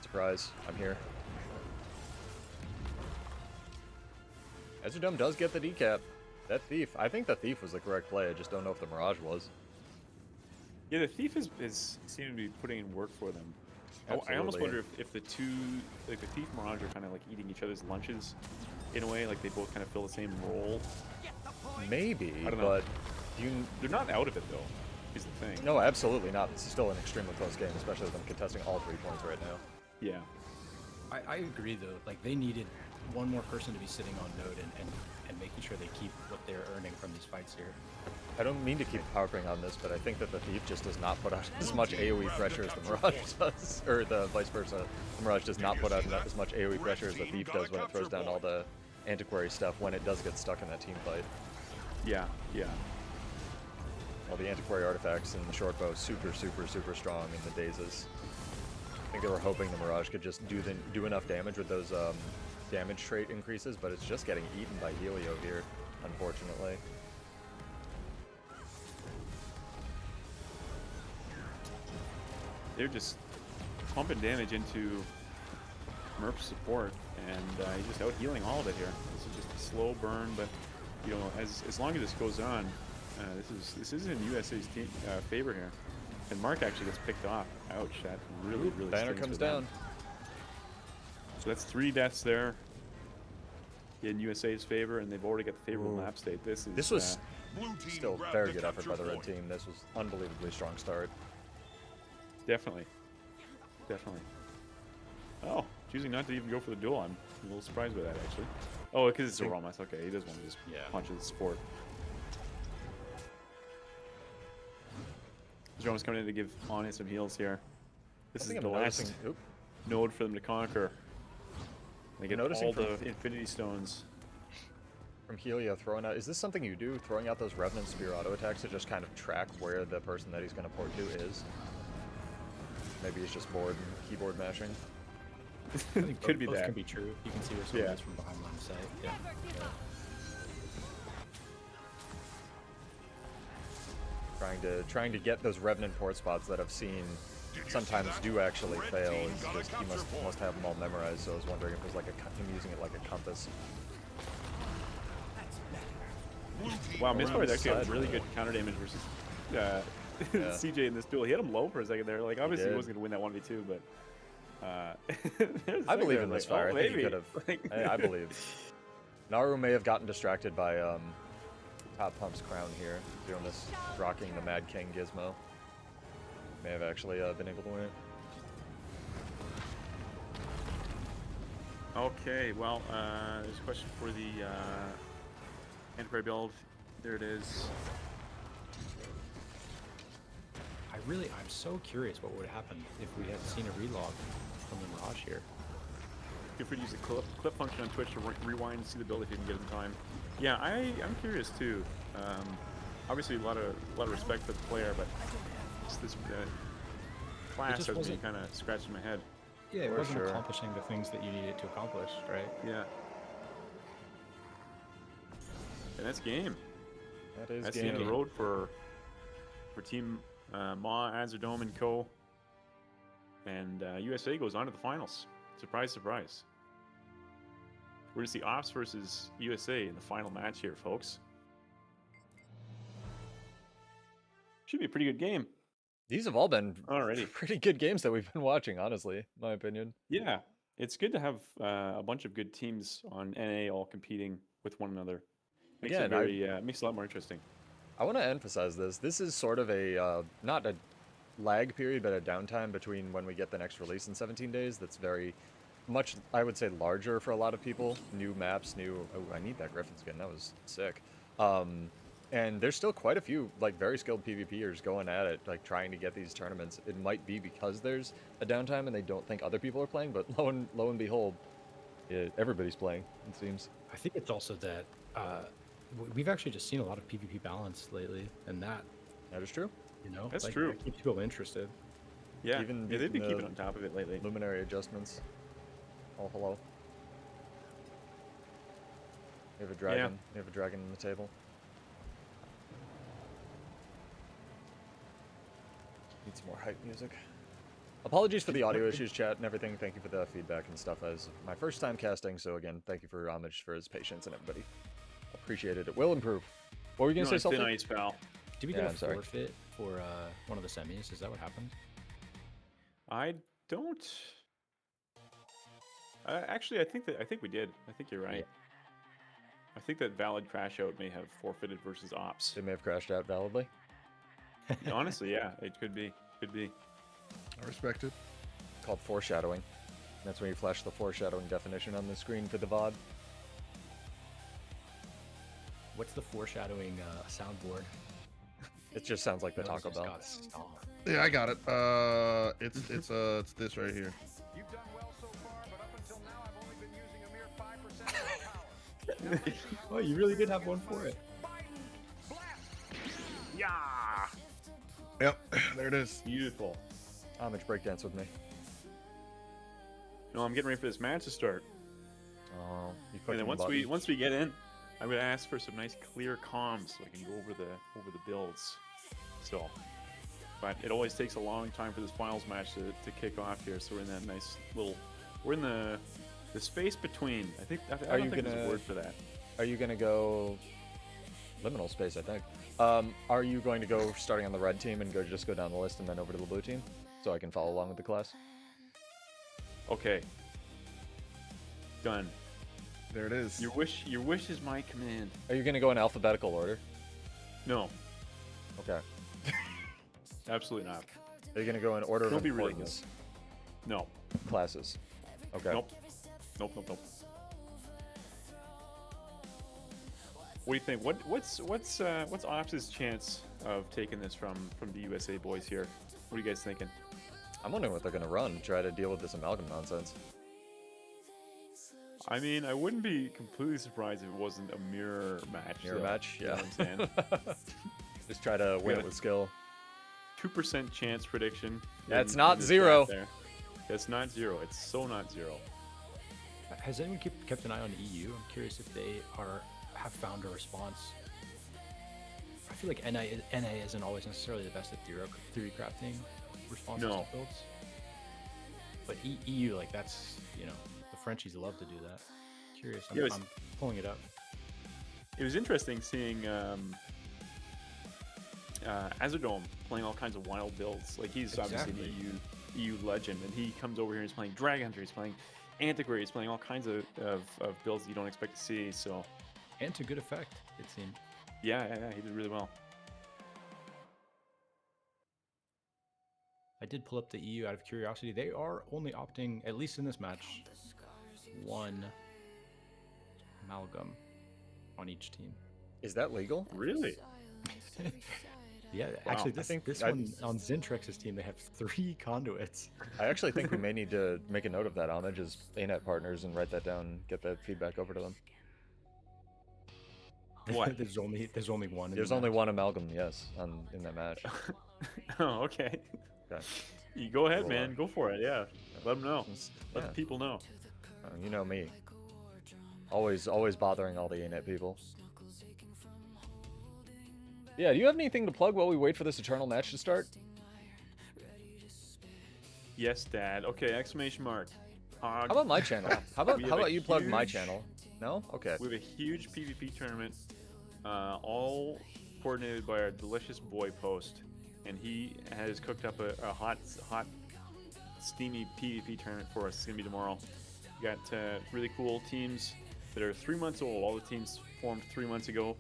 Surprise, I'm here. Ezerdome does get the decap. That Thief, I think the Thief was the correct play, I just don't know if the Mirage was. Yeah, the Thief is seeming to be putting in work for them. I almost Absolutely. wonder if the two, like the Thief and Mirage, are kind of like eating each other's lunches in a way, like they both kind of fill the same role. Maybe, I don't know. but you... They're not out of it though, is the thing. No, absolutely not. It's still an extremely close game, especially with them contesting all 3 points right now. Yeah. I agree though. Like they needed one more person to be sitting on node and making sure they keep what they're earning from these fights here. I don't mean to keep harping on this, but I think that the Thief just does not put out as much AoE pressure as the Mirage does, or the vice versa. The Mirage does not put out as much AoE pressure as the Thief does when it throws down all the antiquary stuff when it does get stuck in that team fight. Yeah, yeah. All the antiquary artifacts and the short bow super strong in the dazes. I think they were hoping the Mirage could just do enough damage with those damage trait increases, but it's just getting eaten by Helio here, unfortunately. They're just pumping damage into Murph's support, and he's just out healing all of it here. This is just a slow burn, but you know, as long as this goes on, this is in USA's team favor here. And Mark actually gets picked off. Ouch! That really Banner stings comes for them. down. So that's 3 deaths there in USA's favor, and they've already got the favorable map state. This was Blue team still grabbed very the good effort by the capture red point. team. This was unbelievably strong start. definitely. Oh, choosing not to even go for the duel. I'm a little surprised by that, actually. Oh, because it's a Romas. Okay, he does want to just punch his support. Romas coming in to give Ani some heals here. This is think the I'm last noticing- oop. node for them to conquer. They get noticing all from- the Infinity Stones. From Helio throwing out, is this something you do, throwing out those Revenant Spear auto attacks to just kind of track where the person that he's going to port to is? Maybe he's just bored and keyboard mashing. Could be Both that. can be true. You can see where someone Yeah. is from behind line of sight. Yeah. Trying to get those Revenant port spots that I've seen sometimes do actually fail. It's just he must have them all memorized. So I was wondering if it was like him using it like a compass. Blue team Wow, Mistborn the actually had side. really good counter damage versus CJ in this duel. He had him low for a second there. Like, obviously he did. wasn't going to win that 1v2, but... I believe in this fire. I think he could have. Like, I believe. Naru may have gotten distracted by Top Pump's crown here, doing this, rocking the Mad King gizmo. May have actually been able to win it. Okay, well, there's a question for the Antiquary build. There it is. I'm so curious what would have happened if we had seen a relog from the Mirage here. Feel free to use the clip function on Twitch to rewind and see the build if you can get it in time. Yeah, I'm curious too. Obviously, a lot of respect for the player, but just this class just has me wasn't- kind of scratching my head. Yeah, it For wasn't sure. accomplishing the things that you needed to accomplish, right? Yeah. And that's game. That is That's the end of game. the road for Team Ma, Azerdome, and Co. And USA goes on to the finals. Surprise, surprise. We're going to see Ops versus USA in the final match here, folks. Should be a pretty good game. These have all been Alrighty. pretty good games that we've been watching, honestly, in my opinion. Yeah, it's good to have a bunch of good teams on NA all competing with one another. Makes Again, it makes it a lot more interesting. I want to emphasize this. This is sort of a, not a lag period, but a downtime between when we get the next release in 17 days. That's very much, I would say, larger for a lot of people. New maps, new... Oh, I need that Griffin skin. That was sick. And there's still quite a few, like, very skilled PvPers going at it, like, trying to get these tournaments. It might be because there's a downtime and they don't think other people are playing, but lo and behold, everybody's playing, it seems. I think it's also that we've actually just seen a lot of PvP balance lately, and that, That is true. That's like, true. that keeps people interested. Yeah, Even they've been beating keeping the on top of it lately. Luminary adjustments. Oh, hello. You have a dragon. You have a dragon on the table. Need some more hype music. Apologies for the audio issues, chat, and everything. Thank you for the feedback and stuff. As my first time casting, so again, thank you for Homage for his patience and everybody. Appreciate it. It will improve. What were you gonna say, Thin something? ice, pal. Did we Yeah, get I'm a sorry. forfeit for one of the semis? Is that what happened? I don't. Actually, I think we did. I think you're right. I think that valid crash out may have forfeited versus ops. They may have crashed out validly. Honestly, yeah, it could be. Could be. I respect it. Called foreshadowing. That's when you flash the foreshadowing definition on the screen for the VOD. What's the foreshadowing soundboard? It just sounds like the Notice Taco it's Bell. got stall. Yeah, I got it. It's this right here. You've done well so far, but up until now, I've only been using a mere 5% of my power. Oh, you really did have one for it. Yeah. Yep, there it is. Beautiful. Homage breakdance with me. No, I'm getting ready for this match to start. Oh, you And then clicking once we get in, I'm gonna ask for some nice clear comms so I can go over the builds. So, but it always takes a long time for this finals match to kick off here. So we're in that nice little, we're in the space between. I don't think there's a word for that. Are you gonna go liminal space? I think. Are you going to go starting on the red team and just go down the list and then over to the blue team, so I can follow along with the class? Okay. Done. There it is. Your wish is my command. Are you gonna go in alphabetical order? No, Okay. absolutely not. Are you gonna go in order of Don't be importance? No. Classes. Okay. Nope. Nope. What do you think? What's Ops' chance of taking this from the USA boys here? What are you guys thinking? I'm wondering what they're gonna run. Try to deal with this amalgam nonsense. I mean, I wouldn't be completely surprised if it wasn't a mirror match. Mirror though. match, You know yeah. what I'm saying? Just try to win it with skill. 2% chance prediction. That's in not this zero. draft there. That's not zero. It's so not zero. Has anyone kept an eye on EU? I'm curious if they have found a response. I feel like NA isn't always necessarily the best at theory crafting responses No. to builds. But EU, like, that's, the Frenchies love to do that. Curious. Yeah, I'm pulling it up. It was interesting seeing Azerdome playing all kinds of wild builds. Like, he's obviously an EU legend, and he comes over here and he's playing Drag Hunter, he's playing Antiquary, he's playing all kinds of builds that you don't expect to see. So, And to good effect, it seemed. yeah, he did really well. I did pull up the EU out of curiosity. They are only opting, at least in this match, one amalgam on each team. Is that legal? Really? Yeah, Wow. actually, I think this one on Zintrex's team, they have 3 conduits. I actually think we may need to make a note of that, Homage, as ANET partners, and write that down and get that feedback over to them. What? there's only one. in There's the only match. one amalgam, yes, in that match. Oh, okay. Okay. You go ahead, Roll man. on. Go for it. Yeah. Let them know. Let Yeah. the people know. You know me. Always bothering all the ANET people. Yeah, do you have anything to plug while we wait for this Eternal match to start? Yes, Dad. Okay, exclamation mark. How about my channel? How We have a about you plug my huge- channel? No? Okay. We have a huge PvP tournament, all coordinated by our delicious boy Post, and he has cooked up a hot, steamy PvP tournament for us. It's gonna be tomorrow. We got really cool teams that are 3 months old. All the teams formed 3 months ago,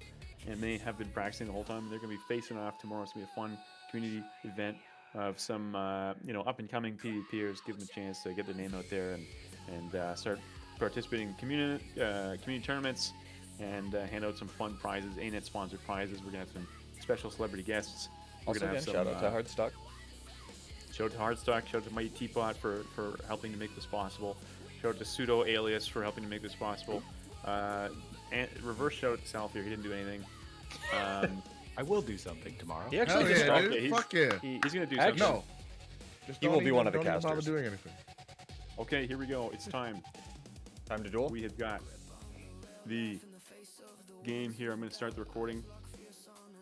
and they have been practicing the whole time. They're gonna be facing off tomorrow. It's gonna be a fun community event of some up and coming PvPers. Give them a chance to get their name out there and start participating in community tournaments and hand out some fun prizes, ANET sponsored prizes. We're gonna have some special celebrity guests. We're Also, gonna again, have shout out to Hardstock. Shout out to Hardstock. Shout out to Mighty Teapot for helping to make this possible. Shout out to Pseudo Alias for helping to make this possible. reverse shout out to Self here. He didn't do anything. I will do something tomorrow. He actually Hell just yeah, okay, dude. he's- Fuck yeah. He's gonna do Actually- something. No. Just He will don't be one of the don't even bother casters. doing anything. Okay, here we go. It's time. Time to duel. We have got the game here. I'm going to start the recording.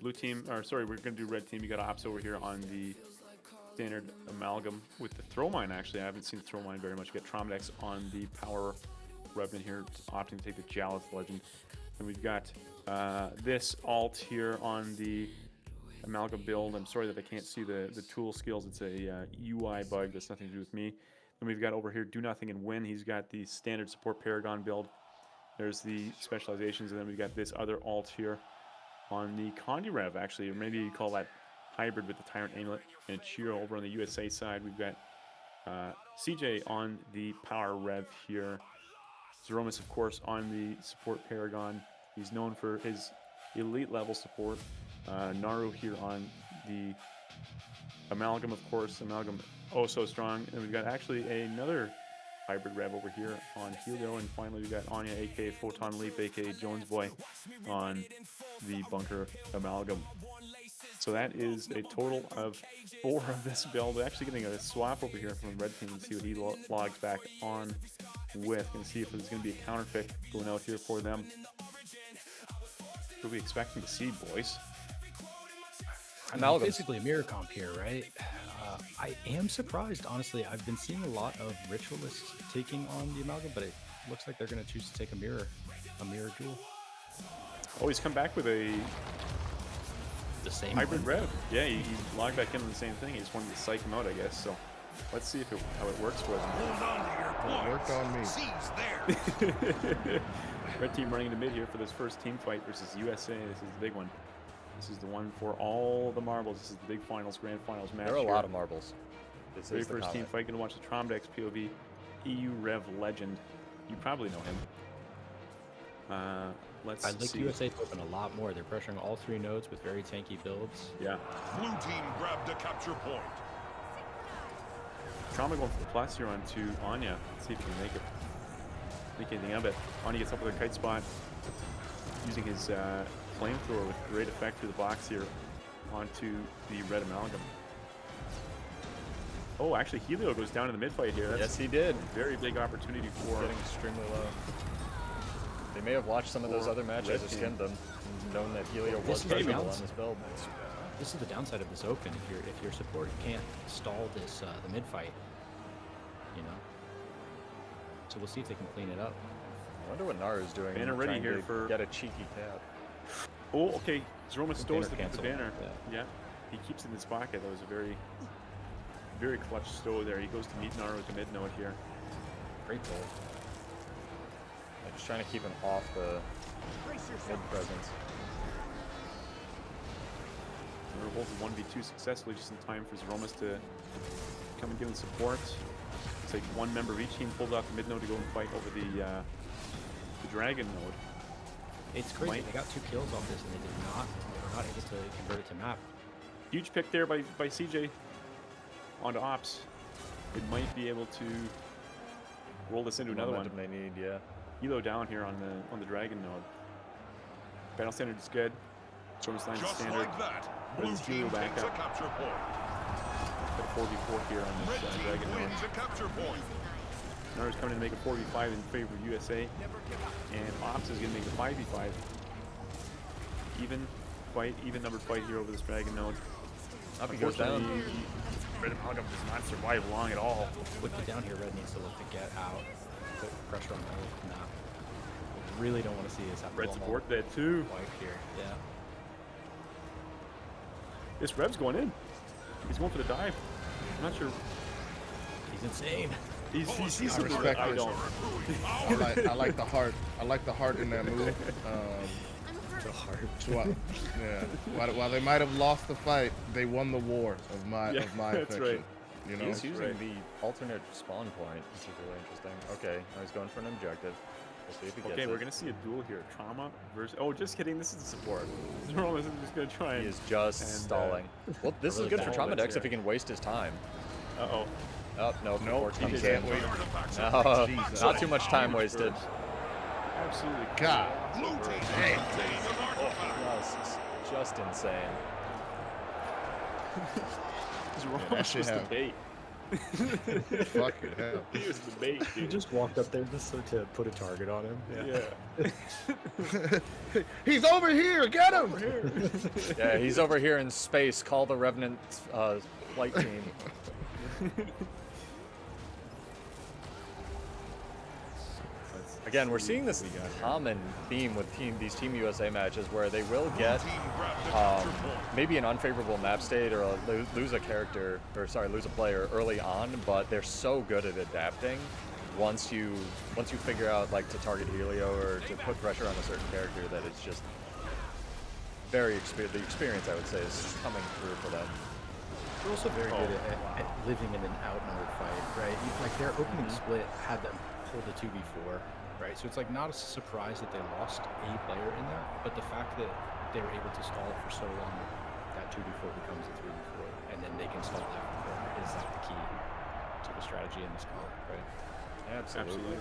Blue team, or sorry, we're going to do red team. You got Ops over here on the standard amalgam with the throw mine. Actually, I haven't seen the throw mine very much. We got Tromedex on the power Revenant here, opting to take the Jalith Legend. And we've got this alt here on the amalgam build. I'm sorry that I can't see the tool skills. It's a UI bug. That's nothing to do with me. Then we've got over here Do Nothing and Win. He's got the standard support Paragon build. There's the specializations, and then we've got this other alt here on the Condi Rev, actually, or maybe you call that hybrid with the Tyrant Amulet. And Chiro over on the USA side. We've got CJ on the Power Rev here. Zeromus, of course, on the support Paragon. He's known for his elite level support. Naru here on the Amalgam, of course. Amalgam, oh so strong. And we've got actually another hybrid rev over here on Helio. And finally, we've got Anya, aka Photon Leap, aka Jones Boy, on the Bunker Amalgam. So that is a total of 4 of this build. We're actually getting a swap over here from Red Team and see what he logs back on with, and see if there's going to be a counter pick going out here for them. What are we expecting to see, boys? Amalgams. Basically a mirror comp here, right? I am surprised, honestly. I've been seeing a lot of ritualists taking on the amalgam, but it looks like they're going to choose to take a mirror duel. Oh, he's come back with a The same hybrid one. rev. Yeah, he logged back in on the same thing. He just wanted to psych him out, I guess. So let's see if how it works for them. Hold on to your It worked on me. Seize there. Red team running the mid here for this first team fight versus USA. This is the big one. This is the one for all the marbles. This is the big finals, grand finals match. There are a here. lot of marbles. This Very is the first team comment. fight. Gonna watch the Tromdex POV. EU Rev legend. You probably know him. Let's I'd like see. USA to open a lot more. They're pressuring all 3 nodes with very tanky builds. Yeah. Blue team grabbed a capture point. Trauma going for the plus here onto Anya. Let's see if he can make anything of it. Anya gets up with a kite spot, using his flamethrower with great effect through the box here onto the red amalgam. Oh, actually, Helio goes down in the mid fight here. That's Yes, he did. a very big opportunity for Getting extremely low. They may have watched some of those For other matches red or team. skinned them, known that Helio This was is the questionable balance. on this build. This is the downside of this open. If your support can't stall this the mid fight, you know. So we'll see if they can clean it up. I wonder what Naru's doing. Banner ready trying here to for- get a cheeky tap. Oh, okay. Zroma stows the cancel. banner. Yeah. Yeah. He keeps it in his pocket. That was a very, very clutch stow there. He goes to meet Naru at the mid node here. Great pull. Like, just trying to keep him off the mid presence. Naru holds the 1v2 successfully just in time for Zeromus to come and give him support. It's like one member of each team pulled off the mid node to go and fight over the dragon node. It's crazy. Might- They got 2 kills off this, and they were not able to convert it to map. Huge pick there by CJ onto Ops. It might be able to roll this into another Momentum one. they need, yeah. Elo down here on the dragon node. Battle standard is good. Service line Just standard. like that, blue Let's team Helo back takes a up. capture point. Got a 4v4 here on this Red team dragon node. wins a capture point. Naru's coming in to make a 4v5 in favor of USA. And Ops is going to make a 5v5. Even numbered fight here over this dragon node. Up he goes down. Unfortunately, Red Amalgam does not survive long at all. With the down here, Red needs to look to get out, put pressure on the map. Really don't want to see this happen. Red support that too. Wipe here, yeah. This Rev's going in. He's going for the dive. I'm not sure. He's insane. He's I something respect that I it. don't. I like the heart. I like the heart in that move. The heart. While they might have lost the fight, they won the war of my Yeah, affection. that's right. You know, He's using right. the alternate spawn point, which is really interesting. Okay, now he's going for an objective. We'll see if he gets Okay, it. we're gonna see a duel here. Trauma versus. Oh, just kidding. This is the support. Zeromus is just gonna try and. He is just and, stalling. Well, this is really good for bad Tromedex here. if he can waste his time. Uh-oh. Oh, no, Nope, unfortunately he he can't can't. wait. Artifacts No, are Jesus. not too much time wasted. Absolutely. God. Blue team Hey. has obtained an artifact. Just insane. That shit was the happened. bait. Fucking hell. He was the bait, You dude. just walked up there just so to put a target on him. Yeah. He's over here. Get him. Yeah, he's over here in space. Call the Revenant flight team. Again, we're seeing this common theme with these Team USA matches where they will get maybe an unfavorable map state or lose a character, or sorry, lose a player early on, but they're so good at adapting once you figure out like to target Helio or to put pressure on a certain character that it's just the experience I would say is coming through for them. They're also very good at living in an outnumbered fight, right? Like their opening split had them pull the 2v4, right? So it's like not a surprise that they lost a player in there, but the fact that they were able to stall it for so long, that 2v4 becomes a 3v4, and then they can stall that from there is like the key to the strategy in this comp, right? Absolutely.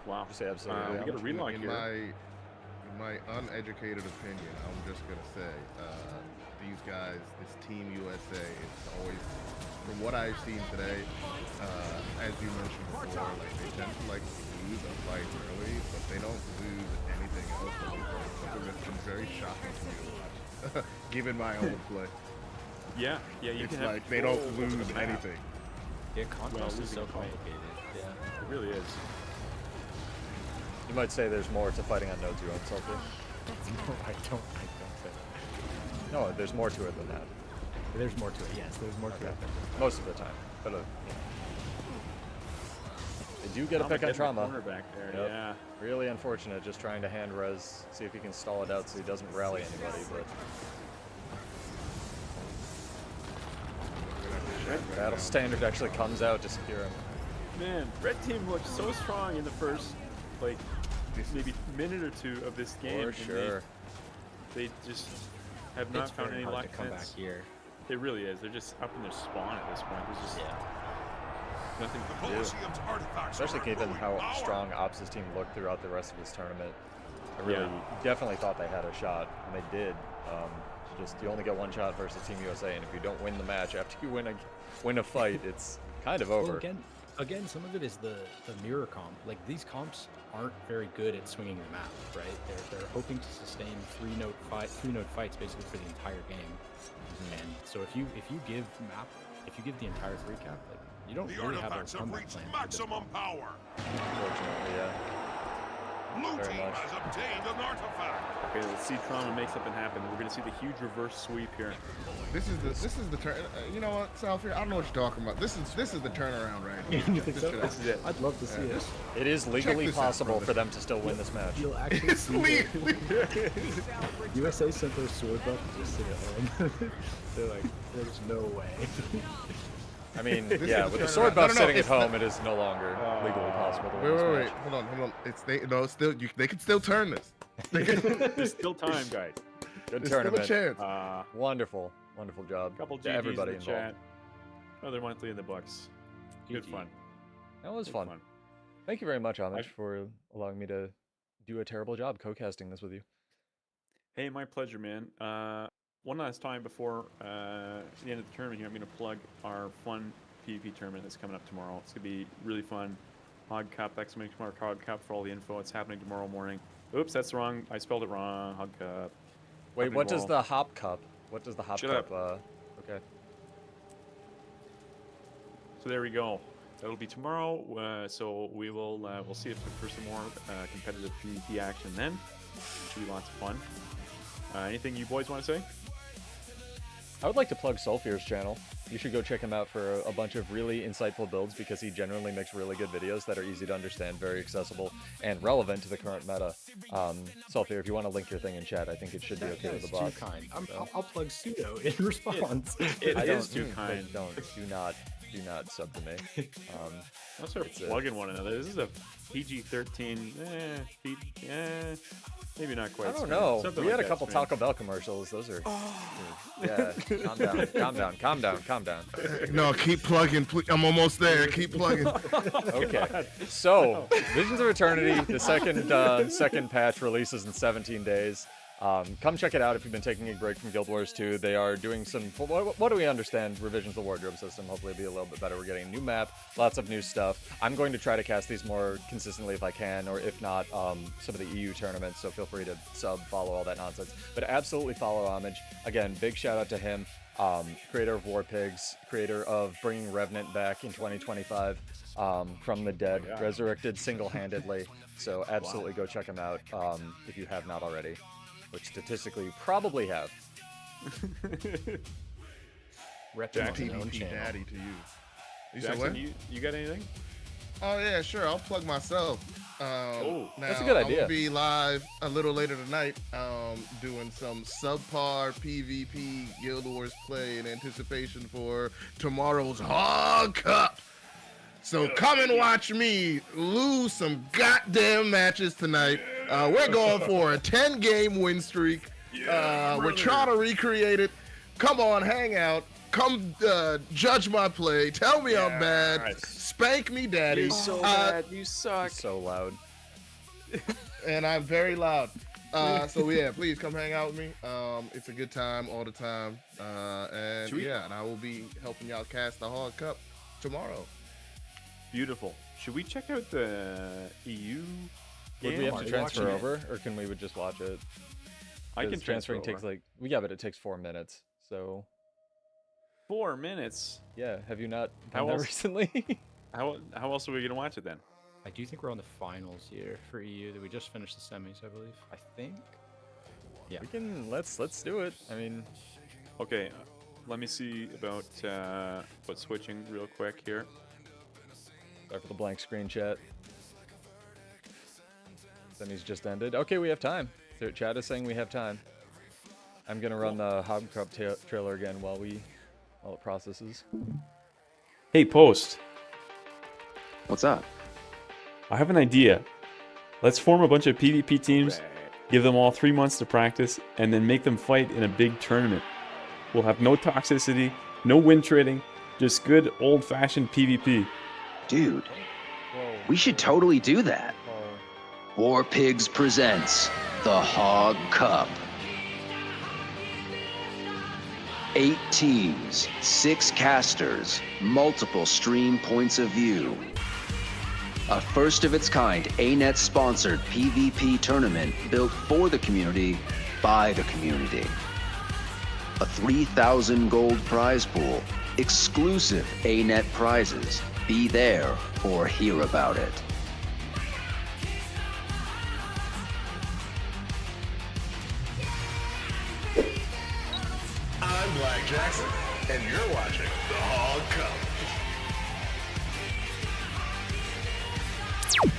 Wow. You say absolutely. We got a relog here. In my uneducated opinion, I'm just gonna say, these guys, this Team USA, it's always, from what I've seen today, as you mentioned before, like they tend to like lose a fight early, but they don't lose anything else. Something that's been very shocking to me to watch, given my own play. Yeah, you It's can have like they don't control over lose the map. anything. Yeah, contrast is losing so a fight. complicated. Yeah. It really is. You might say there's more to fighting on nodes your own self. No, I don't say that. No, there's more to it than that. There's more to it. Yes, there's more to it. Most of the time. But they do get a pick on trauma. Corner back there. Yep. Yeah. Really unfortunate, just trying to hand res, see if he can stall it out so he doesn't rally anybody, but battle standard actually comes out to secure him. Man, red team looked so strong in the first, like, maybe minute or two of this game. For and sure. They just have not It's found very any hard luck to come back since. here. It really is. They're just up in their spawn at this point. There's just nothing The to do. Colosseum's artifacts Especially are given growing how power. strong Ops' team looked throughout the rest of this tournament. I really definitely thought they had a shot, and they did. You only get one shot versus Team USA, and if you don't win the match after you win a fight, it's kind of over. Well, again, some of it is the mirror comp. Like these comps aren't very good at swinging the map, right? They're hoping to sustain three node fights basically for the entire game. And so if you give the entire 3 cap, like you don't The really have a artifacts have comeback reached plan. maximum power. Unfortunately, yeah. Blue Very team much. has obtained an artifact. Okay, let's see Trauma make something happen. We're going to see the huge reverse sweep here. This is the turn. You know what, Southfield? I don't know what you're talking about. This is the turnaround right here. You think so? This is it. I'd love to see it. It is legally this out, possible brother. for them to still win this match. You'll actually see it. USA sent their sword buff to just sit at home. They're like, there's no way. I mean, This yeah, is with the the sword turnaround. buff No, no, sitting at it's home, it is no longer legally possible to win this Wait. match. Hold on. They can still turn this. There's still time, guys. Good There's still a tournament. chance. Wonderful job. Couple to GGs everybody in the involved. chat. Another monthly in the books. Good GG. fun. That was Good fun. Thank you very much, Amish, for allowing me to do a terrible job co-casting this with you. Hey, my pleasure, man. One last time before the end of the tournament here, I'm going to plug our fun PvP tournament that's coming up tomorrow. It's going to be really fun. Hog Cup, exclamation mark Hog Cup for all the info. It's happening tomorrow morning. Oops, that's wrong. I spelled it wrong. Hog Cup. Wait, Happening what does tomorrow. the Hop Cup? What does the Hop Shut Cup? up. Okay. So there we go. That'll be tomorrow. So we will we'll see if for some more competitive PvP action then. Should be lots of fun. Anything you boys want to say? I would like to plug Sulfier's channel. You should go check him out for a bunch of really insightful builds because he generally makes really good videos that are easy to understand, very accessible, and relevant to the current meta. Sulfier, if you want to link your thing in chat, I think it should be okay with the That's bot. too kind. I'll plug pseudo in response. It I is don't- too kind. Do not. do not sub to me. Let's start It's a- plugging one another. This is a PG-13. Maybe not quite. I don't stream. know. Something We like had a that couple stream. Taco Bell commercials. Those are. Yeah. Calm down. Calm down. Calm down. Calm down. No, keep plugging. Please. I'm almost there. Keep plugging. Okay. So, Visions of Eternity, the second patch releases in 17 days. Come check it out if you've been taking a break from Guild Wars 2. They are doing some, what do we understand? Revisions to the wardrobe system. Hopefully it'll be a little bit better. We're getting a new map, lots of new stuff. I'm going to try to cast these more consistently if I can, or if not, some of the EU tournaments. So feel free to sub, follow all that nonsense. But absolutely follow Homage. Again, big shout out to him. Creator of War Pigs, creator of bringing Revenant back in 2025 from the dead, resurrected single-handedly. So absolutely go check him out if you have not already. Which statistically you probably have. Rep on his own PvP channel. daddy to you. You said Jackson, what? you got anything? Oh yeah, sure. I'll plug myself. That's a good I'm idea. gonna be live a little later tonight, doing some subpar PvP Guild Wars play in anticipation for tomorrow's Hog Cup. So come and watch me lose some goddamn matches tonight. We're going for a 10-game win streak. We're trying to recreate it. Come on, hang out. Come judge my play. Tell me I'm bad. Yes. Spank me, daddy. You're so bad. You suck. So loud. And I'm very loud. So yeah, please come hang out with me. It's a good time all the time. And Sweet. yeah, and I will be helping y'all cast the Hog Cup tomorrow. Beautiful. Should we check out the EU Would game? we have Are to you transfer watching it? over, or can we would just watch it? I can 'Cause transfer transferring takes over. like yeah, but it takes 4 minutes. So 4 minutes. yeah, have you not How done that else- recently? How else are we gonna watch it then? I do think we're on the finals here for EU. That we just finished the semis, I believe. I think. Yeah. We can let's do it. I mean, Okay, let me see about switching real quick here. sorry for the blank screen chat. Semis just ended. Okay, we have time. Chat is saying we have time. I'm gonna run the Hog Cup trailer again while it processes. Hey, Post. What's up? I have an idea. Let's form a bunch of PvP teams, give them all 3 months to practice, and then make them fight in a big tournament. We'll have no toxicity, no win trading, just good old-fashioned PvP. Dude, Whoa. we should totally do that. Oh. War Pigs presents the Hog Cup. 8 teams, 6 casters, multiple stream points of view. A first of its kind ANET sponsored PvP tournament built for the community by the community. A 3,000 gold prize pool, exclusive ANET prizes. Be there or hear about it. I'm Black Jackson, and you're watching the Hog Cup.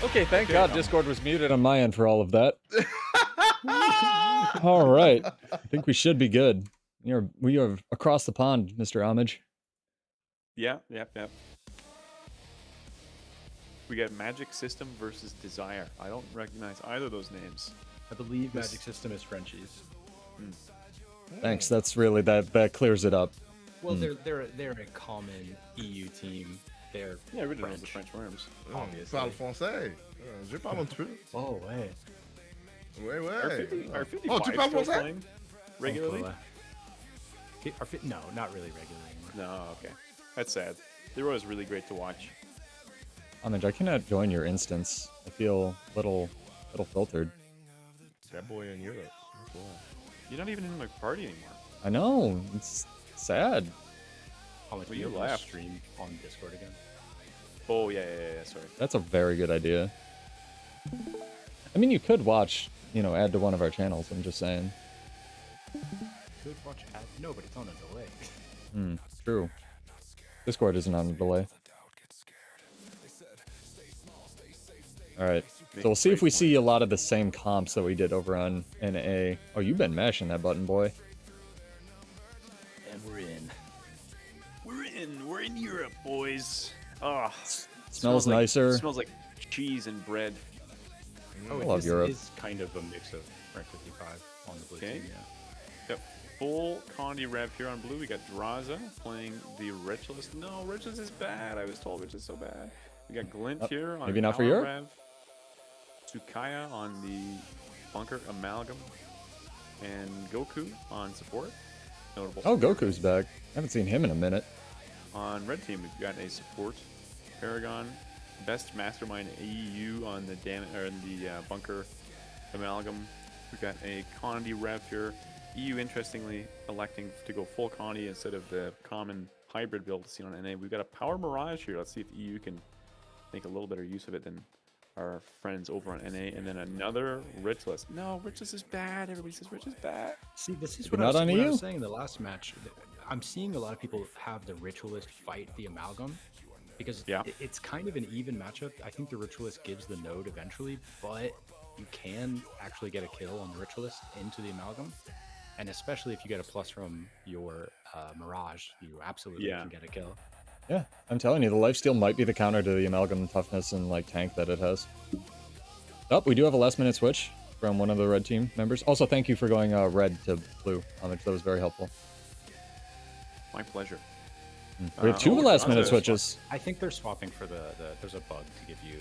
Okay, thank God Discord was muted on my end for all of that. All right, I think we should be good. We are across the pond, Mr. Homage. Yeah. We got Magic System versus Desire. I don't recognize either of those names. I believe Magic System is Frenchies. Thanks. That's really that clears it up. Well, they're a common EU team. They're Yeah, everybody knows the French. French worms. Obviously. Parle français. Je parle un peu. Oh, ouais. Ouais, Are ouais. 50, are 55 Oh, tu parles still français? playing regularly? No, not really regularly anymore. No, okay. That's sad. They were always really great to watch. Homage, I cannot join your instance. I feel a little filtered. That boy in Europe. That's why. You're not even in my party anymore. I know. It's sad. How much Well, we you able to laughed. stream on Discord again? Oh, yeah, sorry. That's a very good idea. I mean, you could watch, add to one of our channels. I'm just saying. Could watch ad. No, but it's on a delay. True. Discord isn't on a delay. All right. So we'll see if we see a lot of the same comps that we did over on NA. Oh, you've been mashing that button, boy. And we're in. We're in Europe, boys. Oh, Smells like, nicer. Smells like cheese and bread. Oh, I love this Europe. is kind of a mix of rank 55 on the blue Okay. team, yeah. Got full Condi rev here on blue. We got Draza playing the Richless. No, Richless is bad. I was told Richless is so bad. We got Glint here on maybe not for Power Europe? Rev. Tsukaya on the Bunker Amalgam. And Goku on support. Notable. Oh, support. Goku's back. Haven't seen him in a minute. On red team, we've got a support Paragon, best mastermind AEU on the Bunker Amalgam. We've got a Condi rev here. EU, interestingly, electing to go full Condi instead of the common hybrid build seen on NA. We've got a Power Mirage here. Let's see if EU can make a little better use of it than our friends over on NA. And then another Richless. No, Richless is bad. Everybody says Richless is bad. See, this is You're what, not on what I EU? was saying in the last match. I'm seeing a lot of people have the Ritualist fight the Amalgam because Yeah. it's kind of an even matchup. I think the Ritualist gives the node eventually, but you can actually get a kill on the Ritualist into the Amalgam. And especially if you get a plus from your Mirage, you absolutely Yeah. can get a kill. Yeah, I'm telling you, the lifesteal might be the counter to the Amalgam toughness and like tank that it has. Oh, we do have a last minute switch from one of the red team members. Also, thank you for going red to blue. That was very helpful. My pleasure. We have two oh, last minute Draza. switches. I think they're swapping for the there's a bug to give you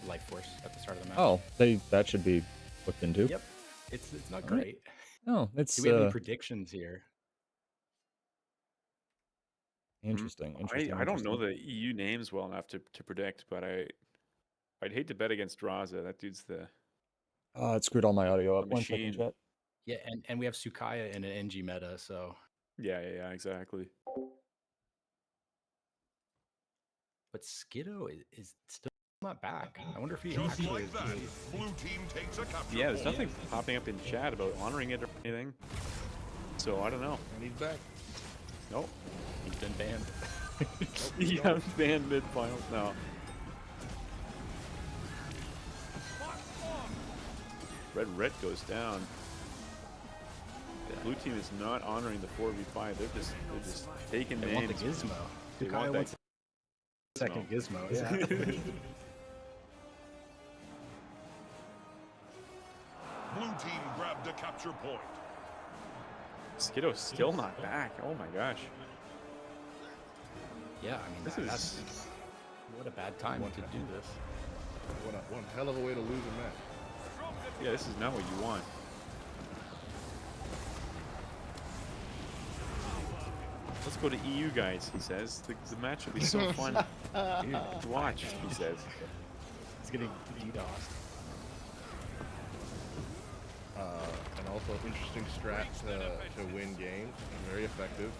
life force at the start of the match. Oh, that should be looked into. Yep. It's not great. No, it's Do we have any predictions here? interesting. I don't know the EU names well enough to predict, but I'd hate to bet against Draza. That dude's the Oh, it screwed all my audio up. The 1 second, machine. chat. Yeah, and we have Tsukaya in an NG meta, so yeah, exactly. but Skiddo is still not back. I wonder if he Just actually like is. that, blue team takes a capture Yeah, there's point. nothing popping up in chat about honoring it or anything. So I don't know. And he's back. Nope. He's been banned. Yeah, banned mid finals. No. Red goes down. The blue team is not honoring the 4v5. They're just taking They names. want the Gizmo. They Tsukaya want wants that a second Gizmo. Yeah. Blue team grabbed a capture point. Skiddo's still not back. Oh my gosh. Yeah, I mean, This that's is what a bad time to do this. One hell of a way to lose a match. yeah, this is not what you want. Let's go to EU, guys, he says. The match will be so fun to watch, he says. He's getting DDoSed. And also interesting strat to win games. Very effective.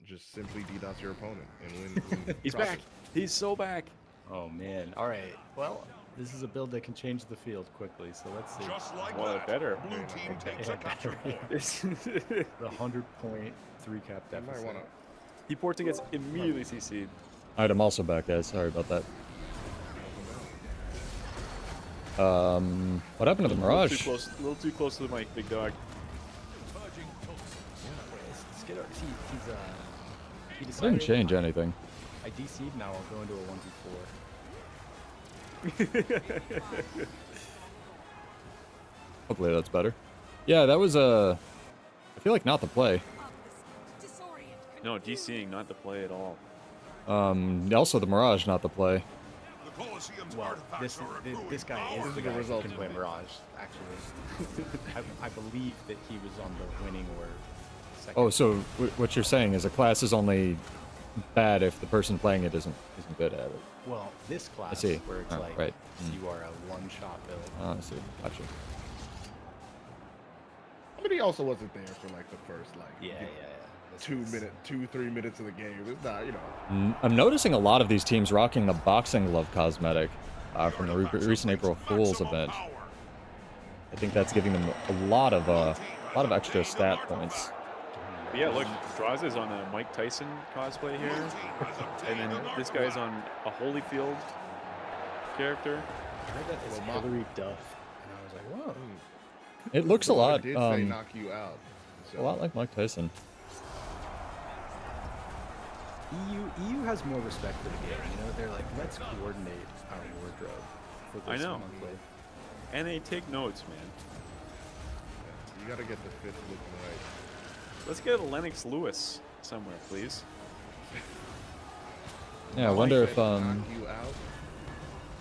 Just simply DDoS your opponent and win. He's back. He's so back. Oh man. All right. Well, this is a build that can change the field quickly. So let's see. Just like Well, that, better. blue team takes a Yeah, capture better. point. The 100-point 3-cap You might deficit. want to. He Porting gets immediately CC'd. Alright, I'm also back, guys. Sorry about that. What happened to the A Mirage? little too close to the mic, big dog. Skiddo, he Didn't decided. change anything. I DC'd now. I'll go into a 1v4. Hopefully that's better. Yeah, that was I feel like not the play. No, DCing, not the play at all. Also the Mirage, not the play. The Colosseum's Well, artifacts are a growing this guy power. is the the guy who result can of play it. Mirage. Actually, I believe that he was on the winning or second. Oh, so what you're saying is a class is only bad if the person playing it isn't good at it. Well, this class see. where it's Oh, like right. you are a one-shot build. Oh, I see. Gotcha. But he also wasn't there for like the first Yeah. This 3 minutes of the game. It's not, you know. I'm noticing a lot of these teams rocking the boxing glove cosmetic from the recent April Fool's event. I think that's giving them a lot of extra stat points. But yeah, look, Draza's on a Mike Tyson cosplay here. And then this guy's on a Holyfield character. I heard that it's Hillary Duff, and I was like, whoa. It looks a lot, Did say knock you out. a lot like Mike Tyson. EU has more respect for the game. You know, they're like, let's coordinate our wardrobe for this I know. monthly. And they take notes, man. You gotta get the fifth looking right. Let's get a Lennox Lewis somewhere, please. Yeah, I wonder if Knock you out.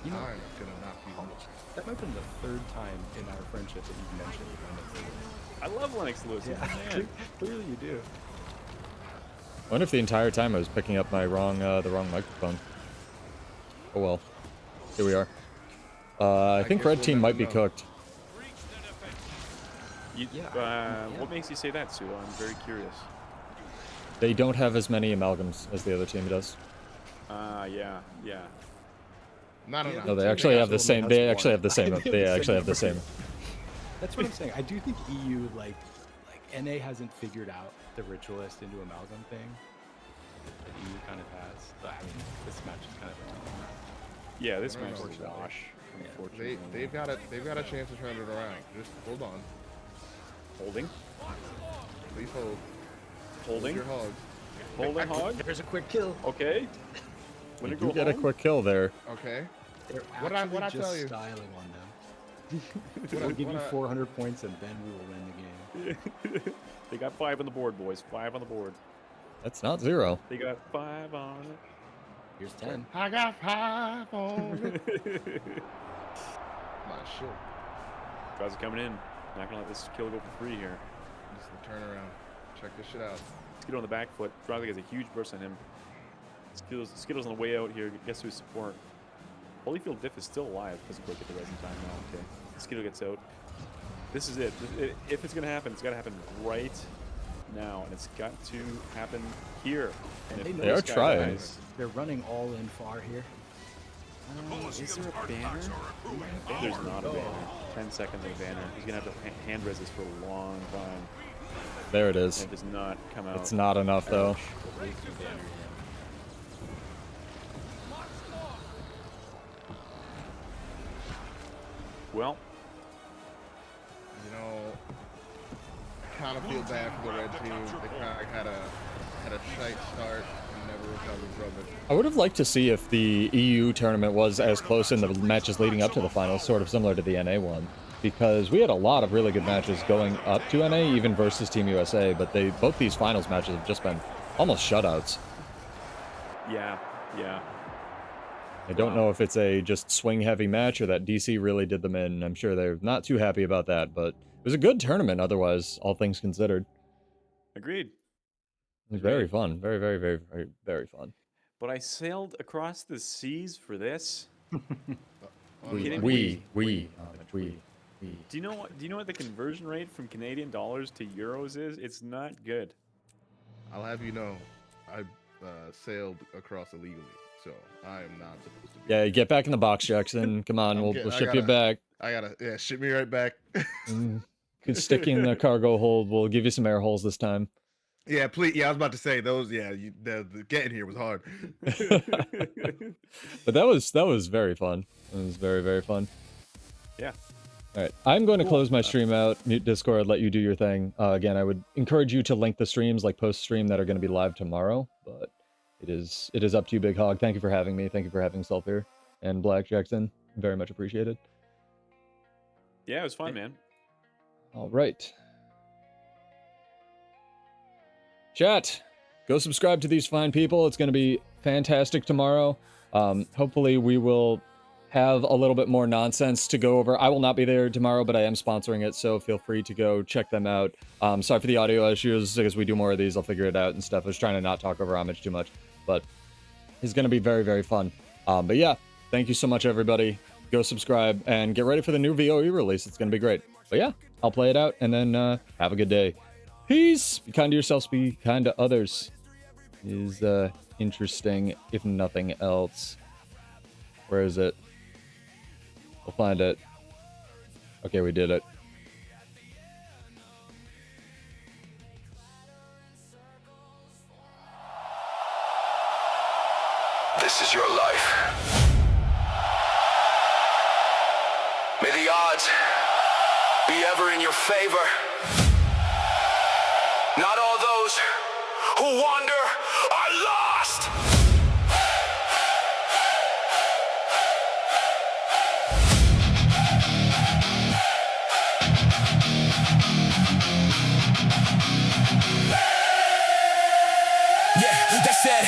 You know, I'm gonna knock you out. that might have been the third time in our friendship that you've mentioned Lennox Lewis. I love Lennox Lewis. He's the man. Clearly you do. I wonder if the entire time I was picking up my the wrong microphone. Oh well. Here we are. I think guess red we'll team never might be know. cooked. What makes you say that, Sudo? I'm very curious. They don't have as many amalgams as the other team does. Yeah. Not enough. No, they actually have the has same. one. They actually have the same. They They have the actually same have the same. That's what I'm saying. I do think EU, like NA hasn't figured out the ritualist into amalgam thing. That EU kind of has. But, I mean, this match is kind of a Yeah, this I don't match know. is a wash. Unfortunately. They've got a chance to turn it around. Just hold on. Holding. Please hold. Holding. Hold your hogs. Holding hog. There's a quick kill. Okay. You Winner do go get a home? quick kill there. Okay. They're What actually I just tell you? styling on them. We'll give you 400 points and then we will win the game. They got 5 on the board, boys. 5 on the board. That's not 0. They got 5 on it. Here's 10. I got 5 on it. My shit. Guys are coming in. Not gonna let this kill go for free here. Just the turnaround. Check this shit out. Skittle on the back foot. Drozig has a huge burst on him. Skittle's on the way out here. Gets to his support. Holyfield Diff is still alive. Doesn't quite get the resin time now. Okay. Skittle gets out. This is it. If it's gonna happen, it's gotta happen right now, and it's got to happen here. And if They They are this guy trying. dies- They're running all in far here. is there a banner? There's not a banner. 10 seconds of a banner. He's gonna have to hand res this for a long time. There it is. And it does not come out. It's not enough though. Well, You know, I kind of feel bad for the red team. They kind of had a shite start and never recovered from it. I would have liked to see if the EU tournament was as close in the matches leading up to the finals, sort of similar to the NA one, because we had a lot of really good matches going up to NA, even versus Team USA. But both these finals matches have just been almost shutouts. yeah. I don't know if it's a just swing heavy match or that DC really did them in. I'm sure they're not too happy about that, but it was a good tournament otherwise, all things considered. Agreed. It was very fun. Very, very, very, very, very fun. But I sailed across the seas for this. kidding We. Do you know what? Do you know what the conversion rate from Canadian dollars to euros is? It's not good. I'll have you know, I sailed across illegally, so I am not supposed to be. Yeah, get back in the box, Jackson. Come on, we'll I ship you back. I gotta, ship me right back. Could stick you in the cargo hold. We'll give you some air holes this time. Yeah, please. Yeah, I was about to say those. Yeah, the getting here was hard. But that was very fun. It was very, very fun. Yeah. All right, I'm going to close my stream out, mute Discord, let you do your thing. Again, I would encourage you to link the streams like post-stream that are going to be live tomorrow, but it is up to you, Big Hog. Thank you for having me. Thank you for having Self here and Black Jackson. Very much appreciated. Yeah, it was fun, man. All right. Chat, go subscribe to these fine people. It's going to be fantastic tomorrow. Hopefully we will have a little bit more nonsense to go over. I will not be there tomorrow, but I am sponsoring it, so feel free to go check them out. Sorry for the audio issues. As we do more of these, I'll figure it out and stuff. I was trying to not talk over Homage too much, but it's going to be very, very fun. But yeah, thank you so much, everybody. Go subscribe and get ready for the new VOE release. It's going to be great. But yeah, I'll play it out and then have a good day. Peace! Be kind to yourselves, be kind to others. Is interesting, if nothing else. Where is it? We'll find it. Okay, we did it. This is your life. May the odds be ever in your favor. Not all those who wander are lost. lost!